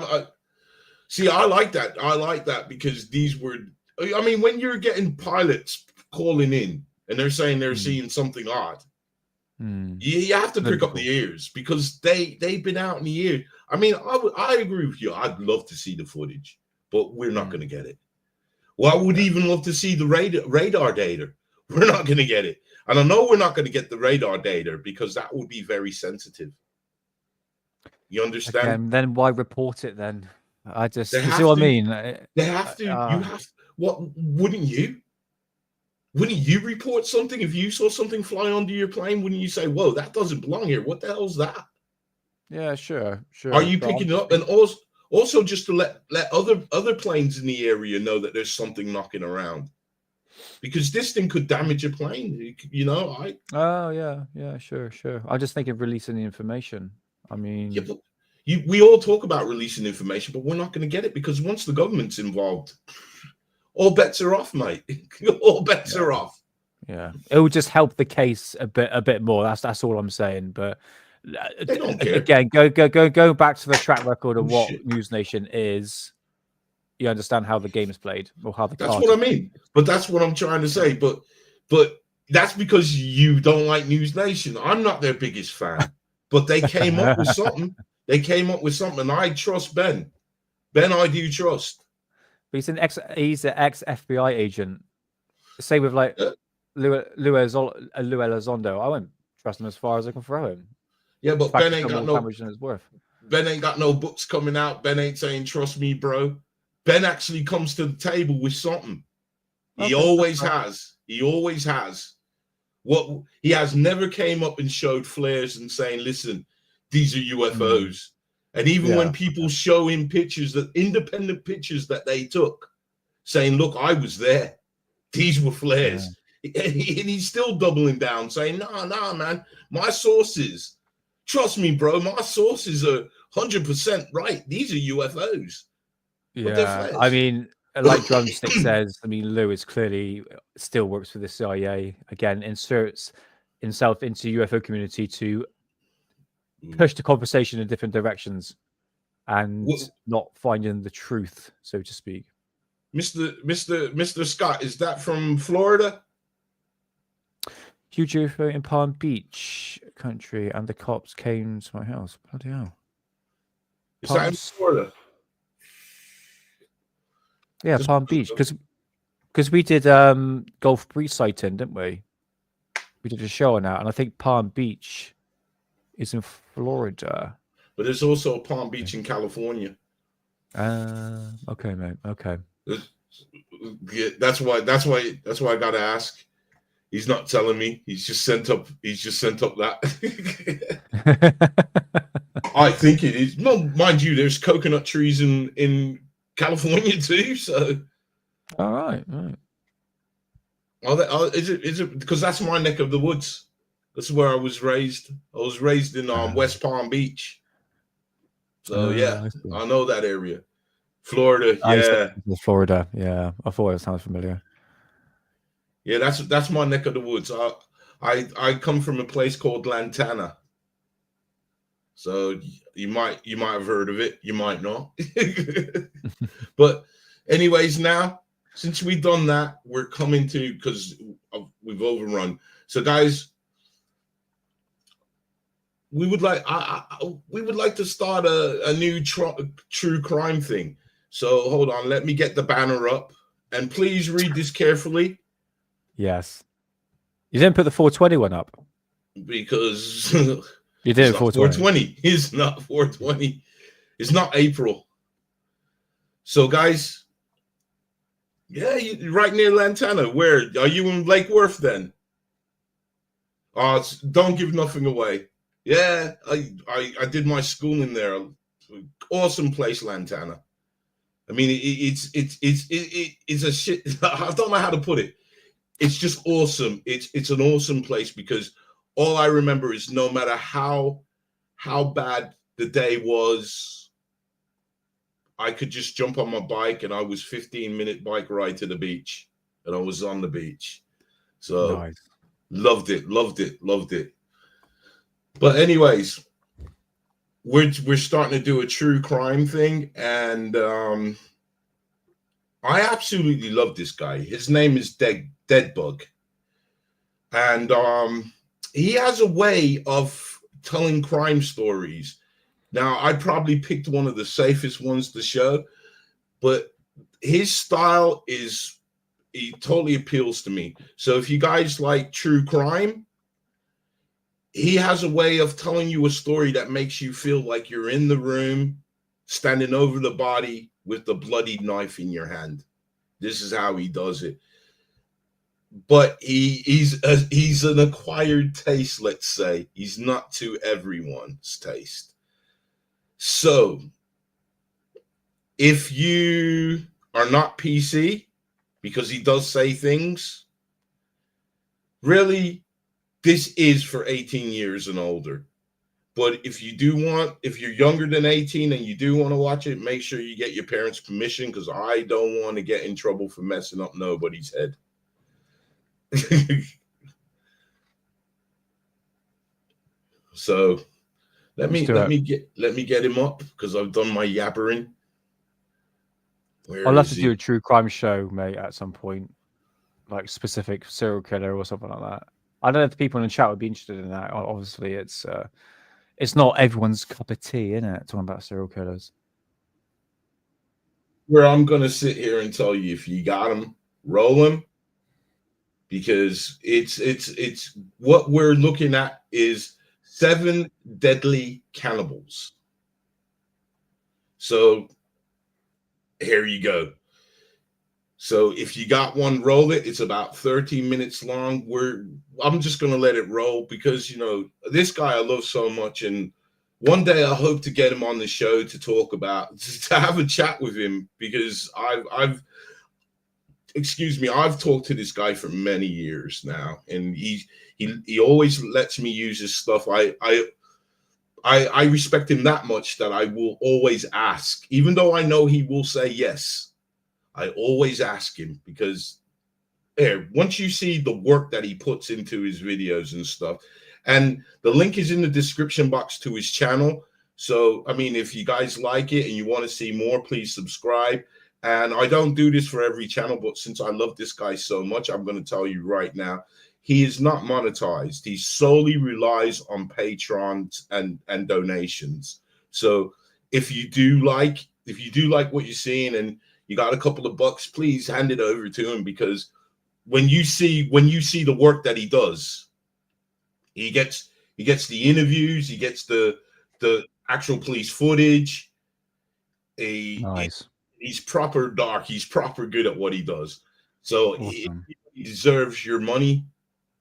like that. I like that because these were. I mean, when you're getting pilots calling in and they're saying they're seeing something odd, you have to prick up the ears because they've been out in the air. I mean, I agree with you. I'd love to see the footage, but we're not going to get it. Well, I would even love to see the radar data. We're not going to get it. And I know we're not going to get the radar data because that would be very sensitive. You understand? Okay, then why report it then? I just, you see what I mean? They have to. You have to. What wouldn't you? Wouldn't you report something if you saw something fly under your plane? Wouldn't you say, "Whoa, that doesn't belong here. What the hell's that?" Yeah, sure. Are you picking it up? And also just to let other planes in the area know that there's something knocking around, because this thing could damage a plane. You know, Oh yeah, sure. I just think of releasing the information. I mean, yeah, but we all talk about releasing information, but we're not going to get it because once the government's involved, all bets are off, mate. All bets are off. Yeah, it would just help the case a bit more. That's all I'm saying. But They don't care. again, go back to the track record of what Shit. News Nation is. You understand how the game is played or how the That's cards what I mean. But that's what I'm trying to say. But that's because you don't like News Nation. I'm not their biggest fan. But they came up with something. They came up with something. And I trust Ben. Ben, I do trust. But he's an ex FBI agent. Say with like Lou Elizondo, I won't trust him as far as I can throw him. Yeah, but Ben ain't got no damage than it's worth. Ben ain't got no books coming out. Ben ain't saying trust me, bro. Ben actually comes to the table with something. He always has. He always has. What he has never came up and showed flares and saying, listen, these are UFOs. And even when people show him pictures, that independent pictures that they took, saying, look, I was there. These were flares. And he's still doubling down, saying, no, man, my sources, trust me, bro, my sources are 100% right. These are UFOs. Yeah, I mean, like Drumstick says, I mean, Lewis clearly still works for the CIA. Again, inserts himself into UFO community to push the conversation in different directions and not finding the truth, so to speak. Mr. Scott, is that from Florida? Huge UFO in Palm Beach country, and the cops came to my house. Bloody hell! Is that in Florida? Yeah, Palm Beach, because we did Gulf Breeze sighting, didn't we? We did a show on that, and I think Palm Beach is in Florida. But there's also Palm Beach in California. Okay, mate. Okay. Yeah, that's why I gotta ask. He's not telling me. He's just sent up that. I think it is. No, mind you, there's coconut trees in California too. So, all right. Is it because that's my neck of the woods? That's where I was raised. I was raised in West Palm Beach. So yeah, I know that area. Florida, yeah. Florida, yeah. I thought it sounds familiar. Yeah, that's my neck of the woods. I come from a place called Lantana. So you might have heard of it, you might not. But anyways, now since we've done that, we're coming to, because we've overrun. So guys, we would like to start a new true crime thing. So hold on, let me get the banner up, and please read this carefully. Yes, you didn't put the 420 one up because you did 420. It's not 420. It's not April. So guys, yeah, you're right near Lantana. Where are you in Lake Worth then? Don't give nothing away. Yeah, I did my schooling there. Awesome place, Lantana. I mean, it's a shit. I don't know how to put it. It's just awesome. It's an awesome place because all I remember is no matter how bad the day was, I could just jump on my bike and I was 15-minute bike ride to the beach and I was on the beach. So nice. Loved it. But anyways, we're starting to do a true crime thing, and I absolutely love this guy. His name is Deadbug, and he has a way of telling crime stories. Now, I probably picked one of the safest ones to show, but his style he totally appeals to me. So if you guys like true crime, he has a way of telling you a story that makes you feel like you're in the room, standing over the body with the bloodied knife in your hand. This is how he does it. But he's an acquired taste, let's say. He's not to everyone's taste. So if you are not PC, because he does say things, really, this is for 18 years and older. But if you're younger than 18 and you do want to watch it, make sure you get your parents' permission, because I don't want to get in trouble for messing up nobody's head. So let me get him up, because I've done my yabbering. I'll have to do a true crime show, mate, at some point, like specific serial killer or something like that. I don't know if the people in the chat would be interested in that. Obviously, it's not everyone's cup of tea, isn't it? Talking about serial killers. Where I'm gonna sit here and tell you, if you got them, roll them, because it's what we're looking at is 7 deadly cannibals. So here you go. So if you got one, roll it. It's about 13 minutes long. I'm just going to let it roll, because, you know, this guy I love so much. And one day I hope to get him on the show to talk about, to have a chat with him, because I've talked to this guy for many years now. And he always lets me use his stuff. I respect him that much that I will always ask, even though I know he will say yes. I always ask him, because once you see the work that he puts into his videos and stuff, and the link is in the description box to his channel. So, I mean, if you guys like it and you want to see more, please subscribe. And I don't do this for every channel, but since I love this guy so much, I'm going to tell you right now, he is not monetized. He solely relies on patrons and donations. So if you do like what you're seeing and you got a couple of bucks, please hand it over to him, because when you see the work that he does, he gets the interviews, he gets the actual police footage. Nice. He's proper dark. He's proper good at what he does. So awesome. He deserves your money.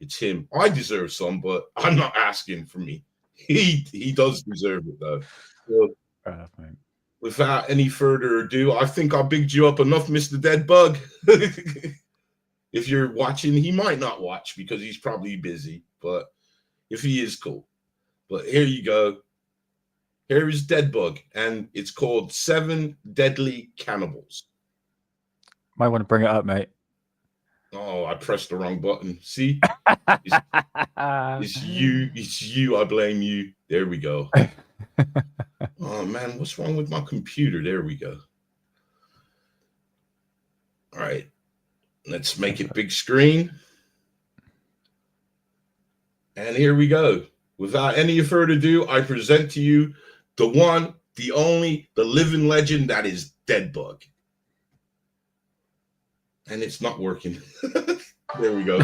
It's him. I deserve some, but I'm not asking for me. He does deserve it, though. So, without any further ado, I think I bigged you up enough, Mr. Dead Bug. If you're watching, he might not watch because he's probably busy, but if he is, cool. But here you go. Here is Dead Bug, and it's called 7 Deadly Cannibals. Might want to bring it up, mate. Oh, I pressed the wrong button. See? It's you. I blame you. There we go. Oh, man, what's wrong with my computer? There we go. All right. Let's make it big screen. And here we go. Without any further ado, I present to you the one, the only, the living legend that is Dead Bug. And it's not working. There we go.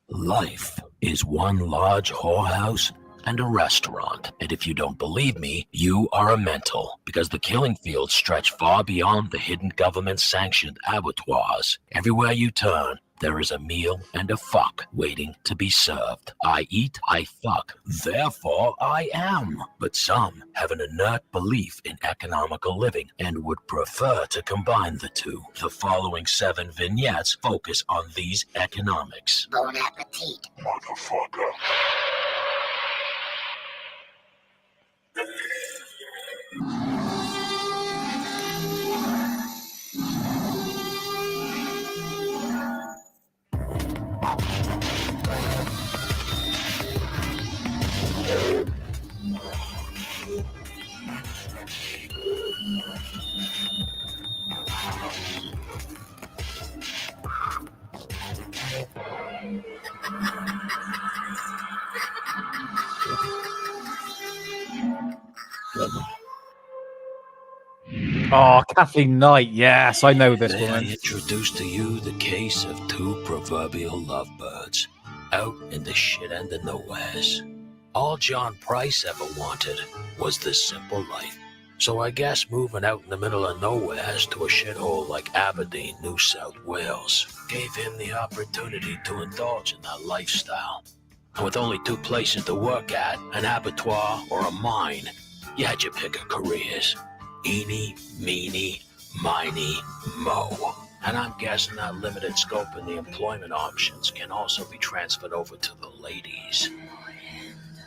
Life is one large whorehouse and a restaurant. And if you don't believe me, you are a mental, because the killing fields stretch far beyond the hidden government-sanctioned abattoirs. Everywhere you turn, there is a meal and a fuck waiting to be served. I eat, I fuck, therefore I am. But some have an inert belief in economical living and would prefer to combine the two. The following 7 vignettes focus on these economics. Bon appetit, motherfucker. Oh, Kathleen Knight. Yes, I know this May woman. I introduce to you the case of 2 proverbial lovebirds out in the shit end of nowheres. All John Price ever wanted was this simple life. So I guess moving out in the middle of nowheres to a shithole like Aberdeen, New South Wales, gave him the opportunity to indulge in that lifestyle. And with only 2 places to work at, an abattoir or a mine, you had your pick of careers. Eeny, meeny, miny, mo. And I'm guessing that limited scope in the employment options can also be transferred over to the ladies.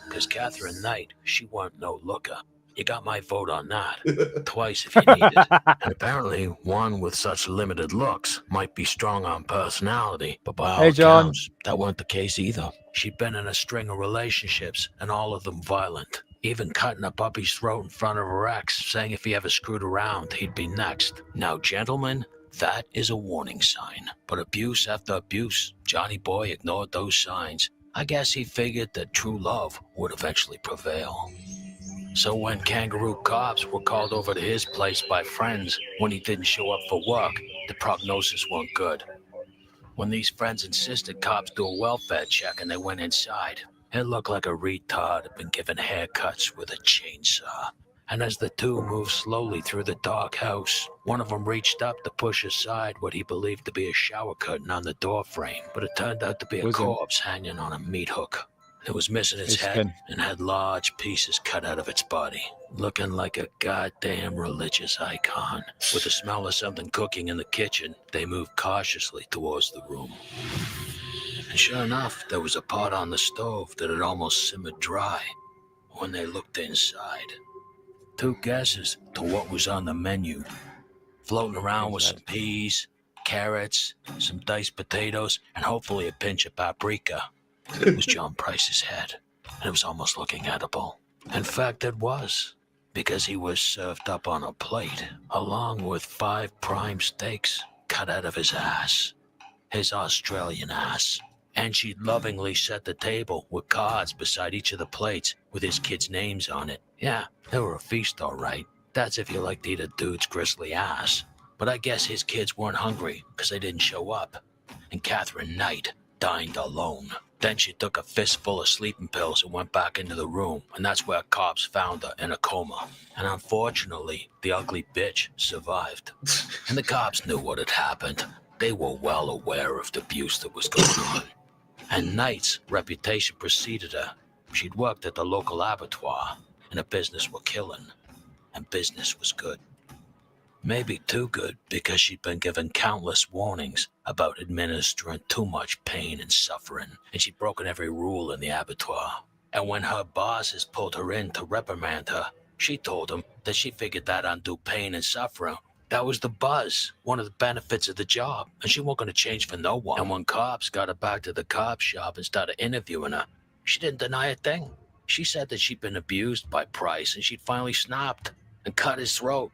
Because Catherine Knight, she weren't no looker. You got my vote on that. Twice if you need it. And apparently, one with such limited looks might be strong on personality, but by all accounts, that weren't the case either. She'd been in a string of relationships, and all of them violent. Even cutting a puppy's throat in front of her ex, saying if he ever screwed around, he'd be next. Now, gentlemen, that is a warning sign. But abuse after abuse, Johnny Boy ignored those signs. I guess he figured that true love would eventually prevail. So when kangaroo cops were called over to his place by friends when he didn't show up for work, the prognosis wasn't good. When these friends insisted cops do a welfare check and they went inside, it looked like a retard had been given haircuts with a chainsaw. And as the two moved slowly through the dark house, one of them reached up to push aside what he believed to be a shower curtain on the door frame, but it turned out to be a corpse hanging on a meat hook. It was missing its head and had large pieces cut out of its body, looking like a goddamn religious icon. With the smell of something cooking in the kitchen, they moved cautiously towards the room. And sure enough, there was a pot on the stove that had almost simmered dry. When they looked inside, 2 guesses to what was on the menu. Floating around with some peas, carrots, some diced potatoes, and hopefully a pinch of paprika. It was John Price's head, and it was almost looking edible. In fact, it was, because he was served up on a plate, along with 5 prime steaks cut out of his ass. His Australian ass. And she'd lovingly set the table with cards beside each of the plates with his kids' names on it. Yeah, they were a feast all right. That's if you like to eat a dude's grisly ass. But I guess his kids weren't hungry because they didn't show up. And Catherine Knight dined alone. Then she took a fistful of sleeping pills and went back into the room, and that's where cops found her in a coma. And unfortunately, the ugly bitch survived. And the cops knew what had happened. They were well aware of the abuse that was going on. And Knight's reputation preceded her. She'd worked at the local abattoir, in a business with killing, and business was good. Maybe too good, because she'd been given countless warnings about administering too much pain and suffering, and she'd broken every rule in the abattoir. And when her bosses pulled her in to reprimand her, she told them that she figured that undue pain and suffering, that was the buzz, one of the benefits of the job, and she wasn't going to change for no one. And when cops got her back to the cop shop and started interviewing her, she didn't deny a thing. She said that she'd been abused by Price, and she'd finally snapped and cut his throat.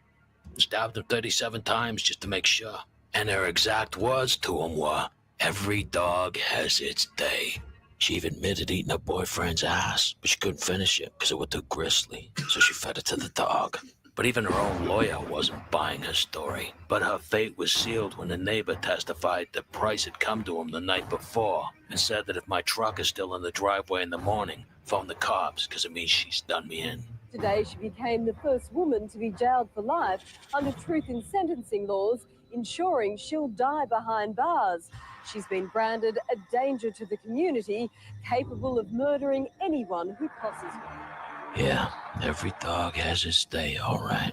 Stabbed him 37 times just to make sure. And her exact words to him were, "Every dog has its day." She even admitted eating her boyfriend's ass, but she couldn't finish it because it was too grisly, so she fed it to the dog. But even her own lawyer wasn't buying her story. But her fate was sealed when the neighbor testified that Price had come to him the night before and said that if my truck is still in the driveway in the morning, phone the cops because it means she's done me in. Today, she became the first woman to be jailed for life under truth in sentencing laws, ensuring she'll die behind bars. She's been branded a danger to the community, capable of murdering anyone who crosses her. Yeah, every dog has its day, all right.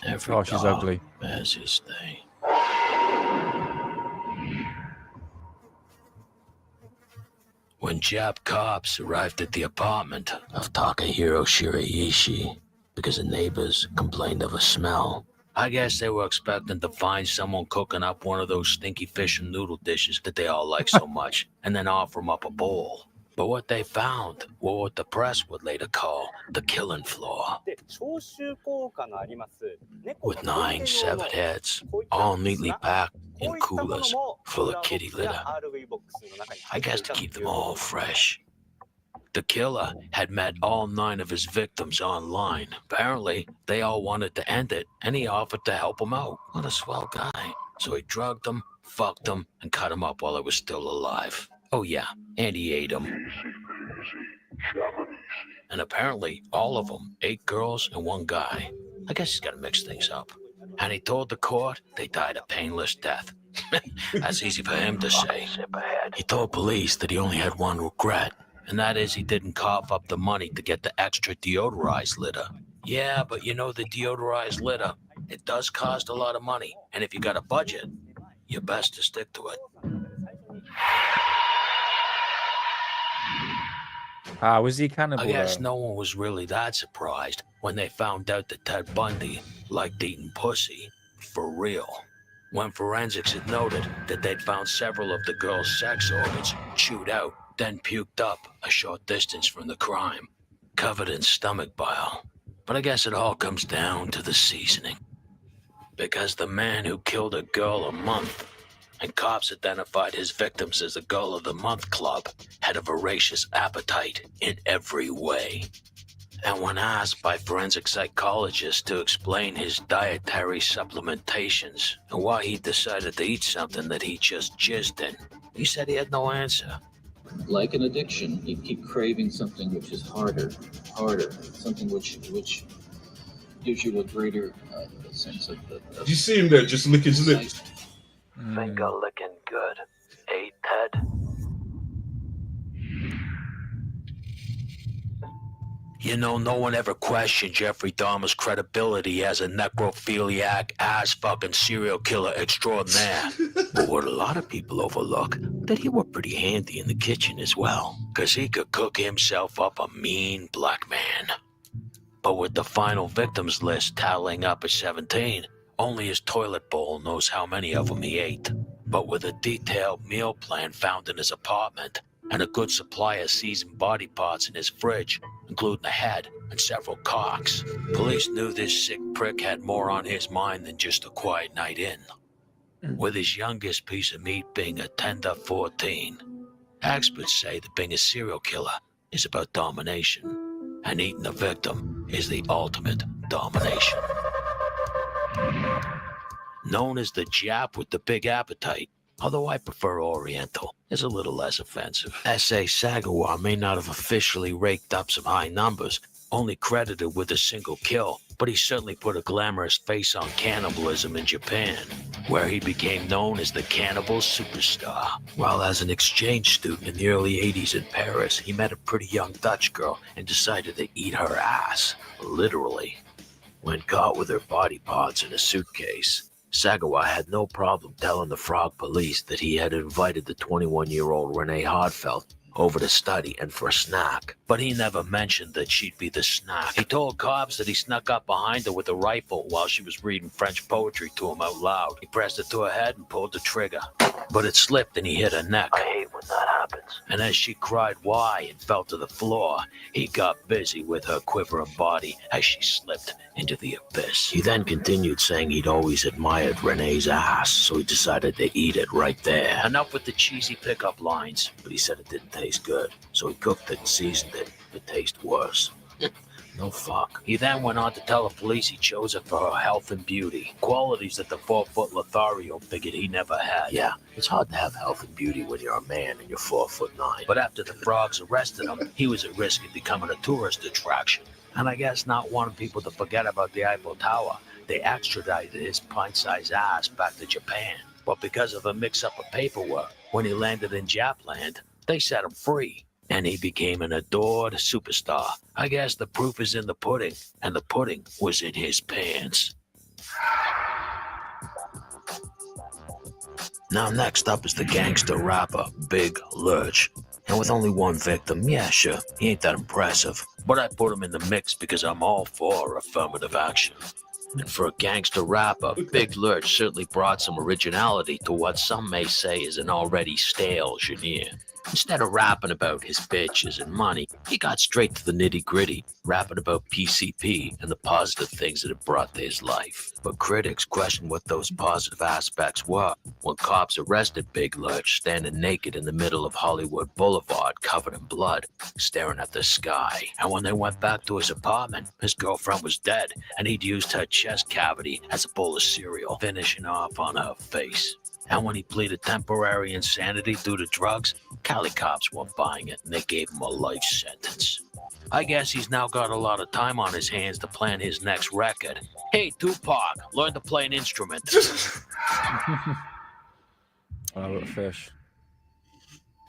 Every Oh, she's dog ugly. has its day. When Jap cops arrived at the apartment of Takahiro Shiraishi because the neighbors complained of a smell, I guess they were expecting to find someone cooking up one of those stinky fish and noodle dishes that they all like so much, and then offer them up a bowl. But what they found were what the press would later call the killing floor. With 9 severed heads, all neatly packed in coolers full of kitty litter. I guess to keep them all fresh. The killer had met all 9 of his victims online. Apparently, they all wanted to end it, and he offered to help them out. What a swell guy. So he drugged them, fucked them, and cut them up while they were still alive. Oh yeah, and he ate them. And apparently, all of them, 8 girls and 1 guy. I guess he's got to mix things up. And he told the court they died a painless death. That's easy for him to say. He told police that he only had one regret, and that is he didn't cough up the money to get the extra deodorized litter. Yeah, but you know the deodorized litter, it does cost a lot of money. And if you got a budget, you're best to stick to it. Was he cannibal? I guess though? no one was really that surprised when they found out that Ted Bundy liked eating pussy. For real. When forensics had noted that they'd found several of the girl's sex organs chewed out, then puked up a short distance from the crime, covered in stomach bile. But I guess it all comes down to the seasoning. Because the man who killed a girl a month, and cops identified his victims as the Girl of the Month Club, had a voracious appetite in every way. And when asked by forensic psychologists to explain his dietary supplementations and why he decided to eat something that he just jizzed in, he said he had no answer. Like an addiction, you keep craving something which is harder, something which gives you a greater sense of the... Do you see him there just lick his lips? Finger licking good, eh, Ted? You know, no one ever questioned Jeffrey Dahmer's credibility as a necrophiliac, ass-fucking serial killer extraordinaire. But what a lot of people overlook, that he was pretty handy in the kitchen as well, because he could cook himself up a mean black man. But with the final victims list tallying up at 17, only his toilet bowl knows how many of them he ate. But with a detailed meal plan found in his apartment, and a good supply of seasoned body parts in his fridge, including a head and several cocks, police knew this sick prick had more on his mind than just a quiet night in. With his youngest piece of meat being a tender 14, experts say that being a serial killer is about domination, and eating a victim is the ultimate domination. Known as the Jap with the big appetite, although I prefer Oriental, is a little less offensive. S.A. Sagawa may not have officially raked up some high numbers, only credited with a single kill, but he certainly put a glamorous face on cannibalism in Japan, where he became known as the cannibal superstar. While as an exchange student in the early 80s in Paris, he met a pretty young Dutch girl and decided to eat her ass, literally. When caught with her body parts in a suitcase, Sagawa had no problem telling the Frog police that he had invited the 21-year-old Renee Hartfeld over to study and for a snack. But he never mentioned that she'd be the snack. He told cops that he snuck up behind her with a rifle while she was reading French poetry to him out loud. He pressed it to her head and pulled the trigger. But it slipped and he hit her neck. I hate when that happens. And as she cried why and fell to the floor, he got busy with her quivering body as she slipped into the abyss. He then continued saying he'd always admired Renee's ass, so he decided to eat it right there. Enough with the cheesy pickup lines, but he said it didn't taste good, so he cooked it and seasoned it. It tasted worse. No fuck. He then went on to tell the police he chose it for her health and beauty, qualities that the 4-foot Lothario figured he never had. Yeah, it's hard to have health and beauty when you're a man and you're 4'9". But after the Frogs arrested him, he was at risk of becoming a tourist attraction. And I guess not wanting people to forget about the Eiffel Tower, they extradited his pint-sized ass back to Japan. But because of a mix-up of paperwork, when he landed in Japland, they set him free. And he became an adored superstar. I guess the proof is in the pudding, and the pudding was in his pants. Now next up is the gangster rapper, Big Lurch. And with only one victim, yeah, sure, he ain't that impressive. But I put him in the mix because I'm all for affirmative action. And for a gangster rapper, Big Lurch certainly brought some originality to what some may say is an already stale genre. Instead of rapping about his bitches and money, he got straight to the nitty-gritty, rapping about PCP and the positive things that it brought to his life. But critics questioned what those positive aspects were when cops arrested Big Lurch standing naked in the middle of Hollywood Boulevard covered in blood, staring at the sky. And when they went back to his apartment, his girlfriend was dead, and he'd used her chest cavity as a bowl of cereal, finishing off on her face. And when he pleaded temporary insanity due to drugs, Cali cops weren't buying it, and they gave him a life sentence. I guess he's now got a lot of time on his hands to plan his next record. Hey, Tupac, learn to play an instrument. Oh, what a fish.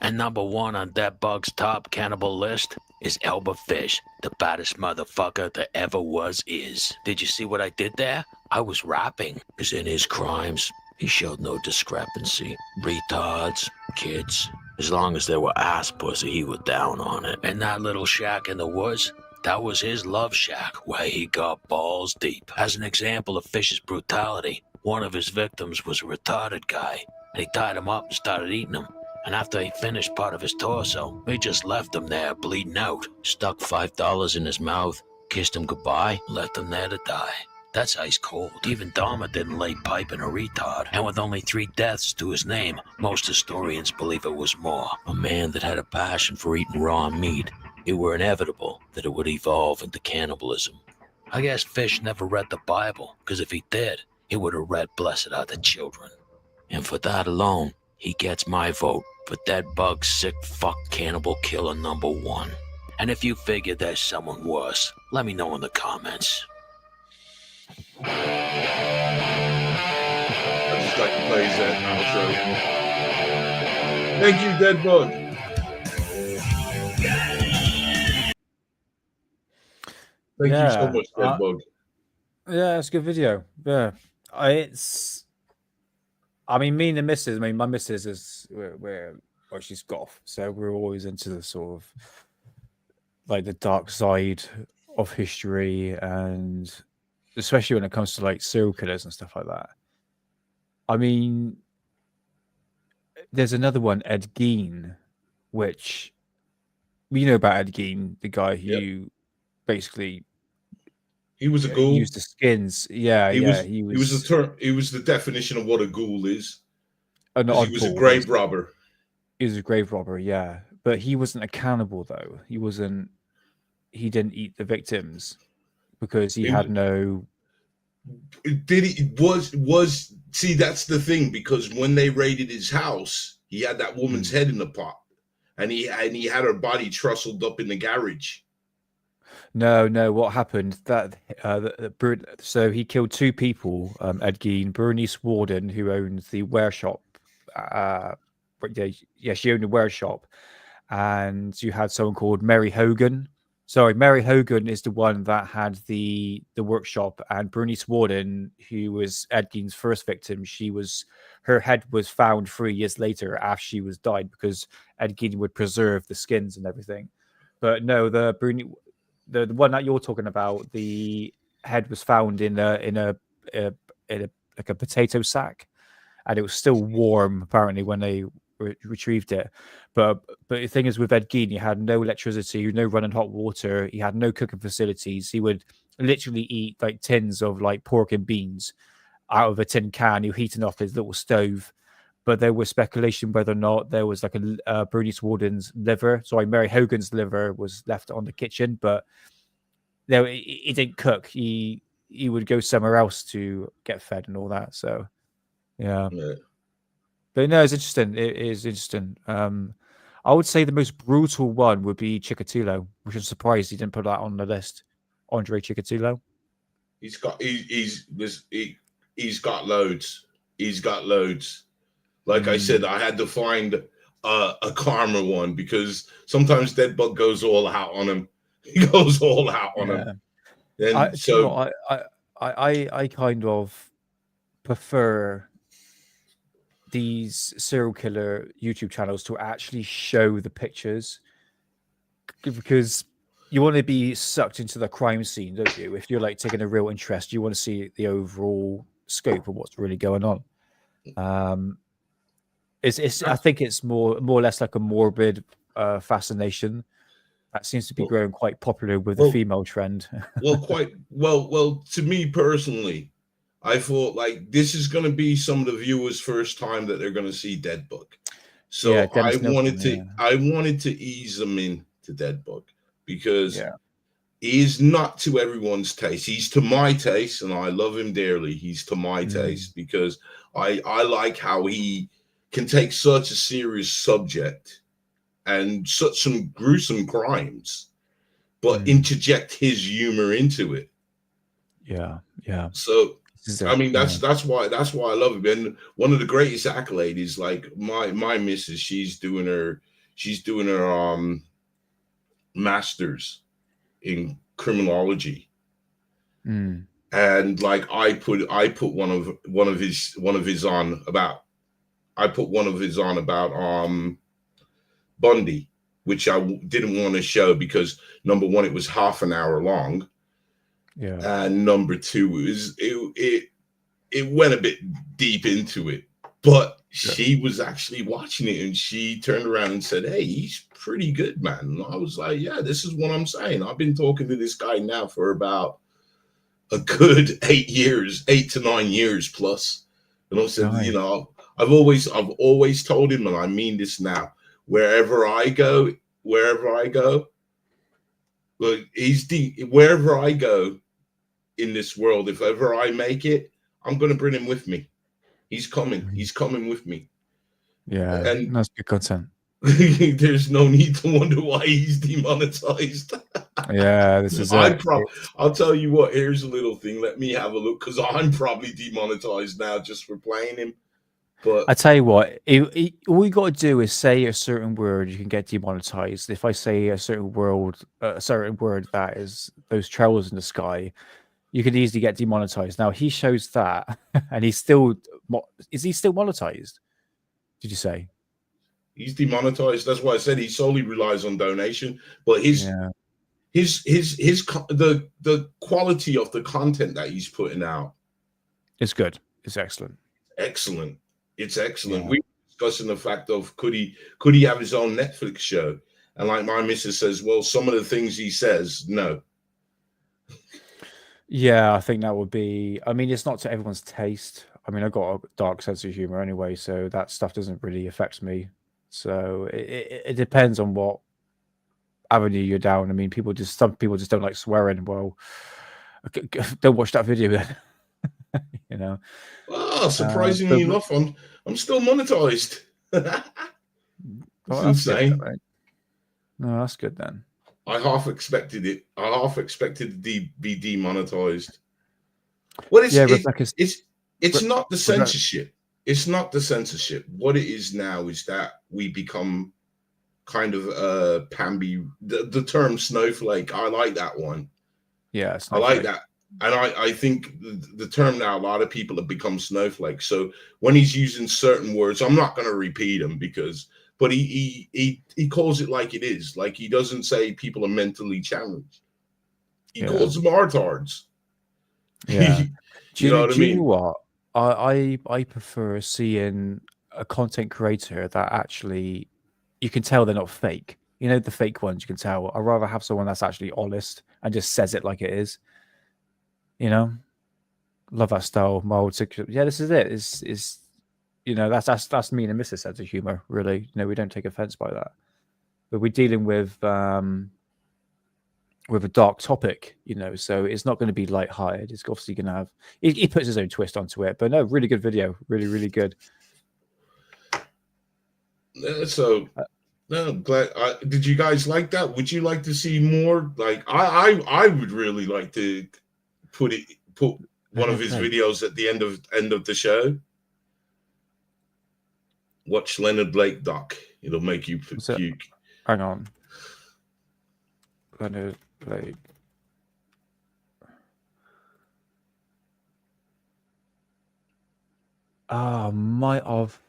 And number 1 on that bug's top cannibal list is Elba Fish, the baddest motherfucker that ever was is. Did you see what I did there? I was rapping, because in his crimes, he showed no discrepancy. Retards, kids, as long as they were ass pussy, he was down on it. And that little shack in the woods, that was his love shack, where he got balls deep. As an example of Fish's brutality, one of his victims was a retarded guy, and he tied him up and started eating him. And after he finished part of his torso, he just left him there bleeding out, stuck $5 in his mouth, kissed him goodbye, left him there to die. That's ice cold. Even Dahmer didn't lay pipe in a retard. And with only 3 deaths to his name, most historians believe it was more. A man that had a passion for eating raw meat. It were inevitable that it would evolve into cannibalism. I guess Fish never read the Bible, because if he did, he would have read Blessed Are the Children. And for that alone, he gets my vote for dead bug sick fuck cannibal killer number 1. And if you figure there's someone worse, let me know in the comments. I just like to play that outro. Thank you, Dead Bug. Thank you so much, Dead Bug. Yeah, it's a good video. Yeah, I mean, me and the missus. I mean, my missus is she's goth, so we're always into the sort of like the dark side of history, and especially when it comes to like serial killers and stuff like that. I mean, there's another one, Ed Gein, which we know about Ed Gein, the guy who basically he was a ghoul. Used the skins. Yeah, he was the definition of what a ghoul is. He was a grave robber. He was a grave robber, yeah. But he wasn't a cannibal though. He didn't eat the victims because he had no. Did he see, that's the thing, because when they raided his house, he had that woman's head in the pot, and he had her body trustled up in the garage. No. What happened? So he killed 2 people. Ed Gein, Bernice Warden, who owns the wear shop. She owned a wear shop, and you had someone called Mary Hogan. Sorry, Mary Hogan is the one that had the workshop, and Bernice Warden, who was Ed Gein's first victim, her head was found 3 years later after she was died, because Ed Gein would preserve the skins and everything. But no, the one that you're talking about, the head was found in a potato sack, and it was still warm apparently when they retrieved it. But the thing is, with Ed Gein, he had no electricity, no running hot water, he had no cooking facilities. He would literally eat like tins of like pork and beans out of a tin can, heating off his little stove. But there was speculation whether or not there was like a Bernice Warden's liver. Sorry, Mary Hogan's liver was left on the kitchen, but no, he didn't cook. He would go somewhere else to get fed and all that. So, yeah. But no, it's interesting. It is interesting. I would say the most brutal one would be Chikatilo, which I'm surprised he didn't put that on the list. Andre Chikatilo. He's got loads. He's got loads. Like I said, I had to find a karma one, because sometimes Deadbug goes all out on him. He goes all out on him. And I kind of prefer these serial killer YouTube channels to actually show the pictures, because you want to be sucked into the crime scene, don't you? If you're like taking a real interest, you want to see the overall scope of what's really going on. I think it's more or less like a morbid fascination that seems to be growing quite popular with the female trend. well, to me personally, I thought like this is going to be some of the viewers' first time that they're going to see Deadbug. So yeah, I wanted to ease them in to Deadbug, because he is not to everyone's taste. He's to my taste, and I love him dearly. He's to my taste, because I like how he can take such a serious subject and such some gruesome crimes, but interject his humor into it. Yeah. So I mean, that's why I love him. And one of the greatest accolades is like my missus, she's doing her she's doing her master's in criminology. Mm. And like I put one of his on about Bundy, which I didn't want to show because number one, it was half an hour long. Yeah. And number two, it went a bit deep into it. But she was actually watching it and she turned around and said, "Hey, he's pretty good, man." And I was like, "Yeah, this is what I'm saying. I've been talking to this guy now for about a good 8 to 9 years plus." And I said, Nice. you know, I've always told him, and I mean this now, wherever I go, wherever I go in this world, if ever I make it, I'm going to bring him with me. He's coming. He's coming with me. Yeah, And that's good content. there's no need to wonder why he's demonetized. Yeah, this is I'll tell you what, here's a little thing. Let me have a look, because I'm probably demonetized now just for playing him. But I tell you what, all you got to do is say a certain word, you can get demonetized. If I say a certain word that is those trails in the sky, you could easily get demonetized. Now he shows that, and is he still monetized? Did you say? He's demonetized. That's why I said he solely relies on donation. But the quality of the content that he's putting out, it's good. It's excellent. Excellent. It's excellent. Yeah. We were discussing the fact of could he have his own Netflix show? And like my missus says, well, some of the things he says, no. Yeah, I think that would be. I mean, it's not to everyone's taste. I mean, I've got a dark sense of humor anyway, so that stuff doesn't really affect me. So it depends on what avenue you're down. I mean, some people just don't like swearing. Well, don't watch that video then. You know. Oh, surprisingly enough, I'm still monetized. That's insane. Good, right? No, that's good then. I half expected it. I half expected to be demonetized. Well, it's not the censorship. It's not the censorship. What it is now is that we become kind of Pamby. The term snowflake, I like that one. Yeah, I like that. And I think the term now, a lot of people have become snowflakes. So when he's using certain words, I'm not going to repeat them but he calls it like it is. Like he doesn't say people are mentally challenged. He calls them artards. Yeah. Do you know what I mean? You know what? I prefer seeing a content creator that actually you can tell they're not fake. You know, the fake ones you can tell. I'd rather have someone that's actually honest and just says it like it is. You know, love that style. Yeah, this is it. Is you know, that's me and Mrs. sense of humor. Really, you know, we don't take offense by that. But we're dealing with a dark topic, you know, so it's not going to be light-hearted. It's obviously going to have. He puts his own twist onto it, but no, really good video, really, really good. So, no, glad. Did you guys like that? Would you like to see more? Like, I would really like to put one of his videos at the end of the show. Watch Leonard Blake doc. It'll make you puke. Hang on. Leonard Blake. Might have.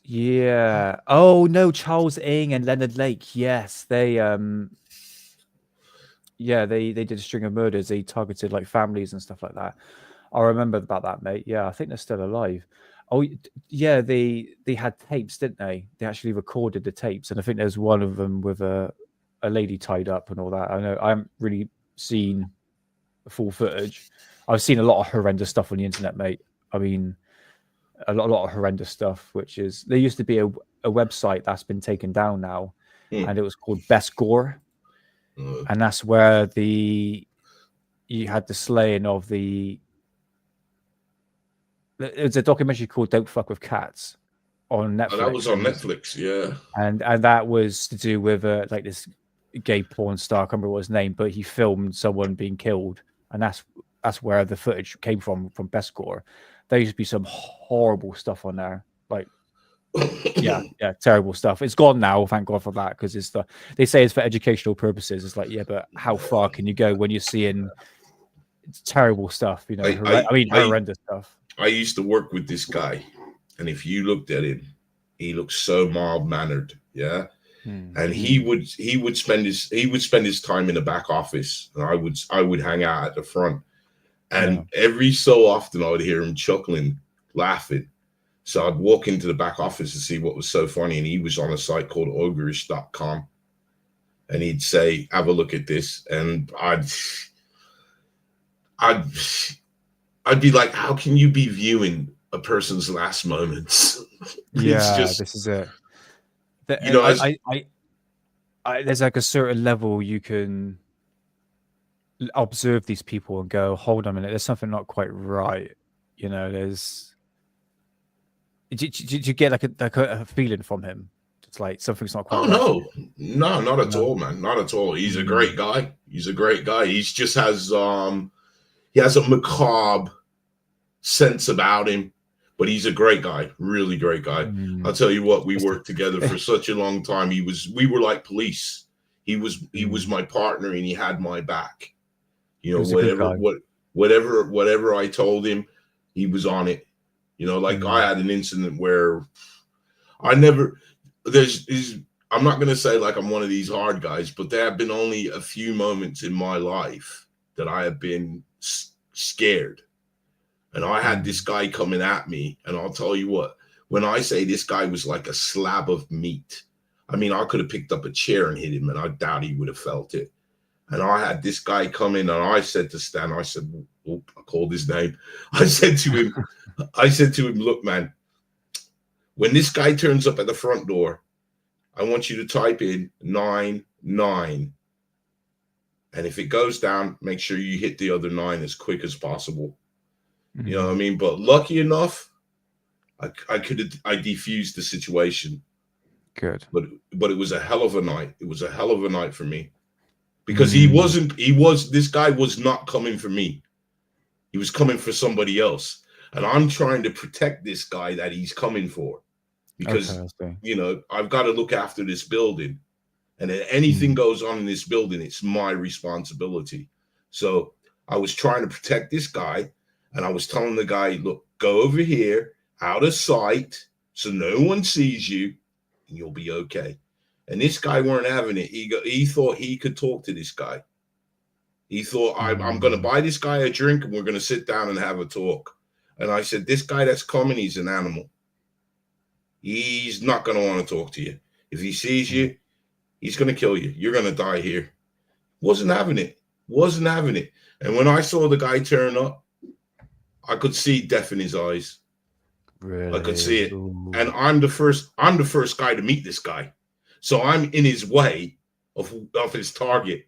Yeah. Oh no, Charles Ng and Leonard Lake. Yes, they yeah, they did a string of murders. They targeted like families and stuff like that. I remember about that, mate. Yeah, I think they're still alive. Oh, yeah, they had tapes, didn't they? They actually recorded the tapes, and I think there's one of them with a lady tied up and all that. I know I haven't really seen full footage. I've seen a lot of horrendous stuff on the internet, mate. I mean, a lot of horrendous stuff. Which is there used to be a website that's been taken down now, and it was called Best Gore, and that's where you had the slaying of the. It's a documentary called "Don't Fuck with Cats" on Netflix. Oh, that was on Netflix, yeah. And that was to do with like this gay porn star. I can't remember what his name, but he filmed someone being killed, and that's where the footage came from Best Gore. There used to be some horrible stuff on there, like Yeah, terrible stuff. It's gone now, thank God for that, because they say it's for educational purposes. It's like, yeah, but how far can you go when you're seeing terrible stuff? You know, horrendous stuff. I used to work with this guy, and if you looked at him, he looked so mild mannered, yeah. And he would spend his time in the back office, and I would hang out at the front, and every so often I would hear him chuckling, laughing. So I'd walk into the back office to see what was so funny, and he was on a site called ogreish.com, and he'd say, "Have a look at this," and I'd be like, "How can you be viewing a person's last moments?" Yeah, this is it. You know, there's like a certain level you can observe these people and go, "Hold on a minute, there's something not quite right." You know, there's. Did you get like a feeling from him? It's like something's not quite. Oh no, not at all, man, not at all. He's a great guy. He's a great guy. He just has he has a macabre sense about him, but he's a great guy, really great guy. I'll tell you what, we worked together for such a long time. We were like police. He was my partner, and he had my back. You know, whatever I told him, he was on it. You know, like I had an incident where I'm not going to say like I'm one of these hard guys, but there have been only a few moments in my life that I have been scared. And I had this guy coming at me, and I'll tell you what, when I say this guy was like a slab of meat, I mean, I could have picked up a chair and hit him, and I doubt he would have felt it. And I had this guy come in, and I said to Stan, I said, I called his name. I said to him, "Look, man, when this guy turns up at the front door, I want you to type in 99. And if it goes down, make sure you hit the other 9 as quick as possible." You know what I mean? But lucky enough, I defused the situation. Good. But it was a hell of a night. It was a hell of a night for me. Because this guy was not coming for me. He was coming for somebody else. And I'm trying to protect this guy that he's coming for. Because, you know, I've got to look after this building. And if anything goes on in this building, it's my responsibility. So I was trying to protect this guy. And I was telling the guy, "Look, go over here, out of sight, so no one sees you, and you'll be okay." And this guy weren't having it. He thought he could talk to this guy. He thought, I'm going to buy this guy a drink, and we're going to sit down and have a talk. And I said, "This guy that's coming, he's an animal. He's not going to want to talk to you. If he sees you, he's going to kill you. You're going to die here." Wasn't having it. Wasn't having it. And when I saw the guy turn up, I could see death in his eyes. Really? I could see it. Ooh. And I'm the first guy to meet this guy. So I'm in his way of his target.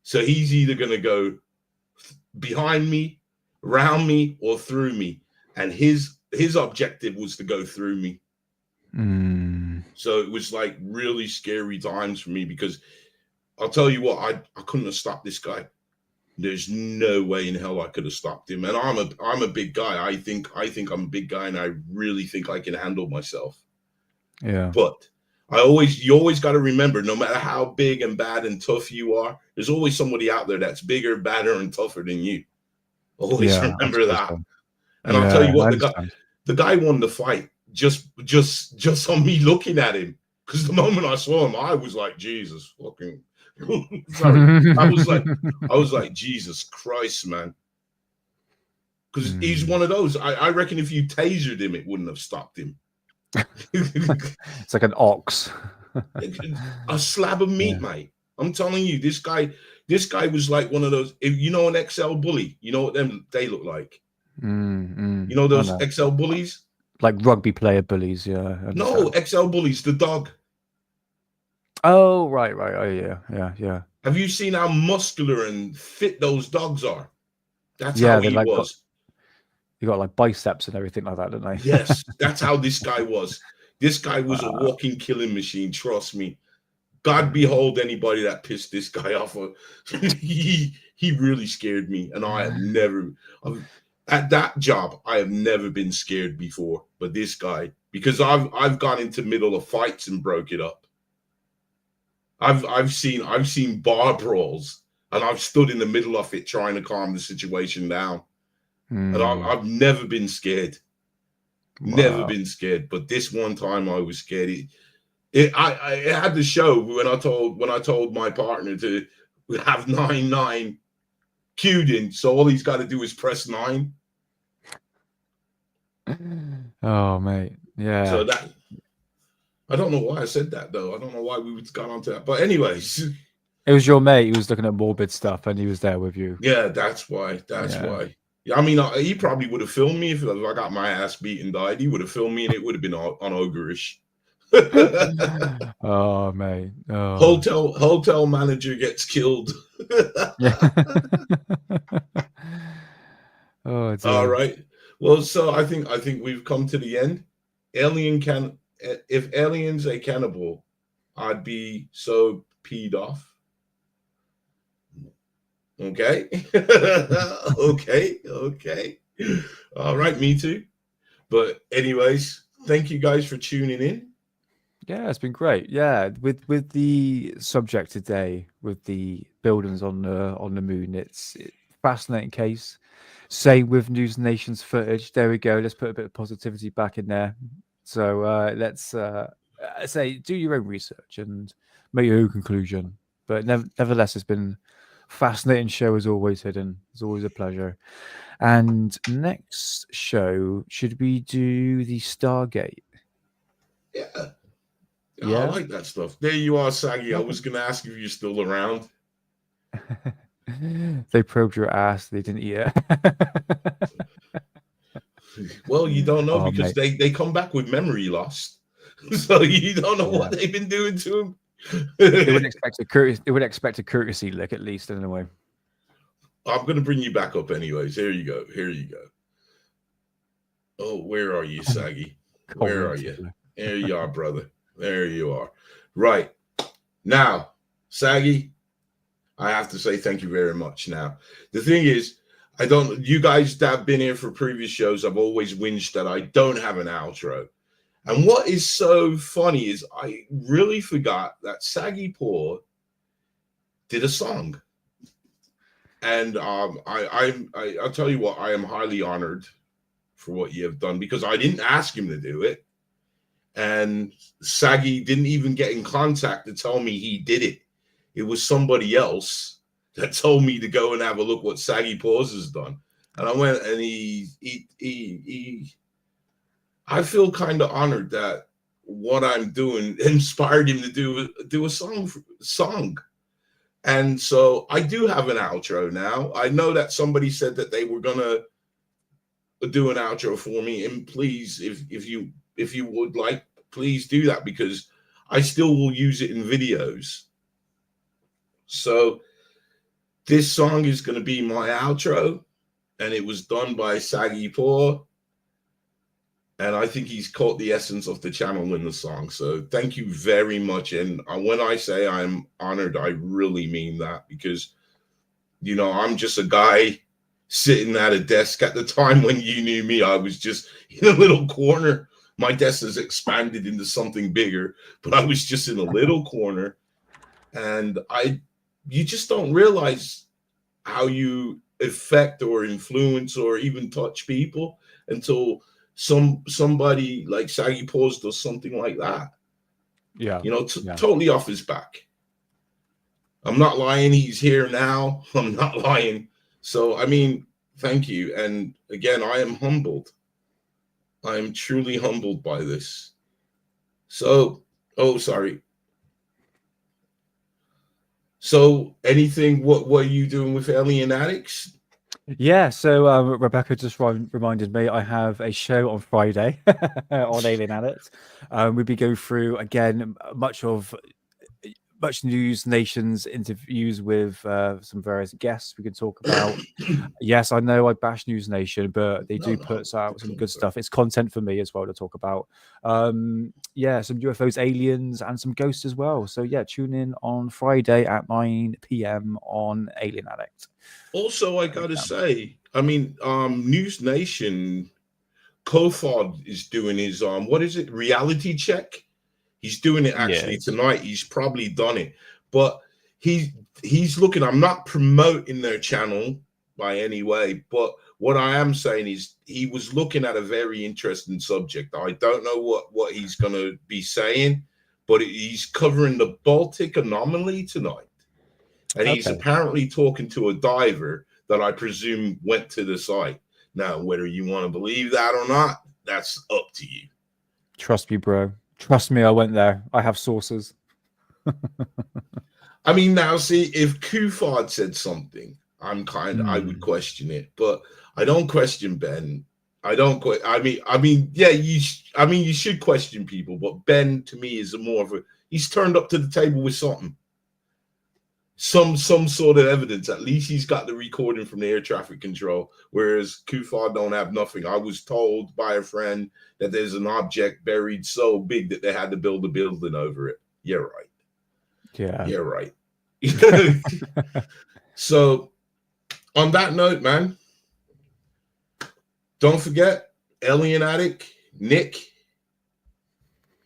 So he's either going to go behind me, around me, or through me. And his objective was to go through me. So it was like really scary times for me, because I'll tell you what, I couldn't have stopped this guy. There's no way in hell I could have stopped him. And I'm a big guy. I think I'm a big guy, and I really think I can handle myself. Yeah. But you always got to remember, no matter how big and bad and tough you are, there's always somebody out there that's bigger, badder, and tougher than you. Always remember that. And I'll tell you what, the guy won the fight just on me looking at him. Because the moment I saw him, I was like, Jesus fucking. Sorry. I was like, Jesus Christ, man. Because he's one of those. I reckon if you tasered him, it wouldn't have stopped him. It's like an ox. A slab of meat, mate. I'm telling you, this guy was like one of those. If you know an XL bully, you know what they look like. You know those XL bullies, like rugby player bullies. Yeah. No, XL bullies, the dog. Oh, right. Oh, yeah. Have you seen how muscular and fit those dogs are? That's how he was. You got like biceps and everything like that, don't they? Yes, that's how this guy was. This guy was a walking killing machine. Trust me. God behold anybody that pissed this guy off. He really scared me, and I have never at that job. I have never been scared before, but this guy, because I've gone into middle of fights and broke it up. I've seen bar brawls, and I've stood in the middle of it trying to calm the situation down. And I've never been scared. Never been scared. But this one time I was scared. It had to show when I told my partner to have 9-9 queued in, so all he's got to do is press 9. Oh, mate. Yeah. So that, I don't know why I said that though. I don't know why we would got onto that. But anyways, it was your mate. He was looking at morbid stuff, and he was there with you. Yeah, that's why. That's why. Yeah, I mean, he probably would have filmed me if I got my ass beat and died. He would have filmed me, and it would have been on ogreish. Oh, mate. Oh. Hotel manager gets killed. Oh, dear. All right. Well, so I think we've come to the end. If aliens a cannibal, I'd be so peed off. Okay. okay. All right, me too. But anyways, thank you guys for tuning in. Yeah, it's been great. Yeah, with the subject today, with the buildings on the moon, it's a fascinating case. Same with News Nation's footage. There we go. Let's put a bit of positivity back in there. So let's say do your own research and make your own conclusion. But nevertheless, it's been a fascinating show as always, Hidden. It's always a pleasure. And next show, should we do the Stargate? Yeah. I like that stuff. There you are, Saggy. I was going to ask if you're still around. They probed your ass. They didn't eat it. Well, you don't know because they come back with memory loss. So you don't know what they've been doing to them. They wouldn't expect a courtesy lick, at least, anyway. I'm going to bring you back up anyways. Here you go. Oh, where are you, Saggy? Where are you? There you are, brother. There you are. Right. Now, Saggy, I have to say thank you very much. Now, the thing is, you guys that have been here for previous shows, I've always whinged that I don't have an outro. And what is so funny is I really forgot that Saggy Paw did a song. And I'll tell you what, I am highly honored for what you have done because I didn't ask him to do it. And Saggy didn't even get in contact to tell me he did it. It was somebody else that told me to go and have a look what Saggy Paws has done. And I went and I feel kind of honored that what I'm doing inspired him to do a song. And so I do have an outro now. I know that somebody said that they were gonna do an outro for me, and please, if you would like, please do that because I still will use it in videos. So this song is going to be my outro, and it was done by Saggy Paw, and I think he's caught the essence of the channel in the song. So thank you very much. And when I say I'm honored, I really mean that because, I'm just a guy sitting at a desk. At the time when you knew me, I was just in a little corner. My desk has expanded into something bigger, but I was just in a little corner. And you just don't realize how you affect or influence or even touch people until somebody like Saggy Paws does something like that. Yeah. Totally off his back. I'm not lying. He's here now. I'm not lying. So, I mean, thank you. And again, I am humbled. I am truly humbled by this. So, sorry. So anything, what are you doing with Alien Addicts? Yeah, so Rebecca just reminded me I have a show on Friday on Alien Addicts. We'll be going through, again, much News Nation's interviews with some various guests we can talk about. Yes, I know I bash News Nation, but they do put out some good stuff. It's content for me as well to talk about. Some UFOs, aliens, and some ghosts as well. So yeah, tune in on Friday at 9 p.m. on Alien Addict. Also, I gotta say, I mean, News Nation Kofod is doing his what is it, reality check. He's doing it actually tonight. He's probably done it, but he's looking. I'm not promoting their channel by any way, but what I am saying is he was looking at a very interesting subject. I don't know what he's going to be saying, but he's covering the Baltic anomaly tonight, and he's apparently talking to a diver that I presume went to the site. Now, whether you want to believe that or not, that's up to you. Trust me, bro. Trust me, I went there. I have sources. I mean, now, see, if Kufard said something, I would question it, but I don't question Ben. I don't. I mean, yeah, you should question people, but Ben to me is more of a. He's turned up to the table with something, some sort of evidence. At least he's got the recording from the air traffic control, whereas Kufar don't have nothing. I was told by a friend that there's an object buried so big that they had to build a building over it. Yeah, right. Yeah, right. So, on that note, man, don't forget Alien Addict Nick.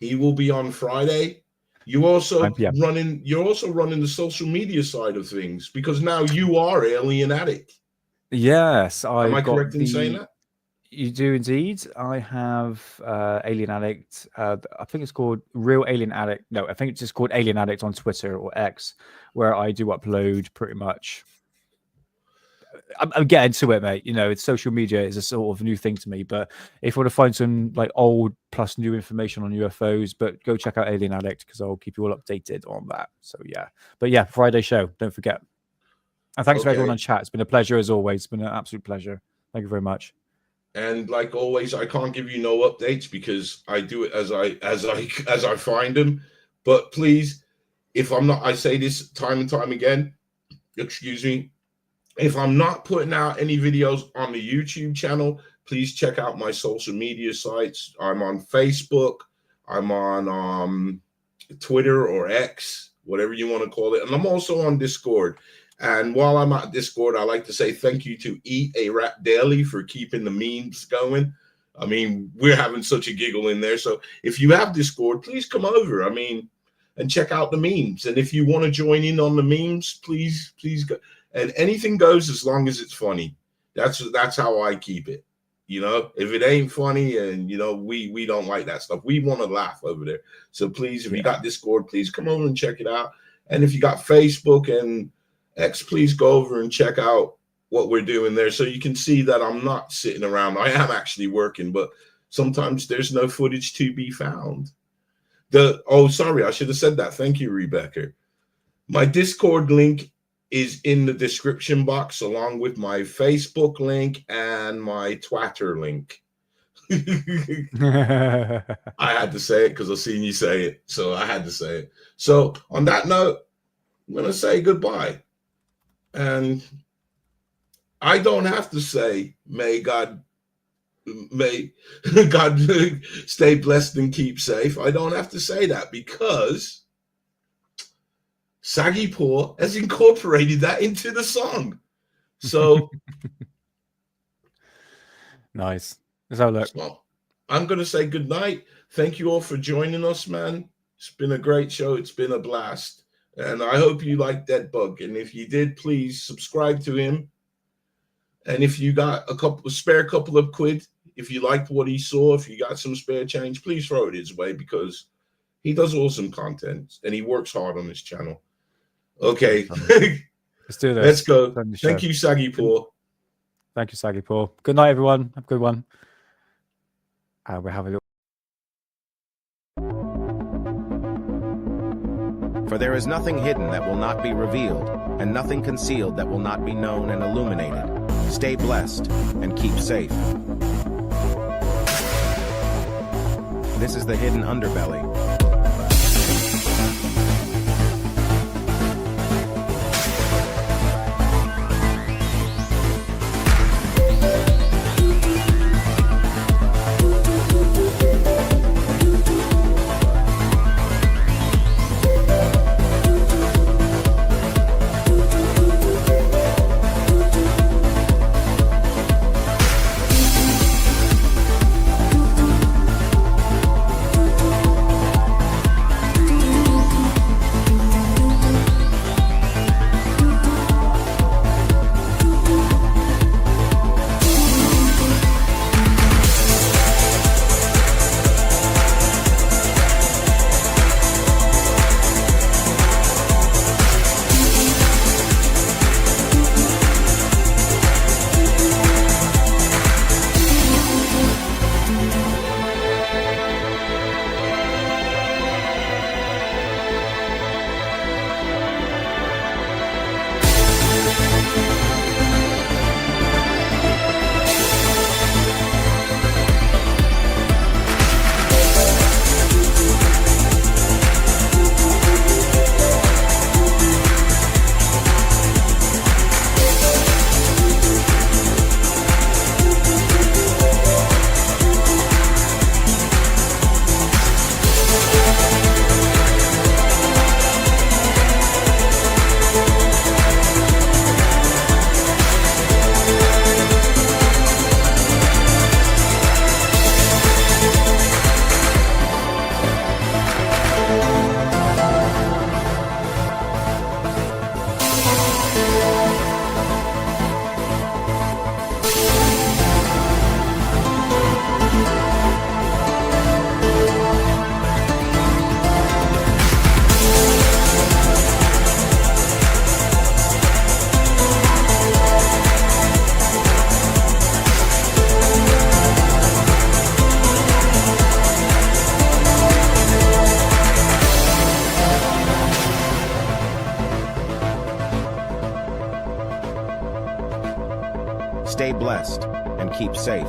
He will be on Friday. You're also running the social media side of things because now you are Alien Addict. Yes, am I correct in saying that? You do indeed. I have Alien Addict. I think it's called Real Alien Addict. No, I think it's just called Alien Addict on Twitter or X, where I do upload pretty much. I'm getting to it, mate. You know, it's social media is a sort of new thing to me. But if you want to find some like old plus new information on UFOs, but go check out Alien Addict because I'll keep you all updated on that. So yeah, but yeah, Friday show. Don't forget. And thanks for everyone on chat. It's been a pleasure as always. It's been an absolute pleasure. Thank you very much. And like always, I can't give you no updates because I do it as I find them. But please, if I'm not, I say this time and time again. Excuse me. If I'm not putting out any videos on the YouTube channel, please check out my social media sites. I'm on Facebook. I'm on Twitter or X, whatever you want to call it. And I'm also on Discord. And while I'm at Discord, I like to say thank you to Eat a Rat Daily for keeping the memes going. I mean, we're having such a giggle in there. So if you have Discord, please come over. I mean, and check out the memes. And if you want to join in on the memes, please go. And anything goes as long as it's funny. That's how I keep it. You know, if it ain't funny and, you know, we don't like that stuff. We want to laugh over there. So please, if you got Discord, please come over and check it out. And if you got Facebook and X, please go over and check out what we're doing there so you can see that I'm not sitting around. I am actually working, but sometimes there's no footage to be found. Sorry, I should have said that. Thank you, Rebecca. My Discord link is in the description box along with my Facebook link and my Twitter link. I had to say it because I've seen you say it, so I had to say it. So on that note, I'm going to say goodbye. And I don't have to say, may God stay blessed and keep safe. I don't have to say that because Saggy Paw has incorporated that into the song. So nice. Let's have a look. So, I'm going to say good night. Thank you all for joining us, man. It's been a great show. It's been a blast. And I hope you like Dead Bug. And if you did, please subscribe to him. And if you got a spare couple of quid, if you liked what he saw, if you got some spare change, please throw it his way because he does awesome content and he works hard on his channel. Okay. Let's do this. Let's go. Thank you, Saggy Paw. Thank you, Saggy Paw. Good night, everyone. Have a good one. We'll have a little. For there is nothing hidden that will not be revealed, and nothing concealed that will not be known and illuminated. Stay blessed and keep safe. This is the hidden underbelly. Stay blessed and keep safe.